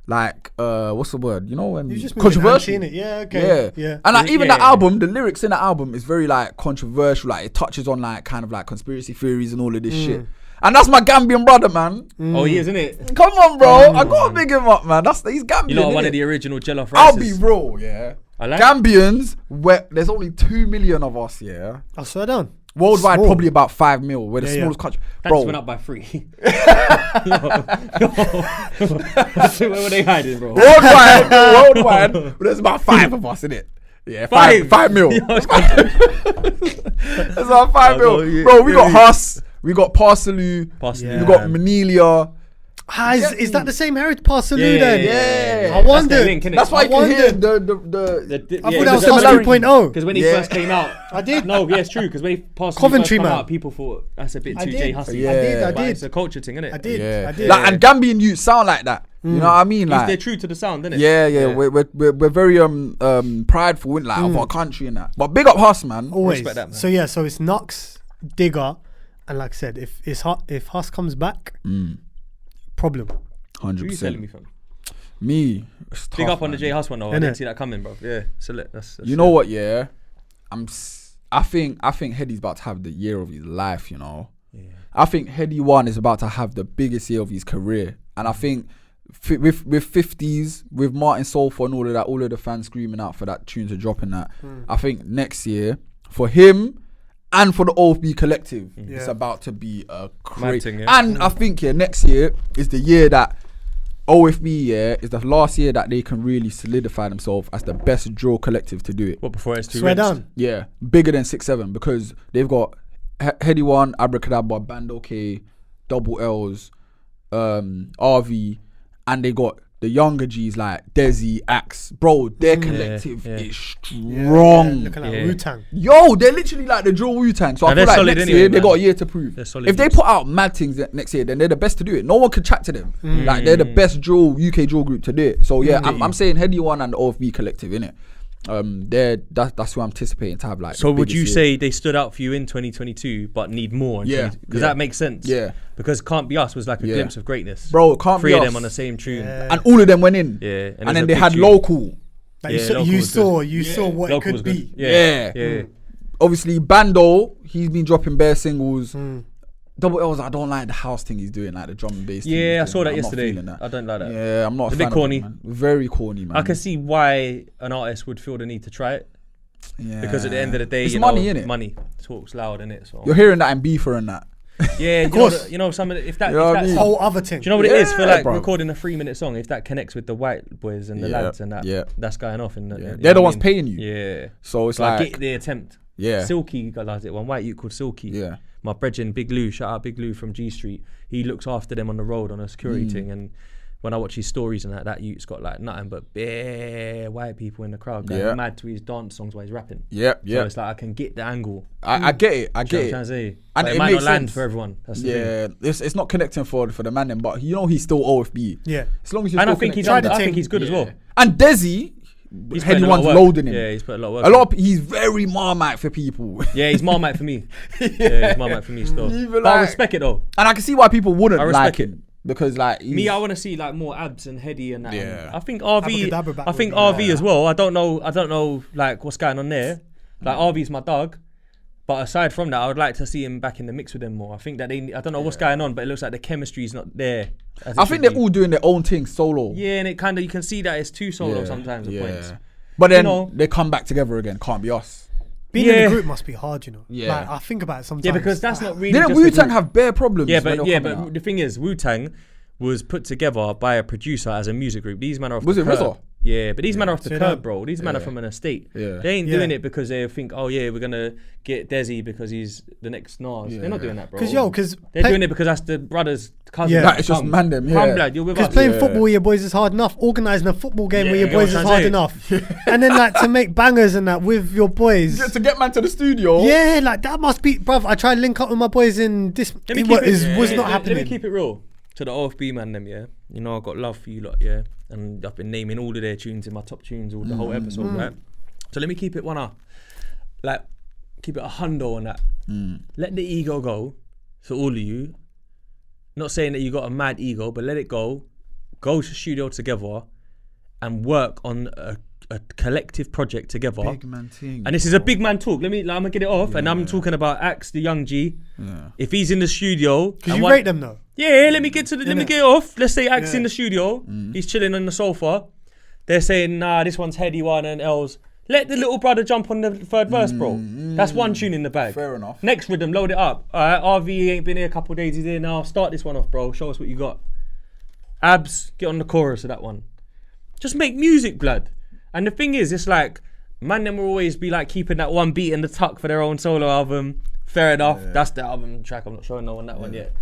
what's the word? You know, when He's just moving controversial. anti, innit? Yeah, okay. Yeah. And like, even Yeah. the album, the lyrics in the album is very like controversial. Like, it touches on like kind of like conspiracy theories and all of this shit. And that's my Gambian brother, man. Oh, he is, isn't it? Come on, bro. I gotta big him up, man. He's Gambian. You know, one innit? of the original Jollof I'll Rices. be real, yeah. I like. Gambians, there's only 2 million of us, yeah. I'll swear down. Worldwide, Small. probably about 5 mil. We're the Yeah, yeah. smallest country. That Bro, just went up by 3. Where were they hiding, bro? worldwide, there's about 5 of us, innit? Yeah, 5 mil. There's about 5 mil. yeah, Bro, we yeah, got yeah. Huss, we got Parsley, Parsley. we got Manelia. Is that the same heritage Parsley Yeah, then? yeah. I wondered. That's their link, innit? That's why I you can hear wondered. the I thought that was the Huss similarity. 2.0. Because when he Yeah. first came out, I did. No, yeah, it's true. Because when he passed Coventry, first come man. out, people thought that's a bit I too did. Jay Hussy. Yeah. But I it's did. a culture thing, isn't it? I did. Yeah. I did. Like, and Gambian youth sound like that. You know what I mean? Like, They're true to the sound, isn't it? yeah. We're very prideful in like of our country and that. But big up Huss, man. Always. Respect that, man. So yeah, so it's Knucks, Digger, and like I said, if Huss comes back, problem. Who are you telling 100%. me from? Me. It's Big tough, up on the man. J Hus one though. I Innit? didn't see that coming, bro. Yeah, so that's You know what? Yeah, I think Heady's about to have the year of his life. You know. Yeah. I think Hedy One is about to have the biggest year of his career, and I think with 50s, with Martin Soulful and all of the fans screaming out for that tune to drop and that, I think next year for him and for the OFB collective, it's about to be a crazy. thing, yeah. And I think next year is the year that OFB is the last year that they can really solidify themselves as the best drill collective to do it. What before it's too Swear rinsed? down. Yeah, bigger than 6-7 because they've got Hedy One, Abracadabra, Bando K, Double L's, RV, and they got the younger G's like Desi, Axe. Bro, their collective is strong. Looking like Yeah. Wu-Tang. Yo, they're literally like the drill Wu-Tang. So I And feel they're like solid next anyway, year they man. got a year to prove. They're solid If they dudes. put out mad things next year, then they're the best to do it. No one can chat to them. Like they're the best UK drill group to do it. So yeah, I'm saying Hedy One and the OFB collective, innit? That's who I'm anticipating to have like. So the would biggest you year. say they stood out for you in 2022 but need more? Yeah, Because that makes sense. Yeah. Because Can't Be Us was like a Yeah. glimpse of greatness. Bro, Can't Three Be of Us. them on the same tune. And all of them went in. Yeah. And it was then a they big had tune. local. Like Yeah, you Local was you saw what Local it was could good. be. Yeah. Obviously, Bando, he's been dropping bare singles. Double L's, I don't like the house thing he's doing, like the drum and bass thing Yeah, I he's saw doing. that I'm not yesterday. feeling that. I don't like that. Yeah, I'm not It's a a bit fan corny. of it, man. Very corny, man. I can see why an artist would feel the need to try it. Yeah. Because at the end of the day, it's you money, know, innit? money talks loud, innit? So You're hearing that in Beefer and that. yeah, Of course. you know some of the, if that, You know if what I that's mean? Whole other thing. do you know what it is for like bro. recording a 3-minute song? If that connects with the white boys and the Yeah, lads and that, yeah. that's going off. In the, Yeah. you know They're the what I ones mean? paying you. Yeah. So it's So I like, get the attempt. yeah. Silky does it. One white youth called Silky. Yeah. My brethren, Big Lou, shout out Big Lou from G Street. He looks after them on the road on a security thing. And when I watch his stories and that youth's got like nothing but bare white people in the crowd going Yeah. mad to his dance songs while he's rapping. Yep, So yep. it's like I can get the angle. I get it. I Do you know get what I'm trying it. to say? And But it it might makes not land sense. for everyone. That's the thing. Yeah, it's not connecting for the man then, but you know he's still OFB. Yeah. As long as you're And I still think he's connected. Tried the I think thing. he's good as well. And Desi, He's Heady putting a lot One's of work. loading him. Yeah, he's put a lot of work. He's very Marmite for people. Yeah, he's Marmite for me. Yeah, he's Marmite for me still. Even But I like- respect it though. And I can see why people wouldn't I like respect it. him. Because like Me, I want to see like more abs and Heady and that. Yeah. I think RV. Abracadabra back I think with RV as well. I don't know like what's going on there. Like RV's my dog, but aside from that, I would like to see him back in the mix with them more. I think that I don't know what's going on, but it looks like the chemistry's not there. as it I should think they're be. all doing their own thing solo. Yeah, and it kind of you can see that it's too solo sometimes at points. But then You know. they come back together again. Can't be us. Being in Yeah. the group must be hard, you know. Yeah. Like, I think about it sometimes. Yeah, because that's not really. Didn't just the Wu Tang group. have bare problems? Yeah, when but they were yeah, coming but out? the thing is, Wu Tang was put together by a producer as a music group. These men are off Was the it curb. RZA? Yeah, but these men are off the Say curb, that. bro. These men are Yeah. from an estate. Yeah. They ain't Yeah. doing it because they think, oh yeah, we're gonna get Desi because he's the next Nas. They're not doing that, bro. Because they're doing it because that's the brother's cousin. Yeah. Nah, it's just man them, yeah. Come, blood, you're with us. playing Yeah. football with your boys is hard enough. Organising a football game with Yeah, your boys you is know what I'm hard trying enough. And then like to make bangers and that with your boys. to get man to the studio. Yeah, like that must be, bruv. I tried to link up with my boys in this. Let me It keep was it, not Let happening. me keep it real to the OFB man, them, yeah. You know, I've got love for you lot, yeah. And I've been naming all of their tunes in my top tunes all the whole episode, right? So let me keep it like keep it a hundo on that. Let the ego go. So all of you, not saying that you got a mad ego, but let it go. Go to studio together and work on a collective project together. Big man thing. And this is a big man talk. I'm gonna get it off. And I'm talking about Axe, the young G. Yeah. If he's in the studio, Because and you one- rate them though. yeah, let me get it off. Let's say Axe Yeah. in the studio. He's chilling on the sofa. They're saying, nah, this one's Hedy One and L's. Let the little brother jump on the third verse, bro. That's one tune in the bag. Fair enough. Next rhythm, load it up. All right, RV ain't been here a couple of days. He's here now. Start this one off, bro. Show us what you got. Abs, get on the chorus of that one. Just make music, blood. And the thing is, it's like, man, them will always be like keeping that one beat in the tuck for their own solo album. Fair enough. That's the album track. I'm not showing no one that one yet.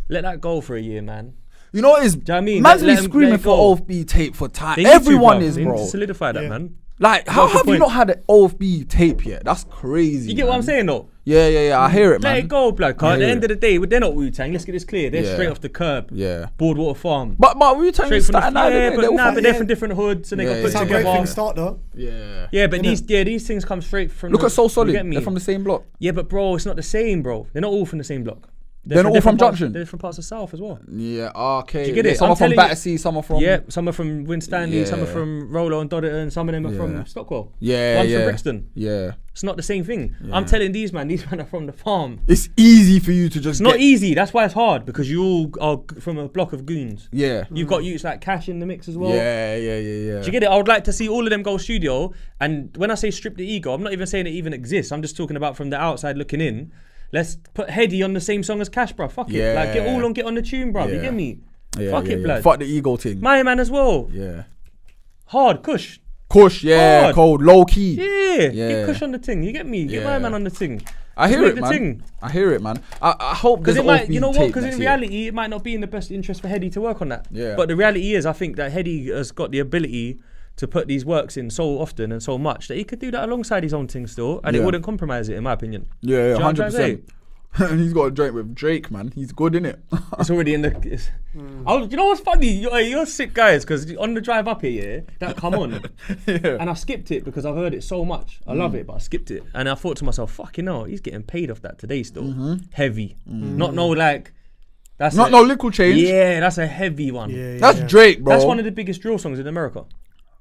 Let that go for a year, man. You know what is? Do you know what I mean? Man's Let been him- screaming let it for go. OFB tape for time. They need to, Everyone bruv. is, They need bro. to solidify that, Yeah. man. Like, how What's the have you point? not had an OFB tape yet? That's crazy. You get what I'm man. saying, though? Yeah. I hear it, man. Let it go, blood. 'Cause at the hear end of the day, they're not Wu-Tang. Let's get this clear. They're Yeah. straight off the curb. Yeah. Boardwater Farm. But Wu Tang Straight is from the Staten Island. yeah, innit? but, They're all nah, from- but they're from different hoods and Yeah, they yeah, got It's how put great together. things start though. Yeah. Yeah, but these things come straight from. Look the, at So you Solid. get me? They're from the same block. Yeah, but bro, it's not the same, bro. They're not all from the same block. They're not all from Junction. They're from parts of South as well. Yeah, okay. Do you get it? Some I'm are from telling Battersea, some are from... Yeah, some are from Winstanley, some are Yeah. from Rollo and Dodderton, some of them are Yeah. from Stockwell. Yeah, One's yeah. from Brixton. Yeah. It's not the same thing. I'm telling these man are from the farm. It's easy for you to just It's not easy, that's why it's hard, because you all are from a block of goons. Yeah. You've got youths like Cash in the mix as well. Yeah. Do you get it? I would like to see all of them go studio, and when I say strip the ego, I'm not even saying it even exists. I'm just talking about from the outside looking in. Let's put Headie on the same song as Cash, bruv. Fuck it. Like, get on the tune, bruv. You Yeah. get me? Yeah, Fuck yeah, it, yeah. blood. Fuck the ego thing. My man as well. Yeah. Hard, Kush. Kush, yeah, Hard. cold, low key. Yeah. Yeah. Get Kush on the thing. You get me? Get my Yeah. man on the thing. I hear Make it, the man. thing. I hear it, man. I hope Because there's it an might, off-beat you know what? tape Because in next year. reality, it might not be in the best interest for Headie to work on that. Yeah. But the reality is, I think that Headie has got the ability to put these works in so often and so much that he could do that alongside his own thing still, and it Yeah. wouldn't compress it, in my opinion. Yeah, Do you know what I'm 100%. trying And he's got a joint with Drake, man. He's good, innit? It's already in the. You know what's funny? You're sick guys, because on the drive up here, that come on, and I skipped it because I've heard it so much. I love it, but I skipped it, and I thought to myself, "Fucking hell, he's getting paid off that today still. Heavy, not no like. That's Not no little change. Yeah, that's a heavy one. Yeah, That's Drake, bro. That's one of the biggest drill songs in America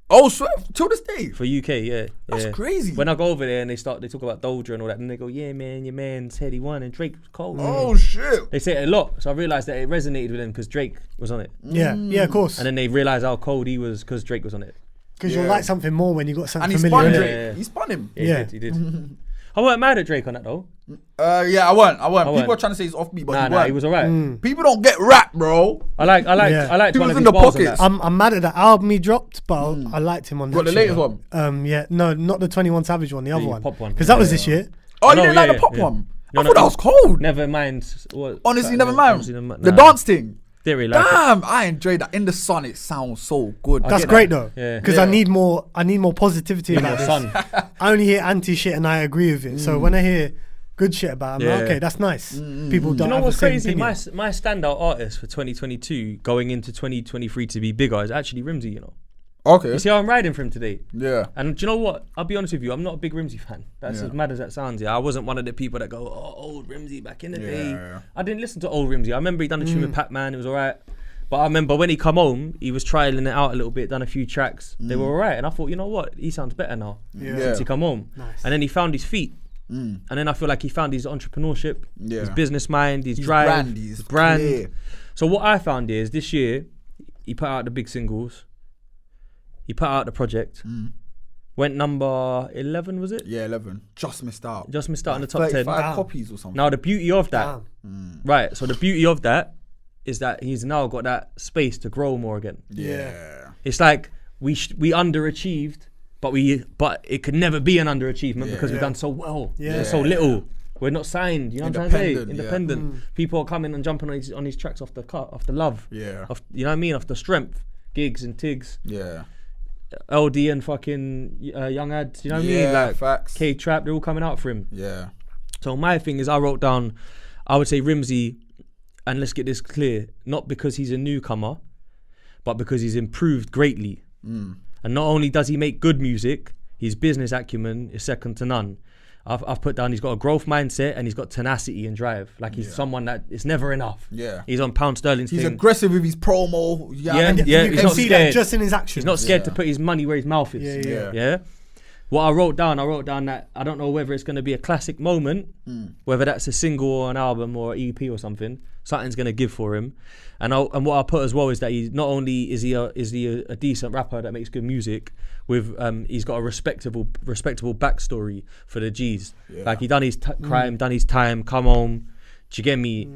Oh, swear, till this day. for UK. Yeah, That's yeah. crazy. When I go over there and they talk about Doja and all that, and they go, "Yeah, man, your man's Hedy One and Drake was cold." Oh, shit. They say it a lot, so I realised that it resonated with them because Drake was on it. Yeah, of course. And then they realised how cold he was because Drake was on it. Because you'll like something more when you got something And he familiar. spun innit? Drake. Yeah. He spun him. Yeah, he did. I weren't mad at Drake on that though. Yeah, I weren't. People weren't. are trying to say he's offbeat, but Nah, he weren't. he was alright. People don't get rap, bro. I like He one was of in his the bars on pockets. that. I'm mad at that album he dropped, but I liked him on that. What, the shit, latest though. one? Yeah, no, not the 21 Savage one, the other one. pop one. Because that was this year. Oh, you No, didn't like yeah, the pop yeah. one? No, I no, thought that was cold. Never mind. What, Honestly, never mind. honestly, The dance thing. Didn't really like it. Damn, I enjoyed that. In the sun, it sounds so good. That's get great that. though. Yeah. Because Yeah. I need more positivity about this. Son. I only hear anti shit and I agree with it. So when I hear good shit about it, I'm like, Yeah. okay, that's nice. People don't You know have what's the same crazy? opinion. My standout artist for 2022 going into 2023 to be bigger is actually Rimzee, you know. Okay. You see how I'm riding for him today? Yeah. And do you know what? I'll be honest with you, I'm not a big Rimzee fan. That's Yeah. as mad as that sounds. Yeah, I wasn't one of the people that go, "Oh, old Rimzee back in the day." Yeah. I didn't listen to old Rimzee. I remember he done a tune with Pac-Man. It was alright. But I remember when he come home, he was trialing it out a little bit, done a few tracks. They were alright, and I thought, you know what? He sounds better now since he come home. Nice. And then he found his feet. And then I feel like he found his entrepreneurship, Yeah. his business mind, his His drive, brand, his he's brand. clear. So what I found is this year, he put out the big singles. He put out the project. Went number 11, was it? Yeah, 11. Just missed out. Just missed out in the top 10. 35 copies or something. Now the beauty of that, Damn. right? So the beauty of that is that he's now got that space to grow more again. Yeah. It's like we underachieved, but it could never be an underachievement because we've done so well. Yeah. We're so little. We're not signed. You know what I'm trying to say? Independent, yeah. Independent. People are coming and jumping on these tracks off the cut, off the love. Yeah. You know what I mean? Off the strength, gigs and tigs. Yeah. LD and fucking Young Ads. You know what I mean? Yeah, Like facts. K Trap. They're all coming out for him. Yeah. So my thing is, I wrote down, I would say Rimzee, and let's get this clear, not because he's a newcomer, but because he's improved greatly. And not only does he make good music, his business acumen is second to none. I've put down he's got a growth mindset and he's got tenacity and drive. Like he's someone that it's never enough. Yeah. He's on Pound Sterling's He's thing. aggressive with his promo. Yeah, You he's can not see scared. that just in his actions. He's not scared to put his money where his mouth is. Yeah. Yeah. What I wrote down that I don't know whether it's going to be a classic moment, whether that's a single or an album or an EP or something. Something's going to give for him, and what I put as well is that he's not only is he a decent rapper that makes good music, with he's got a respectable backstory for the G's. Like he done his crime, done his time, come home. Do you get me?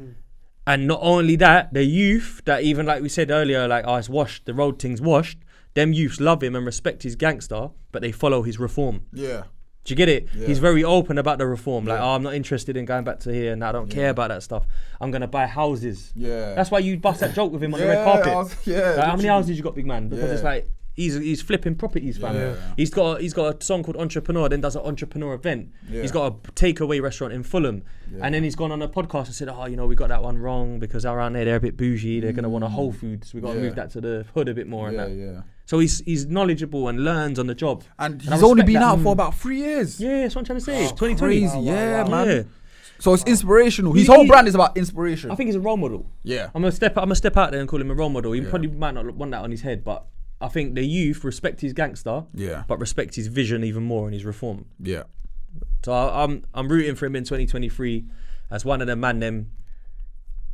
And not only that, the youth that even like we said earlier, like it's washed, the road thing's washed. Them youths love him and respect his gangster, but they follow his reform. Yeah. Do you get it? Yeah. He's very open about the reform. Like, I'm not interested in going back to here and I don't care about that stuff. I'm going to buy houses. Yeah. That's why you bust that joke with him on the red carpet. Like, how many houses you got, big man? Because it's like, he's flipping properties, fam. Yeah. He's got a song called Entrepreneur, then does an entrepreneur event. Yeah. He's got a takeaway restaurant in Fulham. And then he's gone on a podcast and said, we got that one wrong because around there they're a bit bougie. They're going to want a Whole Foods. We got to move that to the hood a bit more and that. Yeah. So he's knowledgeable and learns on the job. And I he's only respect been that. out for about 3 years. Yeah, that's what I'm trying to say. Oh, 2020. crazy. Yeah, man. Yeah. So it's inspirational. His whole brand is about inspiration. I think he's a role model. Yeah. I'm gonna step out there and call him a role model. He probably might not want that on his head, but I think the youth respect his gangster. Yeah. But respect his vision even more and his reform. Yeah. So I'm rooting for him in 2023 as one of the man them.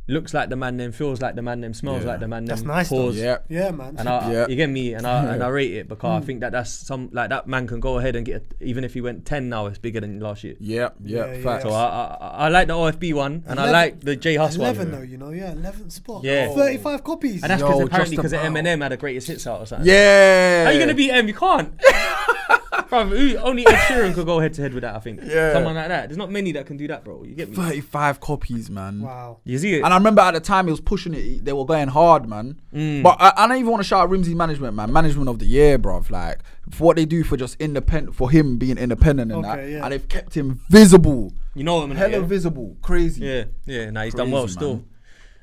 Looks like the man them, feels like the man them, smells like the man them. That's nice. Pause. Yeah, man. And you get me, and I rate it because I think that's some like that man can go ahead and get even if he went 10 now, it's bigger than last year. Yeah. Facts. So I like the OFB one, and 11, I like the J Hus 11 one. though, 11th spot. Yeah. 35 copies. And that's apparently because Eminem had the greatest hits out or something. Yeah. How you gonna beat M? You can't. Bruv, only Ed Sheeran could go head to head with that, I think. Yeah. Someone like that. There's not many that can do that, bro. You get me? 35 copies, man. Wow. You see it? And I remember at the time he was pushing it. They were going hard, man. But I don't even want to shout out Rimsey management, man. Management of the year, bruv. Like, for what they do for just independent, for him being independent and that. Yeah. And they've kept him visible. You know him, Hella visible. Crazy. Yeah. Nah, he's done well Crazy, still. man.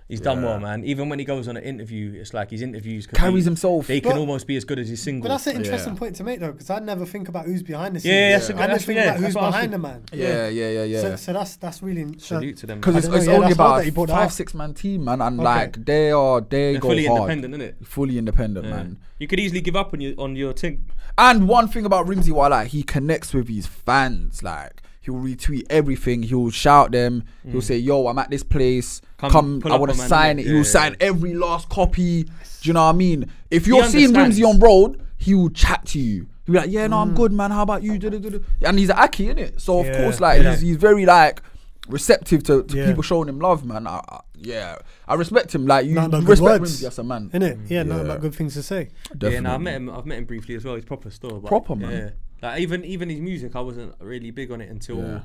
He's done well, man. Even when he goes on an interview, it's like his interviews carries himself. They can almost be as good as his single. But that's an interesting point to make, though, because I never think about who's behind the scenes. Yeah, I just think about who's behind the man. Yeah. So that's really salute to them. Because it's only about a 5-6 man team, man, and like they go fully hard. independent, innit? Fully independent, man. You could easily give up on your thing. And one thing about Rimsey, why like he connects with his fans, like. He'll retweet everything. He'll shout them. He'll say, "Yo, I'm at this place. Come I want to sign it." He'll sign every last copy. Do you know what I mean? If you're seeing Rimsey on road, he will chat to you. He'll be like, "Yeah, no, I'm good, man. How about you?" And he's an Aki, innit? So of course, like he's very like receptive to people showing him love, man. I respect him. Like you respect Rimsey as a man, innit? Yeah, nothing but good things to say. Definitely. Yeah, no, I've met him briefly as well. He's proper still. Proper, man. Yeah. Like even his music, I wasn't really big on it until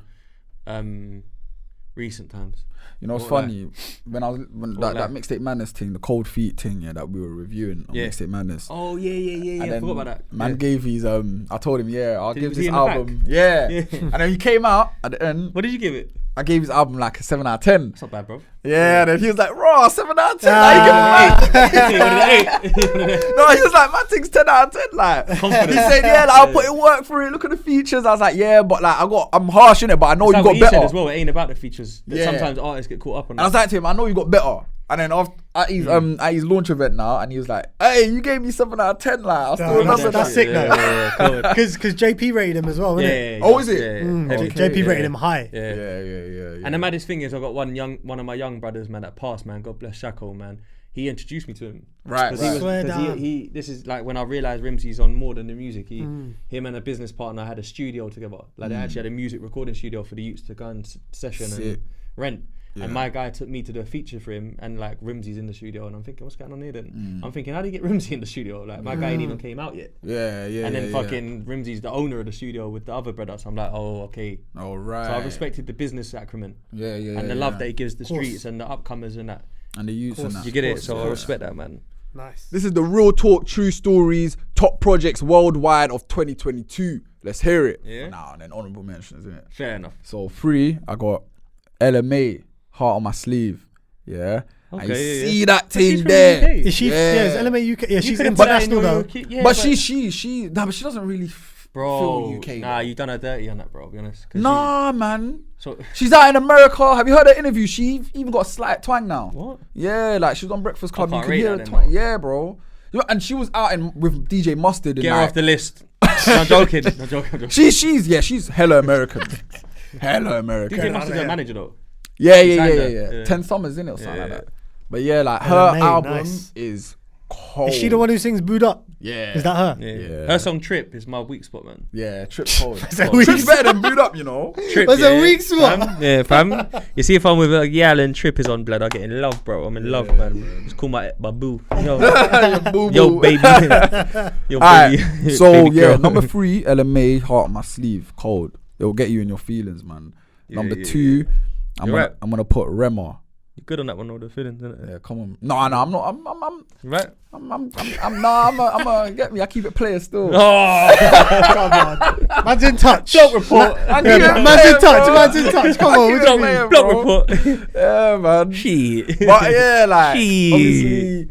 recent times. You know, it's funny when that Mixtape Madness thing, the Cold Feet thing, that we were reviewing on Mixtape Madness. Oh yeah. I forgot about that. Man gave his I told him I'll give this album. And then he came out at the end. What did you give it? I gave his album like a 7 out of 10. That's not bad, bro. Yeah, then he was like, raw, 7 out of 10. Like, no, he was like, my thing's 10 out of 10. Like, he said, I'll put in work for it. Look at the features. I was like, yeah, but like, I'm harsh in it, but I know you got better. Said as well, it ain't about the features. Sometimes artists get caught up on that. And I was like to him, I know you got better. And then at his launch event now, and he was like, "Hey, you gave me 7 out of 10." Like, I still remember that's sick though. Because JP rated him as well, isn't it? Oh, is it? JP rated him high. Yeah. And the maddest thing is, I got one of my young brothers, man, that passed, man. God bless Shako, man. He introduced me to him. Right. He this is like when I realized Rimsey's on more than the music. Him and a business partner had a studio together. Like they actually had a music recording studio for the youths to go and session and rent. Yeah. And my guy took me to do a feature for him, and like Rimsey's in the studio, and I'm thinking, what's going on here then? I'm thinking, how do you get Rimsey in the studio? Like my guy ain't even came out yet. Yeah. And then fucking Rimsey's the owner of the studio with the other brother, so I'm like, oh, okay. All right. So I respected the business acumen. And the love that he gives the streets and the upcomers and that. And the youth and that. You get it? So I respect that, man. Nice. This is the Real Talk True Stories top projects worldwide of 2022. Let's hear it. Yeah. Now and then honorable mentions, isn't it? Fair enough. So 3, I got LMA. Heart on my sleeve, okay, and you see that thing there. Is she? Yeah, is LMA UK? Yeah, she's international though. But she but she doesn't really feel UK. Nah, you done her dirty on that, bro. I'll be honest. Nah, man. So she's out in America. Have you heard her interview? She even got a slight twang now. What? Yeah, like she was on Breakfast Club. You can hear her twang. Yeah, bro. And she was out with DJ Mustard. Get her off the list. I'm joking. She's hella American. Hella American. DJ Mustard's her manager though. Yeah. 10 Summers, innit, or something like that. But yeah, like her album is cold. Is she the one who sings Booed Up? Yeah. Is that her? Yeah. Her song Trip is my weak spot, man. Yeah, Trip's cold. Trip's better than Booed Up, you know. Trip, that's a weak spot. Fam. You see, if I'm with Yal and Trip is on blood, I get in love, bro. I'm in love, man. Just call my boo. Yo, baby. Yo, baby. So yeah, number 3, LMA, Heart on my sleeve, cold. It will get you in your feelings, man. Number 2, I'm gonna put Rema. You're good on that one, all the feelings, isn't it? Yeah, come on. No, I'm not. I'm right. I'm get me. I keep it player still. Oh, come on. Man's in touch. Block report. Man's in touch. Come on. Block report. Yeah, man. Shit. But yeah, like obviously.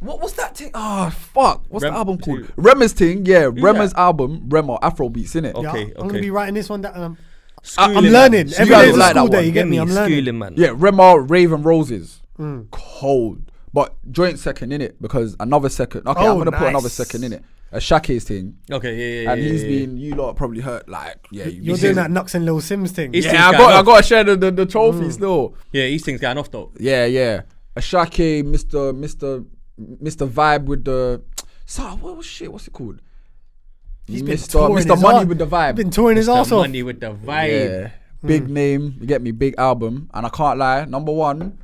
What's that thing? Oh, fuck. What's the album called? Rema's thing. Yeah, Rema's album. Rema, Afrobeats, innit? Okay. I'm gonna be writing this one down. I'm Schooling, learning. man. Every guys day's a like school that day. one. You get me? I'm learning. Schooling, man. Yeah, Rema, Raven Roses, cold. But joint second in it because another second. Okay, I'm gonna put another second in it. A Shake's thing, Okay, yeah. and he's been. You lot probably hurt. Like, yeah, You're doing that Knucks and Lil Simz thing. It's- Yeah, I got to share the trophy still. Yeah, these things going off though. Yeah. A Shake, Mr. Vibe with the. What's it called? He's been touring Mr. his Money ar- with the vibe. He's been touring his arse The off. money with the vibe. Yeah. Big name, you get me, big album. And I can't lie, number one,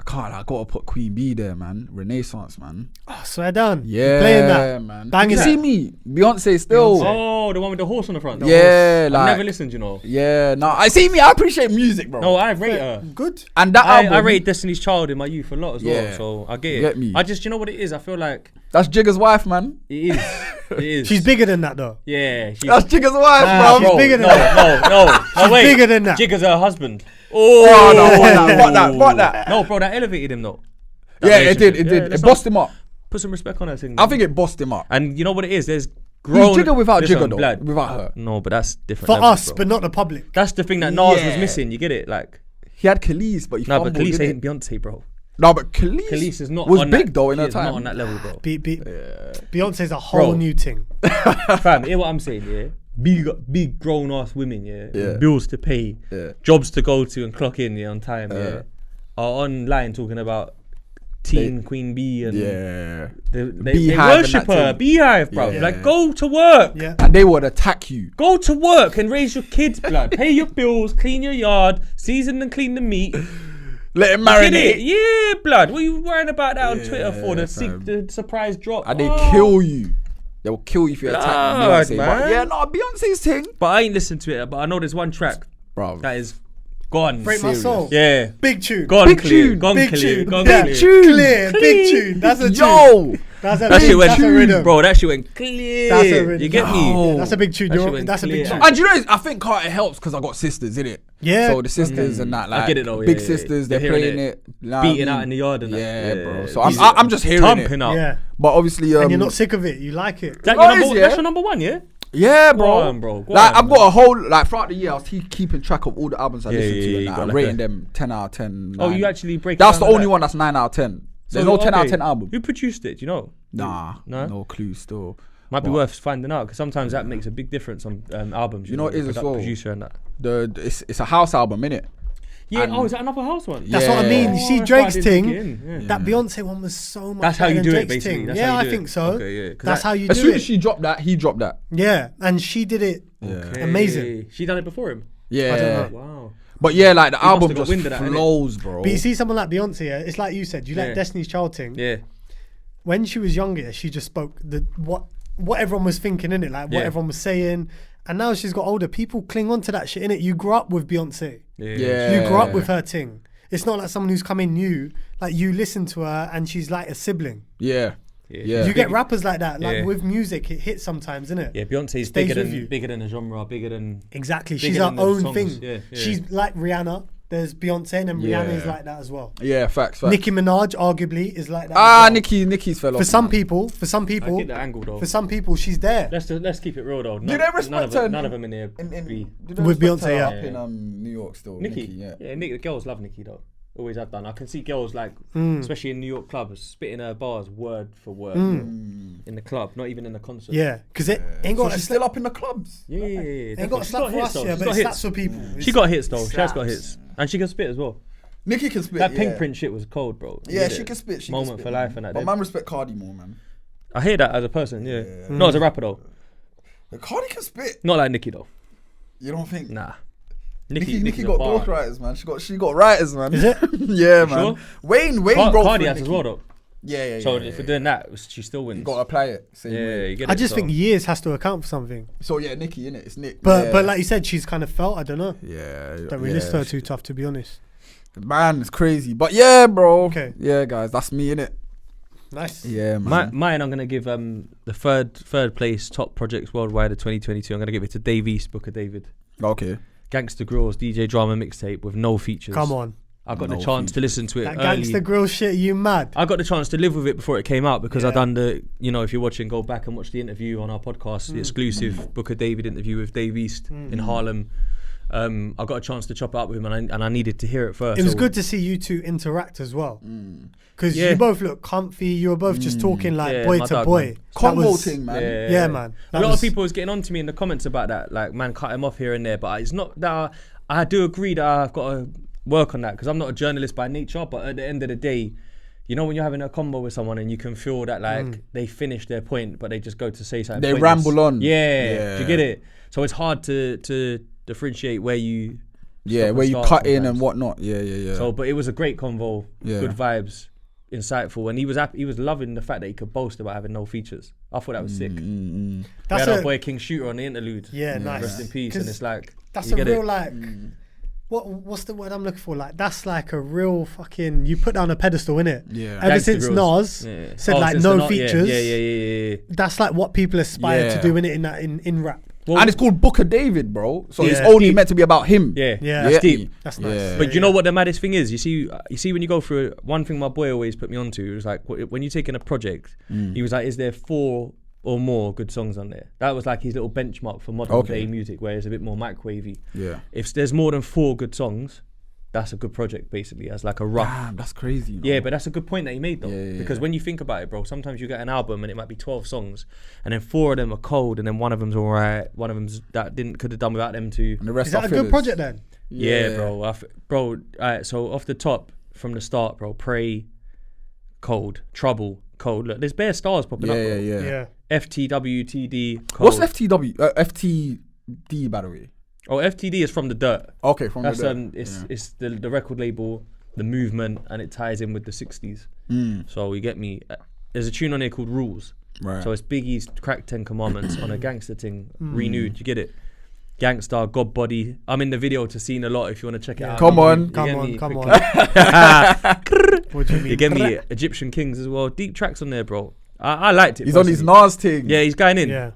I gotta put Queen Bee there, man. Renaissance, man. Oh, swear down. Yeah, Playing that. man. Banging you that. see me? Beyonce still. Oh, the one with the horse on the front. Yeah, I've like. never listened, you know. Yeah, no, I see me. I appreciate music, bro. No, I rate her. Good. And that album, I rated Destiny's Child in my youth a lot as Yeah. well, so I get it. Get me. I just, you know what it is? I feel like that's Jigga's wife, man. it is. It is. She's bigger than that, though. Yeah, she's That's Jigga's wife, Nah, bro. she's bigger than no, that. No, She's wait. bigger than that. Jigga's her husband. Oh, no, fuck that. No, bro, that elevated him though. Yeah, it did. Yeah, It bossed him up. Put some respect on that thing. I think it bossed him up. And you know what it is? There's grown. He's Jigga without Listen, Jigga, though. blood. Without her. No, but that's different. For levels, us, bro. but not the public. That's the thing that Nas was Yeah. missing. You get it? Like, He had Khalees, but he no, fumbled, but Khalees didn't ain't Beyonce, bro. No, but Khalees, Khalees is not was on big that, though in her she's time. not on that level, bro. Beyonce's a whole Bro. new thing. Fam, hear what I'm saying, yeah? Big grown ass women, yeah? Yeah. Bills to pay, Yeah. jobs to go to and clock in, yeah, on time, yeah? Are online talking about Teen Queen Bee and Yeah. they Beehive and worship that her, thing. Beehive, bro. Yeah. Like, go to work. Yeah. And they would attack you. Go to work and raise your kids, blood. Pay your bills, clean your yard, season and clean the meat. Let him Get it? marinate. Yeah, blood. What are you worrying about that on Twitter for? fam. The surprise drop. And they Oh. kill you. They will kill you if you attack Blood, Beyonce. man. But yeah, no, Beyonce's thing. But I ain't listened to it. But I know there's one track Bro. that is gone. Break my Serious. soul. Yeah. Big tune. Gone Big clear. tune. Gone Big clear. tune. Gone Yeah. clear. Clear. Big tune. That's a tune. Yo. That's a That big shit went, That's a rhythm. bro. That shit went clear. That's a rhythm. You get me? Yeah, that's a big tune. That shit You're- went That's a big clear. tune. And you know, I think Carter helps because I got sisters in it. Yeah. So the sisters and that, like, I get it though. big yeah, sisters, yeah. they're hearing playing it. beating out in the yard and that. Yeah, bro. So He's I'm just hearing thumping it. up. Yeah. But obviously, And you're not sick of it. You like it. That No, your it is, number, yeah. That's your number one, yeah? Yeah, bro. Go on, bro. Go Like, on, I've got a whole, like, throughout the year, I was keeping track of all the albums I Yeah, listened yeah, to yeah, and you that. got I'm like rating a- them 10 out of 10. Oh, 9. you actually break it That's down the like only that? one that's 9 out of 10. There's So, no 10 out of okay. 10 album. Who produced it? Do you know? Nah, No? no clue still. Might be What? worth finding out because sometimes that makes a big difference on albums. You know what it is as well? Producer and that. It's a house album, innit? Yeah. And- Oh, is that another house one? That's what I mean. You Oh, see that's why I Drake's didn't thing. take it in, yeah. That Beyonce one was so much. That's how better you than do it, Drake's basically. thing. That's Yeah, how you I do think it. so. Okay, yeah, 'cause That's that- how you As do soon it. as she dropped that, he dropped that. Yeah, and she did it Okay. amazing. She done it before him. Yeah. Wow. But yeah, like the He must album have got just wind of that, innit? flows, bro. But you see someone like Beyonce, yeah, it's like you said, you Yeah. like Destiny's Child thing. Yeah. When she was younger, she just spoke what everyone was thinking in it, like what Yeah. everyone was saying. And now she's got older, people cling on to that shit in it. You grew up with Beyonce. Yeah. You grew up with her thing. It's not like someone who's come in new. Like you listen to her and she's like a sibling. Yeah. Yeah. You get rappers like that. Like Yeah. with music, it hits sometimes, innit? Yeah, Beyonce's Stays bigger with you. than a genre, bigger than. Exactly. Bigger She's her than the own songs. thing. Yeah, yeah. She's like Rihanna. There's Beyonce and then Rihanna is Yeah. like that as well. Yeah, facts. Nicki Minaj arguably is like that. Ah, as well. Nicki's fell off. For some man. people, I get the angle though. for some people, she's there. Let's keep it real though. Do they respect her? None of them in here. Do they With respect Beyonce, her yeah. up in New York still. Nicki, yeah. Nick, the girls love Nicki though. Always have done. I can see girls like, especially in New York clubs, spitting her bars word for word in the club, not even in the concert. Yeah, because it ain't So got a she's still up in the clubs. yeah. ain't got a slap for us, yeah, but it slaps for people. She got hits though. She has got hits, and she can spit as well. Nicki can spit. That yeah. Pink Print shit was cold, bro. You Yeah, get she it? can spit. She Moment can spit, for life and that. But man, respect Cardi more, man. I hear that as a person, yeah. Not as a rapper though. Cardi can spit. Not like Nicki though. You don't think? Nah. Nicki Nicki's a got bar. ghostwriters, man. She got writers, man. Is it? Yeah, man. Sure? Wayne wrote Cardi for has as Nicki. well though. Yeah. So if we're doing that, she still wins. You gotta apply it. Same Yeah, way. you get I it. just so. think years has to account for something. So yeah, Nicki, innit? It's Nick. But yeah. but like you said, she's kind of felt. I don't know. yeah, Don't really listen to her too tough, to be honest. Man, it's crazy. But yeah, bro. Okay. Yeah, guys, that's me, innit? Nice. Yeah, man. Mine, I'm gonna give the third place top projects worldwide of 2022. I'm gonna give it to Dave East, Booker David, Okay. Gangsta Grills, DJ Drama mixtape with no features. Come on. I got No the chance to listen to it That early. gangster grill shit, you mad? I got the chance to live with it before it came out because I Yeah. done the, if you're watching, go back and watch the interview on our podcast, the exclusive Booker David interview with Dave East in Harlem. I got a chance to chop it up with him, and I needed to hear it first. It was so- good to see you two interact as well. Because Yeah. you both look comfy. You were both just talking like Yeah, boy my to dog, boy. man. That Convo was- thing, man. Yeah, man. A That lot was- of people was getting on to me in the comments about that, like, man, cut him off here and there. But it's not that I do agree that I've got to work on that because I'm not a journalist by nature. But at the end of the day, you know, when you're having a combo with someone and you can feel that like they finish their point, but they just go to say something. They pointless. ramble on. Yeah, do you get it? So it's hard to differentiate where you. Yeah, stop where and you start cut in sometimes. and whatnot. Yeah. So, but it was a great convo, Yeah. good vibes, insightful, and he was happy, he was loving the fact that he could boast about having no features. I thought that was sick. We That's had our a, boy King Shooter on the interlude. yeah, nice. Rest in peace. 'Cause And it's like that's you a get real it. like. What's the word I'm looking for? Like that's like a real fucking. You put down a pedestal, innit? Yeah. Ever Gangster since grills. Nas Yeah. said Oh, like since no the features. Yeah. That's like what people aspire Yeah. to do in rap. Well, And it's called Booker David, bro. So it's Yeah. only Deep. meant to be about him. Yeah, Yeah. that's deep. That's nice. Yeah. But you know what the maddest thing is? You see when you go through it, one thing my boy always put me onto, it was like when you're taking a project, he was like, is there 4 or more good songs on there? That was like his little benchmark for modern day music, where it's a bit more microwavy. Yeah. If there's more than 4 good songs, that's a good project basically, as like a rough. Damn, that's crazy. You know? Yeah, but that's a good point that he made though. Yeah. Because when you think about it, bro, sometimes you get an album and it might be 12 songs, and then 4 of them are cold, and then one of them's alright, one of them's that could have done without them 2. And the rest Is that are a good fillers. project then? Yeah, bro. Bro, alright, so off the top, from the start, bro, Pray, cold, Trouble, cold. Look, there's bare stars popping up, bro. Yeah. FTWTD, cold. What's FTW? FTD, by the way. Oh, FTD is from the dirt. Okay, from That's the it's the record label, the movement, and it ties in with the 60s. So you get me. There's a tune on there called Rules. Right. So it's Biggie's cracked 10 Commandments on a gangster thing, renewed. You get it? Gangsta, God Body. I'm in the video to Seen a Lot if you want to check it out. Come on. You Come get on, me? come Quickly. on. What do you mean? You get me? Egyptian Kings as well. Deep tracks on there, bro. I liked it. He's on his personally. Nas thing. Yeah, he's going in. Yeah.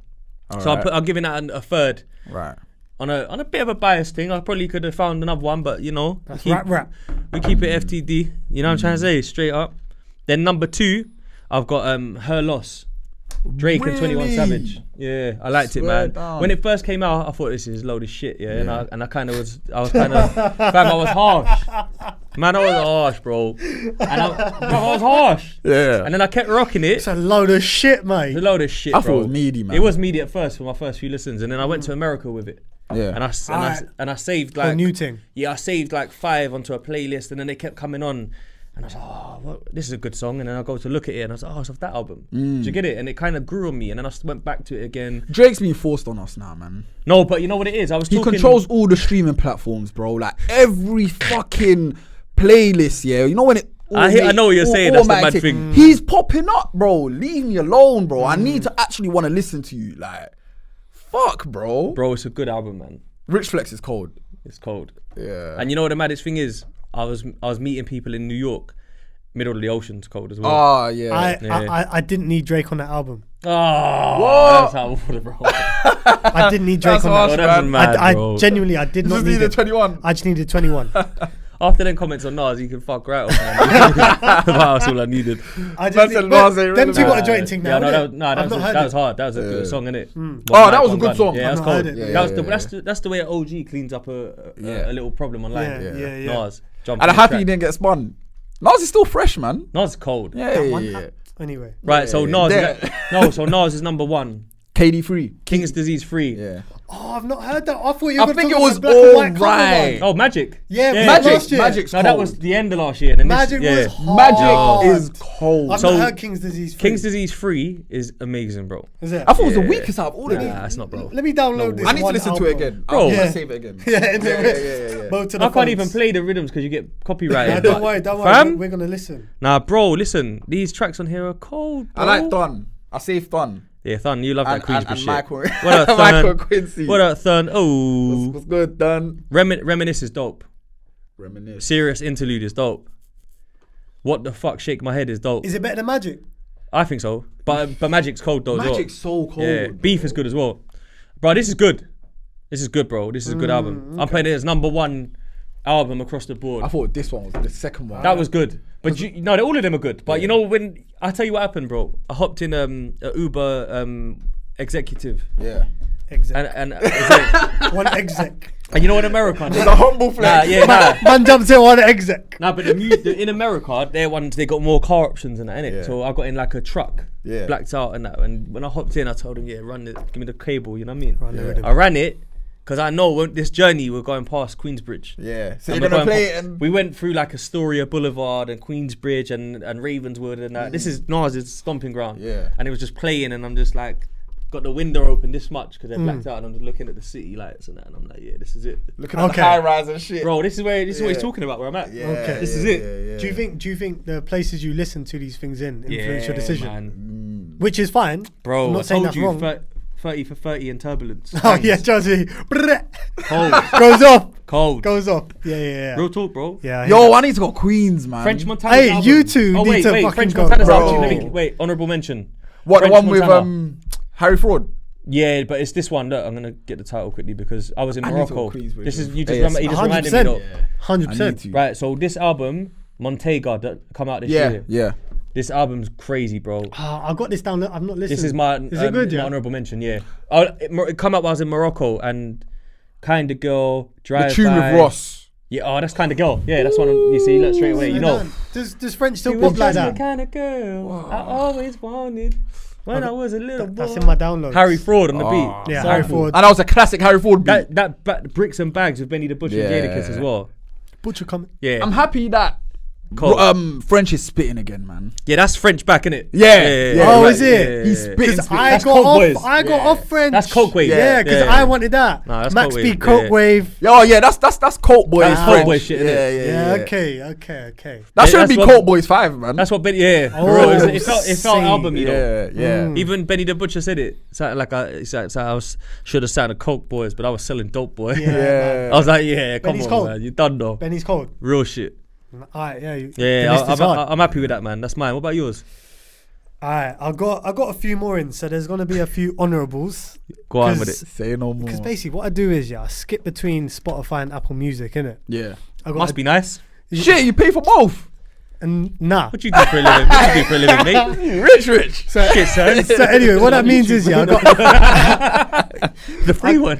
So I'm giving that a third. Right. On a bit of a biased thing, I probably could have found another one, but you know, That's we rap. we keep it FTD. You know what I'm trying to say? Straight up. Then number 2, I've got Her Loss. Drake and 21 Really? Savage. Yeah, I liked it, Swear man. down. When it first came out, I thought this is a load of shit, yeah. And I kind of was, I was harsh. Man, I was harsh, bro. I was harsh. Yeah. And then I kept rocking it. It's a load of shit, mate. It's a load of shit, I bro. thought it was meaty, man. It was meaty at first for my first few listens, and then I went to America with it. Yeah. And I saved For like new thing. Yeah, I saved like 5 onto a playlist, and then they kept coming on, and I was like, oh, what? This is a good song. And then I go to look at it, and I was like, oh, it's off that album. Do you get it? And it kind of grew on me, and then I went back to it again. Drake's being forced on us now, man. No, but you know what it is? I was He talking. controls all the streaming platforms, bro. Like every fucking playlist, yeah. You know when it. I know what you're saying, that's the mad automatic- thing. He's popping up, bro. Leave me alone, bro. I need to actually want to listen to you. Like, fuck, bro. Bro, it's a good album, man. Rich Flex is cold. It's cold. Yeah. And you know what the maddest thing is? I was meeting people in New York. Middle of the Ocean's cold as well. Oh yeah. I didn't need Drake on that album. Oh, that's how I bro. I didn't need Drake That's on harsh, that. That's mad, I bro. genuinely, I did not Just need needed it. 21. I just needed 21. After them comments on Nas, you can fuck right off, man. That's all I needed. I just That's need, a Nas ain't them two relevant. got a joint thing now. Yeah, no, innit? that I've not heard was it. hard. That was a good song, innit? Oh, that was a good song. Yeah, that's I've not heard cold. it. That's the way an OG cleans up a little problem online. Yeah. Nas, jump And on I'm the happy track. he didn't get spun. Nas is still fresh, man. Nas is cold. Yeah. Anyway. Right, so Nas, so Nas is number 1. KD free. King's Disease free. Yeah. Oh, I've not heard that. I thought you were I going think to it talk was about the black and white cover alright. one. Oh, Magic. Yeah, Magic. last year. Magic's No, cold. that was the end of last year. Then Magic was hard. Magic is cold. I've So- not heard King's Disease free. King's Disease free is amazing, bro. Is it? I thought it was the weakest out of all of Nah, them. it's not, bro. Let me download this I need to one listen to album. it again. Bro. I want Yeah. to save it again. Yeah. Both to the I can't even phones. play the rhythms because you get Nah, copyrighted. don't worry. Fam? We're going to listen. Nah, bro, listen. These tracks on here are cold, bro. I like Thun. I saved Thun. Yeah, Thun, you love that Queensbridge And shit. Michael. What up, Thun? Michael Quincy. What up, Thun? Oh. What's good, Thun? Reminisce is dope. Reminisce. Serious Interlude is dope. What the fuck, Shake My Head is dope. Is it better than Magic? I think so. But Magic's cold though Magic's as so well. cold. Yeah, Beef is good as well. Bro, this is good. This is good, bro. This is a good album. I'm playing it as number 1 album across the board. I thought this one was the second one. That was good. But no, all of them are good. But you know, when I tell you what happened, bro, I hopped in a Uber executive Yeah. Exec. and exec. One exec. And you know, in America, There's a humble flex. Man jumps in on the exec. But in America, they got more car options and that, innit? Yeah. So I got in like a truck, Yeah. blacked out and that. And when I hopped in, I told him, run it, give me the cable, you know what I mean? Run it with him. I ran it because I know when this journey we're going past Queensbridge. Yeah. So And you're we're gonna going play it and we went through like Astoria Boulevard and Queensbridge and Ravenswood and that. This is Nas' stomping ground. Yeah. And it was just playing and I'm just like, got the window open this much because they're blacked out and I'm just looking at the city lights and that and I'm like, yeah, this is it. looking at Okay. the high rise and shit. Bro, this is what he's Yeah. talking about where I'm at. Yeah, Okay. This is it. Yeah. Do you think the places you listen to these things in influence your decision? Man. Which is fine. Bro, I'm not I saying told that's you, wrong. 30 for 30 in turbulence. Oh yeah, Josie. Cold. Goes off. Cold. Goes off. Yeah. Real talk, bro. Yeah. I Yo, hear I need to go Queens, man. French Montana's Hey, album. you two Oh, need wait, to wait, fucking French go. Montana's Bro. album. Let me, wait, honourable mention. What, the French one with Montana. Harry Fraud? Yeah, but it's this one. Look, I'm gonna get the title quickly because I was in I need to Morocco. go Queens version. This is you just Yes. remember. You just reminded me 100%. though. I need 100%. to. Right. So this album, Montega, that come out this Yeah, year. yeah. This album's crazy, bro. I got this down. I'm not listening. This is my Is it good? my Yeah. honourable mention. Yeah. It come out while I was in Morocco and Kinda Girl, Drive The tune By. with Ross. Yeah. Oh, that's Kinda Girl. Yeah, that's one. You see, look straight away. You know. Does French still She pop was like just that? the kind of girl I always wanted when I was a little boy. That's in my downloads. Harry Fraud on the beat. Yeah, Sample. Harry Fraud. And that was a classic Harry Fraud beat. That Bricks and Bags with Benny the Butcher and Yeah. Jadakiss as well. Butcher coming. Yeah. I'm happy that Cold. French is spitting again, man. Yeah, that's French back, innit? Yeah. Oh, right. is it? He's spitting. I That's got Coke off. Boys. I got off French. That's Coke Wave. Yeah, because Yeah. I wanted that. Nah, that's Max Coke B, Wave. Coke Yeah. Wave. Oh yeah, that's Colt Boys. That's French. Colt Boys shit, innit? Yeah. Okay. That should that's be what- Colt Boys 5, man. That's what Benny. Yeah. Oh, Bro, it felt same. album, you know. yeah. Even Benny the Butcher said it. Sounded like I should have sounded Coke Boys, but I was selling Dope Boy. Yeah. I was like, yeah, come Benny's on, cold. man, you done though. Benny's cold. Real shit. Alright, yeah. Yeah, the list is hard. I'm happy with that, man. That's mine. What about yours? Alright, I got a few more in, so there's gonna be a few honourables. Go on with it. Say no more. Because basically, what I do is I skip between Spotify and Apple Music, innit? Yeah. I got Must be nice. Shit, you pay for both. and nah. What you do for a living? What you do for a living, mate? Rich. So, Shit, son. so anyway, what that means is I got The free one.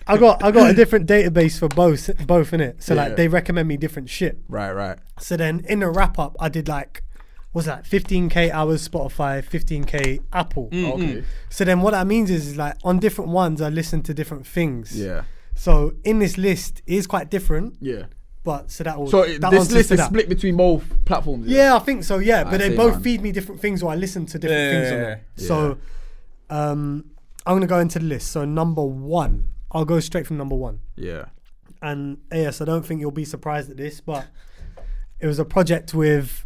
I got a different database for both innit? So Yeah. like they recommend me different shit. Right. So then in the wrap up, I did like, what's that? 15k hours Spotify, 15k Apple. Okay. So then what that means is like on different ones, I listen to different things. Yeah. So in this list it is quite different, Yeah. but so that will. So that this answers list to is that. split between both platforms. Yeah, I think so. Yeah, but I they see, both man. feed me different things, or I listen to different things on it. Yeah. So, I'm gonna go into the list. So number one, I'll go straight from number one. Yeah. And yes, I don't think you'll be surprised at this, but it was a project with.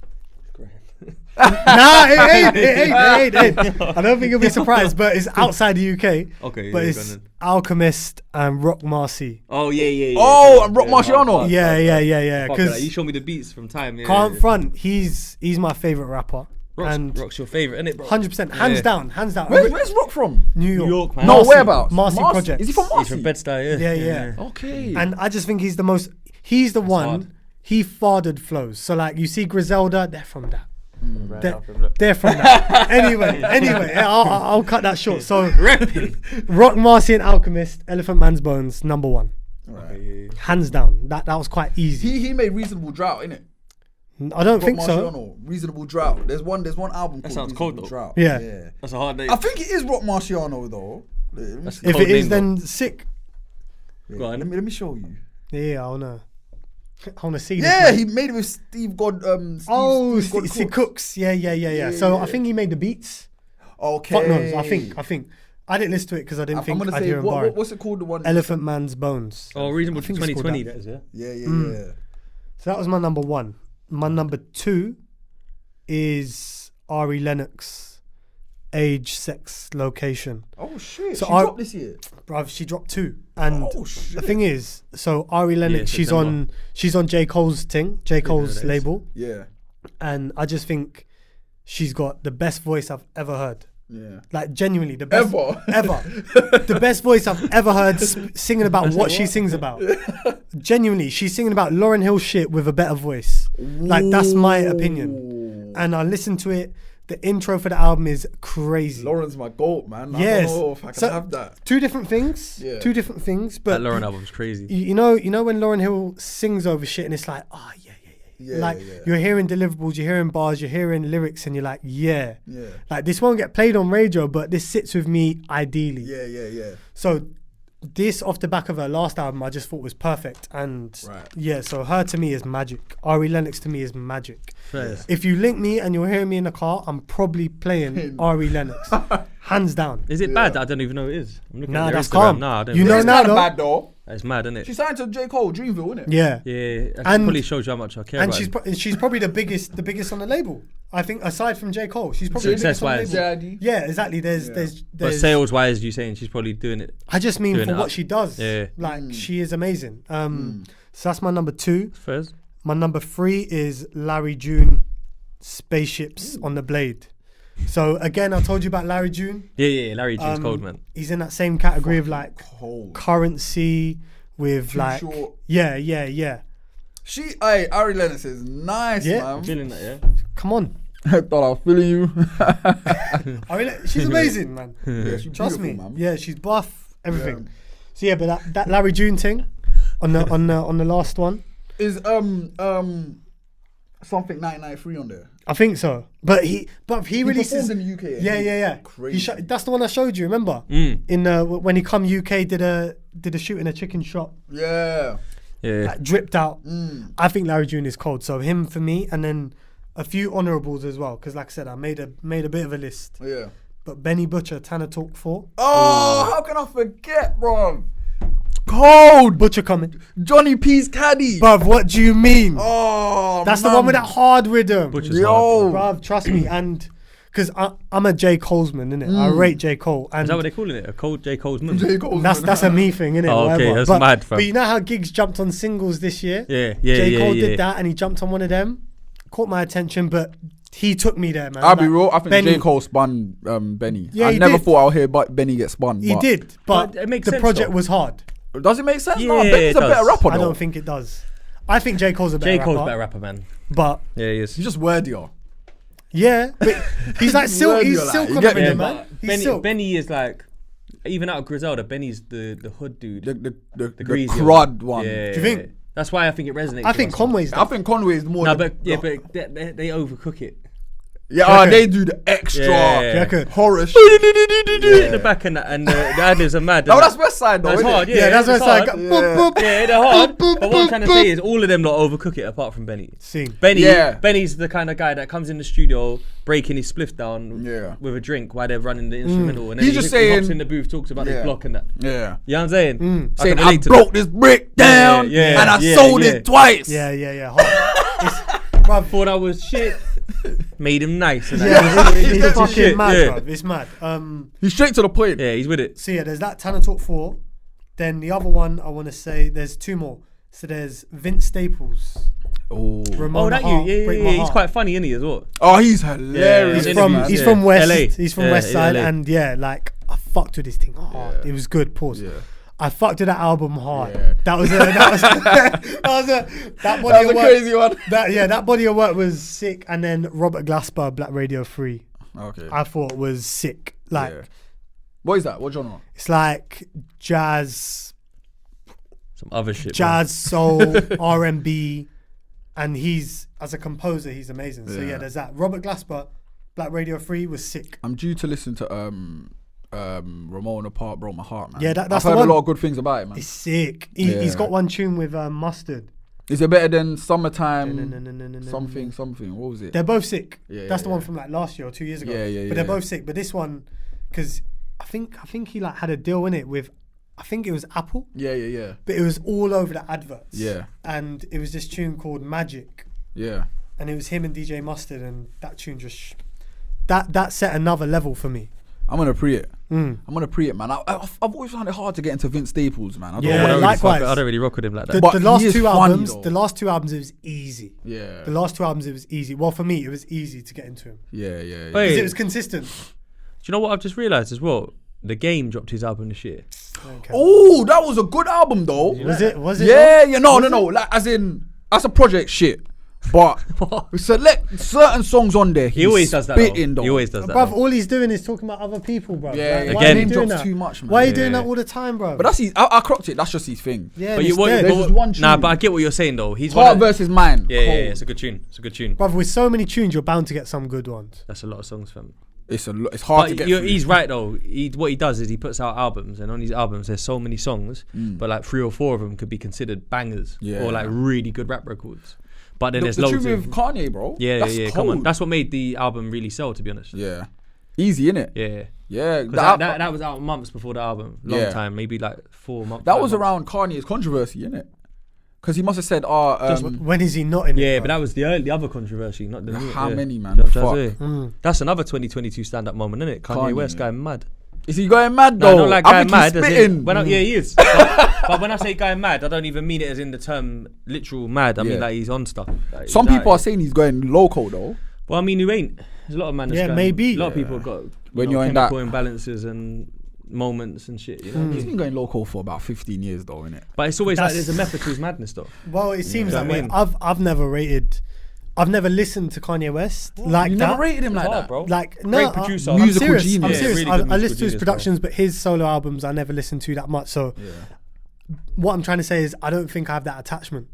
Nah, it ain't. I don't think you'll be surprised, but it's outside the UK. Okay. But yeah, it's go on then. Alchemist and Rock Marcy. Oh yeah. Oh, and Rock Marciano. Yeah. Fuck that. Because You show me the beats from time. Yeah, can't front, he's my favorite rapper. And Rock's your favorite, isn't it, bro? 100%, hands Yeah. down. Where's Rock from? New York. New York, man. No, Marcy. whereabouts? Marcy Project. Is he from He's Marcy? from Bed-Stuy, Yeah. Okay. And I just think he's the one. hard. He fathered flows. So like you see Griselda, they're from that. Right They're, after, look. they're from that. anyway, I'll cut that short. So Rock Marcy and Alchemist, Elephant Man's Bones, number one, Right. hands down. That was quite easy. He made Reasonable Drought, innit? I don't Rock think so. Marciano, Reasonable Drought. There's one album called sounds cold, Reasonable though. Drought. Yeah. That's a hard name. I think it is Rock Marciano though. That's If cold it is, name, then sick. Go on. Let me show you. Yeah, I wanna see this. Yeah, man. he made it with Steve God. Steve Cooks. Yeah. So I think he made the beats. Okay. Fuck knows. I think. I didn't listen to it because I didn't I'm think gonna I'd say hear him bar. what's it called? The one. Elephant Man's Bones. Oh, reasonable I think it's called 2020. that. That is, yeah. Yeah. So that was my number one. My number two is Ari Lennox, Age, Sex, Location. Oh shit! So she I- dropped this year. Bruv, she dropped two. And Oh, shit. the thing is, so Ari Lennox, Yeah, she's on J. Cole's thing, J. Cole's that is. label. Yeah. And I just think she's got the best voice I've ever heard. Yeah. Like genuinely the best Ever. the best voice I've ever heard singing about what she sings about. Genuinely, she's singing about Lauryn Hill shit with a better voice. Like that's my opinion. And I listened to it. The intro for the album is crazy. Lauren's my goat, man. Yes. I don't know if I can have that. Two different things. Yeah. Two different things. But That Lauren album's crazy. you know when Lauryn Hill sings over shit and it's like, oh yeah. Yeah, Like yeah. you're hearing deliverables, you're hearing bars, you're hearing lyrics, and you're like, yeah. Like this won't get played on radio, but this sits with me ideally. Yeah. So this off the back of her last album, I just thought was perfect. And yeah, so her to me is magic. Ari Lennox to me is magic. Yes. If you link me and you're hearing me in the car, I'm probably playing Ari Lennox, hands down. Is it bad? I don't even know it is. I'm looking Nah, at their that's Instagram. calm. Nah, I don't You know It's now kind though. of bad though. It's mad, isn't it? She signed to J. Cole, Dreamville, innit? Yeah. Yeah, that And- probably shows you how much I care And about she's probably the biggest on the label. I think aside from J. Cole, she's probably the biggest on the Success-wise. label. Yeah, exactly. There's But sales-wise, you saying she's probably doing it. I just mean doing for it what up. she does. Yeah. Like she is amazing. So that's my number 2. First. My number 3 is Larry June, Spaceships on the Blade. So again, I told you about Larry June. Yeah, Larry June's cold, man. He's in that same category of like Cold. currency with Too like short. yeah. Ari Lennox is nice, Yeah. man. Feeling that, yeah? Come on. I thought I was feeling you. I mean, she's amazing, man. Yeah, she's Trust me. beautiful, man. Yeah, she's buff, everything. So yeah, but that Larry June thing on the last one, Is something 1993 on there? I think so. But he releases performed in the UK. Yeah. Crazy. That's the one I showed you. Remember? In when he come UK, did a shoot in a chicken shop, Yeah. Yeah. like, dripped out. I think Larry June is cold. So him for me, and then a few honourables as well. Because like I said, I made a bit of a list. Yeah. But Benny Butcher, Tanner Talk 4. Oh, how can I forget, bro? Cold. Butcher coming. Johnny P's caddy. Bruv, what do you mean? Oh, That's man. the one with that hard rhythm. Butcher's Yo. hard. Bruv, trust me. And because I'm a J. Colesman, innit? I rate J. Cole. And Is that what they're calling it? A cold J. Cole's man? J. Cole's that's a me thing, innit? Oh, okay, Whatever. that's but, mad, fam. But you know how Gigs jumped on singles this year? Yeah. J. Cole did that and he jumped on one of them. Caught my attention, but he took me there, man. I'll be Like, real. I think Benny- J. Cole spun Benny. Yeah, I he never did. thought I'll hear Benny get spun. He did, but But it makes the sense, project though. was hard. Does it make sense? Yeah, no, Benny's it a better does. rapper, I though. don't think it does. I think J. Cole's a better J. rapper. Cole's a better rapper, man. But Yeah, he is. He's just wordier. yeah, but he's like silk. Word He's you're like, silk you on get the me? rhythm, Yeah, man. but He's silk. Benny is like, even out of Griselda, Benny's the hood dude. The greasy crud one. Yeah. Do you think? That's why I think it resonates. I think with us. Conway's. I think Conway is more. No, the- but they overcook it. Yeah, they do the extra Yeah. Reckon. horror shit. In the back and the ad-libs are mad. Oh, that's West Side though. That's isn't hard, it? yeah. That's what it's it's like. hard. Boop, boop. Yeah, they're hard. But what I'm trying to say is all of them lot overcook it apart from Benny. Sing. Benny's the kind of guy that comes in the studio breaking his spliff down with a drink while they're running the instrumental. And then He's he just hops saying- in the booth, talks about Yeah. his block and that. Yeah. You know what I'm saying? Saying can I relate to broke that. this brick down Yeah, and I yeah, sold yeah. it twice. Yeah. Bruv, Thought I was shit. Made him nice. And it's that. fucking Shit, mad, yeah. bruv. It's mad. He's straight to the point. Yeah, he's with it. So yeah, there's that Tanner Talk 4. Then the other one I want to say, there's 2 more. So there's Vince Staples. Oh, Ramona That Hart, you? Break Yeah, My he's Heart. quite funny, isn't he, as well? oh, he's hilarious. He's Yeah, from man. he's Yeah. from West. LA. He's from Yeah, West Side, LA. and yeah, like I fucked with this thing hard. Yeah. It was good. Pause. Yeah. I fucked with that album hard. Yeah. That was that body That was of a work. crazy one. That body of work was sick. And then Robert Glasper, Black Radio 3, Okay. I thought was sick. Like Yeah. What is that? What genre? it's like jazz, Some other shit. soul, R&B, and he's as a composer, he's amazing. So Yeah. yeah, there's that. Robert Glasper, Black Radio 3 was sick. I'm due to listen to Ramona Park Broke My Heart, man. Yeah, that's I've the heard one. a lot of good things about it, man. It's sick. He's Yeah. got one tune with Mustard. Is it better than Summertime? No. Something. What was it? They're both sick. Yeah, That's the yeah. one from like last year or 2 years ago. Yeah, But they're both sick. But this one, because I think he like had a deal in it with, I think it was Apple, Yeah. but it was all over the adverts. Yeah. And it was this tune called Magic, Yeah. and it was him and DJ Mustard, and that tune just that set another level for me. I'm gonna pre it. Mm. I'm gonna pre it, man. I've always found it hard to get into Vince Staples, man. I don't Yeah, know what it is. likewise. I don't really rock with him like that. The But last he is two funny, albums, though. the last 2 albums, it was easy. Yeah. The last 2 albums, it was easy. Well, for me, it was easy to get into him Yeah. Wait. because it was consistent. Do you know what I've just realised as well? The Game dropped his album this year. Okay. Oh, that was a good album though. Was it? Yeah. No. Like as in, that's a project shit. But we select certain songs on there. He always does that. Spitting, He always does that. Bruv, though. all he's doing is talking about other people, bruv. Yeah, Like, why are again, you doing drops that? too much, man. Why are you Yeah. doing that all the time, bro? But that's his. I cropped it. That's just his thing. yeah, But it's you dead. There's just one Nah, tune. but I get what you're saying though. He's Heart one of- versus Mine. Yeah, Cold. it's a good tune. It's a good tune. Bruv, with so many tunes, you're bound to get some good ones. That's a lot of songs, fam. It's hard to But get. you're, through. he's right though. What he does is he puts out albums, and on these albums there's so many songs, but like 3 or 4 of them could be considered bangers Yeah. or like really good rap records. But then there's the loads tune of with Kanye, bro. yeah, That's yeah. Come on, cold. that's what made the album really sell, to be honest. Yeah, easy innit? Yeah. Yeah, 'Cause that was out months before the album. Long Yeah. time, maybe like 4 months. that 5 was months. around Kanye's controversy, innit? Because he must have said, When is he not in it? Yeah, bruv? but that was the other controversy, not the new. How yeah. many, man? Do you know what I'm Fuck. trying to say? That's another 2022 stand-up moment, isn't it? Kanye West going mad. Is he going mad No, though? not like I going think mad. he's As in, spitting. yeah, he is. But when I say going mad, I don't even mean it as in the term literal mad. I Yeah. mean like he's on stuff. Like, Some he's people out are saying he's going loco though. Well, I mean, who ain't? There's a lot of man. That's Yeah, going, maybe. A lot of people have got When you're in that- chemical imbalances and moments and shit. You know what I He's mean? been going loco for about 15 years though, innit? But it's always like That's- there's a method to his madness, though. Well, it seems Yeah. that Do you way. know what I've never rated. I've never listened to Kanye West like You that. never rated him like Hard, that, bro. Like no, Great producer. I'm Musical serious. genius. I'm Yeah, serious. really I good musical listen to his genius, productions, but his solo albums I never listened to that much. So what I'm trying to say is I don't think I have that attachment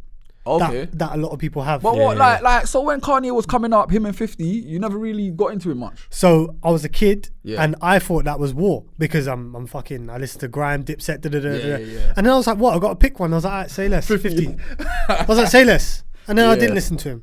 Okay. that a lot of people have. But Yeah, what, yeah. like, so when Kanye was coming up, him and 50, you never really got into it much. So I was a kid Yeah. and I thought that was war because I'm fucking. I listened to grime, Dipset, yeah. and then I was like, what? I got to pick one. I was like, all right, say less, 50. I was like, say less, and then I Yeah. didn't listen to him.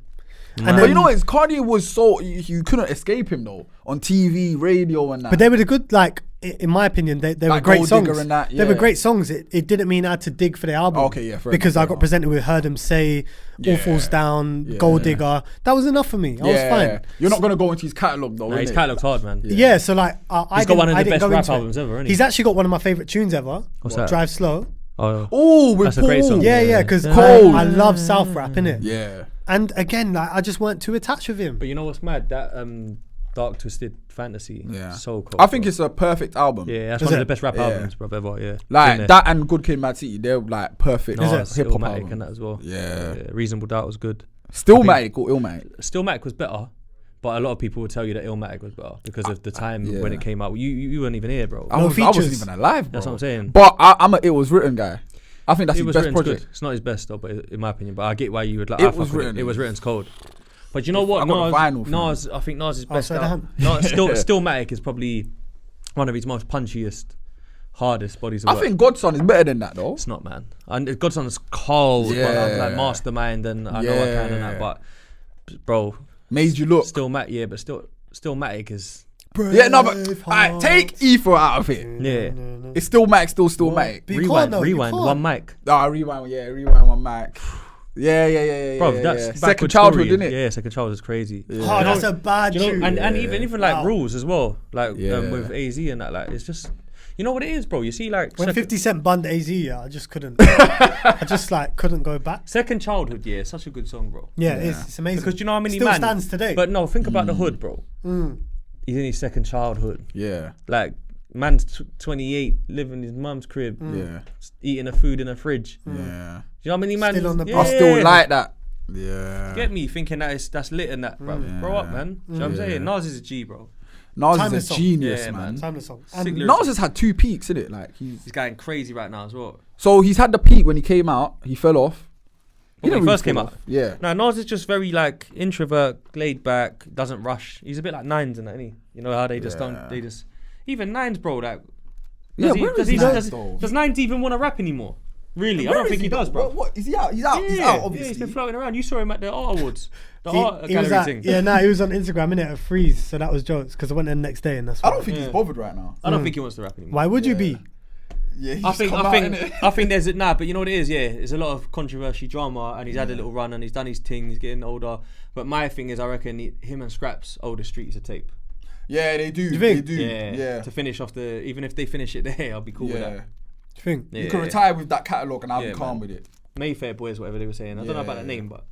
And But then, you know what? Kanye was so you couldn't escape him though on TV, radio, and that. but they were the good. Like in my opinion, they were Like great Gold songs. Digger and that, They were yeah. great songs. It didn't mean I had to dig for the album. Okay, yeah, fair because enough, I fair got presented with Heard 'Em Say, All Falls Down, Gold Digger. That was enough for me. I was fine. You're not gonna go into his catalog though. Nah, his innit? catalog's hard, man. Yeah, so like I He's got one of I the didn't best go rap into it. albums ever, isn't he? He's actually got one of my favorite tunes ever. What's that? Drive Slow. Oh, Oh, with That's a great Paul. song. Yeah, because Cold. I love South rap, innit? Yeah. And again, like I just weren't too attached with him. but you know what's mad? That Dark Twisted Fantasy. Yeah. So cool. I think bro. it's a perfect album. Yeah, that's Is one of it? the best rap Yeah. albums, bro, ever. Yeah. Been Like there. that and Good Kid, Mad City, they're like perfect Nas, hip hop Illmatic albums. and that as well. Yeah. Reasonable Doubt was good. Stillmatic or Illmatic? Stillmatic was better, but a lot of people would tell you that Illmatic was better because of the time yeah. when it came out. You weren't even here, bro. I wasn't features. even alive, bro. That's what I'm saying. But I'm a It Was Written guy. I think that's It his was best written's project. good. It's not his best though, but in my opinion. But I get why you would like. It I Was fuck with Written It was is- written's cold. But you know what? I got a vinyl Nas, from I think Nas' best. so album. damn. Stillmatic is probably one of his most punchiest, hardest bodies of I work. think Godson is better than that though. It's not, man. And Godson's cold, but Yeah. like Mastermind, and I know I can and that, but bro, Made you look. Stillmatic, yeah, but Stillmatic is Yeah, no, but alright, take Ether out of it. yeah. It's Stillmatic, still Stillmatic. But you can't, though, you Rewind, can't. one mic. Rewind one mic. Yeah. Bro, yeah, that's yeah. backward Second childhood, story. innit? Yeah, Second Childhood is crazy. Oh, that's a bad Do you tune. know, and even like Wow. Rules as well, like Yeah. with AZ and that, like it's just, you know what it is, bro. You see, like When 50 Cent banned AZ, yeah, I just couldn't. I just like couldn't go back. Second Childhood, yeah, such a good song, bro. Yeah, it's amazing. Because do you know how many Still man stands today. But no, think about the hood, bro. Mm. He's in his second childhood. Yeah. Like man's 28, living in his mum's crib, Yeah. eating the food in the fridge. Yeah. Do you know how many man? Still on the yeah. I still like that. Yeah. Get me thinking that's lit in that, bro. Grow up, man. Do you know what I'm saying? Nas is a G, bro. Nas Timeless is a song. genius, Yeah, man. Timeless song. Sick And lyrics. Nas has had 2 peaks, innit? Like He's going crazy right now as well. so he's had the peak when he came out. He fell off. When he didn't first fall came off. out. Yeah. No, Nas is just very like introvert, laid back, doesn't rush. He's a bit like Nines and that, isn't he? You know how they just don't, they just, even Nines, bro, like, Yeah, where is Nines, though? does Nines even want to rap anymore? Really? I don't think he does, bro. What? Is he out? He's out. He's Yeah, out, yeah, obviously. he's been floating around. You saw him at the Art Awards. The art he was gallery at, thing. yeah, nah, he was on Instagram, innit, at Freeze, so that was jokes, because I went there the next day and that's I why. don't think he's bothered right now. I don't think he wants to rap anymore. Why would you be? Yeah, I think there's but you know what it is, yeah. There's a lot of controversy, drama, and he's had a little run and he's done his thing. He's getting older. But my thing is, I reckon him and Scraps owe the streets a tape. Yeah, they do. you They think? do. Yeah. To finish off even if they finish it there, I'll be cool with Yeah. that. Do you think? Yeah. You can retire with that catalogue and I'll Yeah, be calm man. with it. Mayfair Boys, whatever they were saying. I don't know about that Yeah. name, but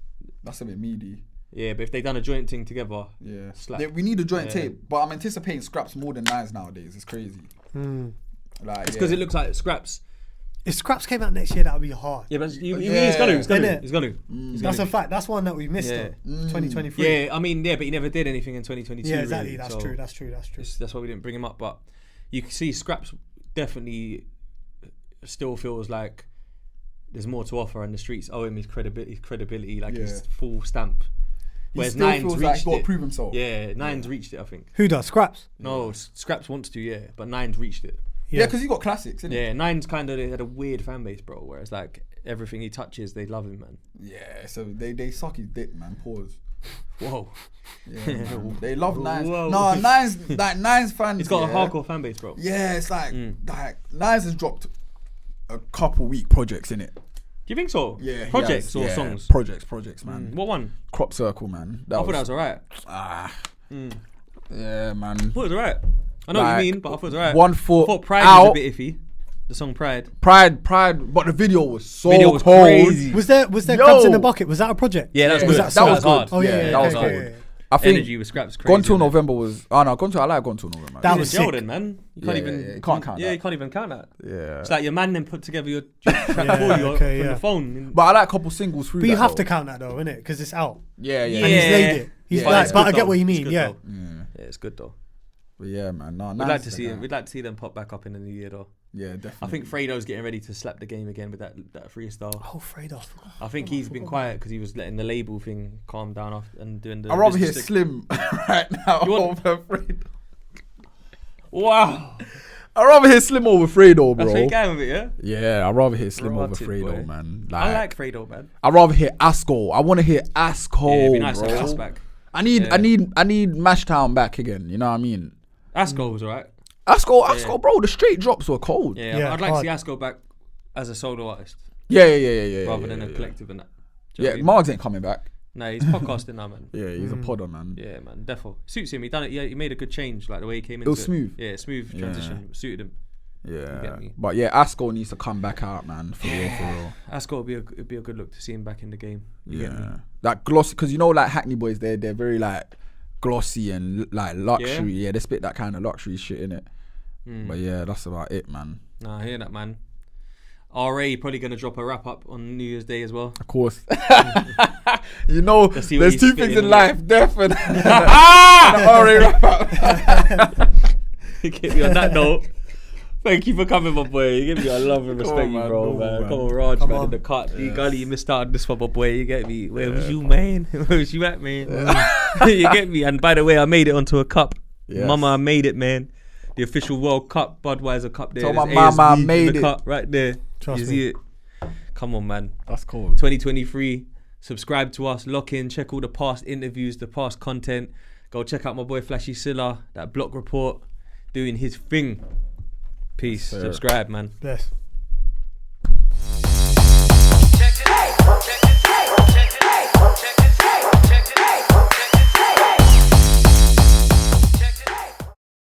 That's a bit meaty. yeah. But if they done a joint thing together, Yeah. slap. We need a joint Yeah. tape, but I'm anticipating Scraps more than Nines nowadays. It's crazy. Like, It's because it looks like Scraps. If Scraps came out next year, that would be hard. Yeah, but he's gonna. Innit? He's gonna. That's a fact. That's one that we missed. Yeah. 2023. Yeah, I mean, yeah, but he never did anything in 2022. Yeah, exactly. Really, That's so true. That's true. That's why we didn't bring him up. But you can see Scraps definitely still feels like there's more to offer, and the streets owe him his credibility, like his full stamp. Whereas Nine's reached got to it. prove himself. Yeah, Nine's reached it, I think. Who does? Scraps? No, Scraps wants to, yeah, but Nine's reached it. Yeah, because he got classics, innit? Yeah, Nine's kind of had a weird fan base, bro. Whereas like everything he touches, they love him, man. Yeah, so they suck his dick, man. Pause. Whoa. Yeah, man. They love Nines. Whoa. No, Nines fans. He's got a hardcore fan base, bro. Yeah, it's like Nines has dropped a couple weak projects in it. Do you think so? Yeah, projects or songs? Projects, man. What one? Crop Circle, man. I thought that was alright. Yeah, man. I thought it was alright. I know what you mean, but I thought it was alright. 1 foot I thought Pride out. was a bit iffy. The song Pride. Pride, but the video was so cold. Crazy. Was there Crabs in the Bucket? Was that a project? Yeah, that was good. Was that was hard. good. Oh yeah, that was okay, hard. yeah. I think Energy with Scraps crazy. Gone Till November was. Oh no, I like Gone Till November. That That was was Jordan, sick. man. You can't even. You can't count Yeah, that. you can't even count that. Yeah. It's like your man then put together your track for you okay, from yeah. the phone. But I like a couple singles through. But you that, have though. to count that though, innit? Because it's out. Yeah. And he's laid it. He's Yeah. like, It's but good I get though. what you It's mean. good Yeah. though. Yeah, it's good though. But yeah, man. No, We'd like to see him. We'd like to see them pop back up in the new year though. Yeah, definitely. I think Fredo's getting ready to slap the game again with that freestyle. Oh, Fredo. I think he's been quiet because he was letting the label thing calm down after and doing the. I'd rather hear business Slim right now over Fredo. Wow, I'd rather hear Slim over Fredo, that's bro. where you going with it, yeah. Yeah, I'd rather hear Slim over Rotted, Fredo, boy. man. I like Fredo, man. I'd rather hear Asco. I want to hear Asco, Yeah, it'd be nice bro. to have us back. I need Yeah. Mashtown back again. You know what I mean? Asco was alright. Asco, bro. The straight drops were cold. Yeah, Yeah, I'd like hard. to see Asco back as a solo artist Yeah. rather than a collective and that. Do you know what I mean? Margs ain't coming back. No, he's podcasting now, man. Yeah, he's a podder, man. Yeah, man, defo suits him. He done it. Yeah, he made a good change, like the way he came into was smooth. Yeah, smooth transition suited him. Yeah, get me? but yeah, Asco needs to come back out, man. For real. Asco would be a good look to see him back in the game. You get me? Yeah, that glossy, because you know, like Hackney boys, they're very like glossy and like luxury. Yeah, they spit that kind of luxury shit in it. But yeah, that's about it, man. Nah, I hear that, man. RA probably gonna drop a wrap up on New Year's Day as well. Of course. You know, Let's see what there's he's two spitting things in on life: death and already wrap up. Get me on that note. Thank you for coming, my boy. You give me a love and respect, man, bro, no, man. man. Come on, Raj, Come man, on. in the cut. The gully, you missed out on this one, my boy. You get me? Where was you, man? Where was you at, man? You get me? And by the way, I made it onto a cup. Yes. Mama, I made it, man. The official World Cup, Budweiser Cup there. Tell There's my mama I ASB in made the it. cup right there. Trust you me. see it? Come on, man. That's cool. 2023. Subscribe to us. Lock in. Check all the past interviews, the past content. Go check out my boy Flashy Sillah. That block report. Doing his thing. Peace. Sir. Subscribe, man. Bless.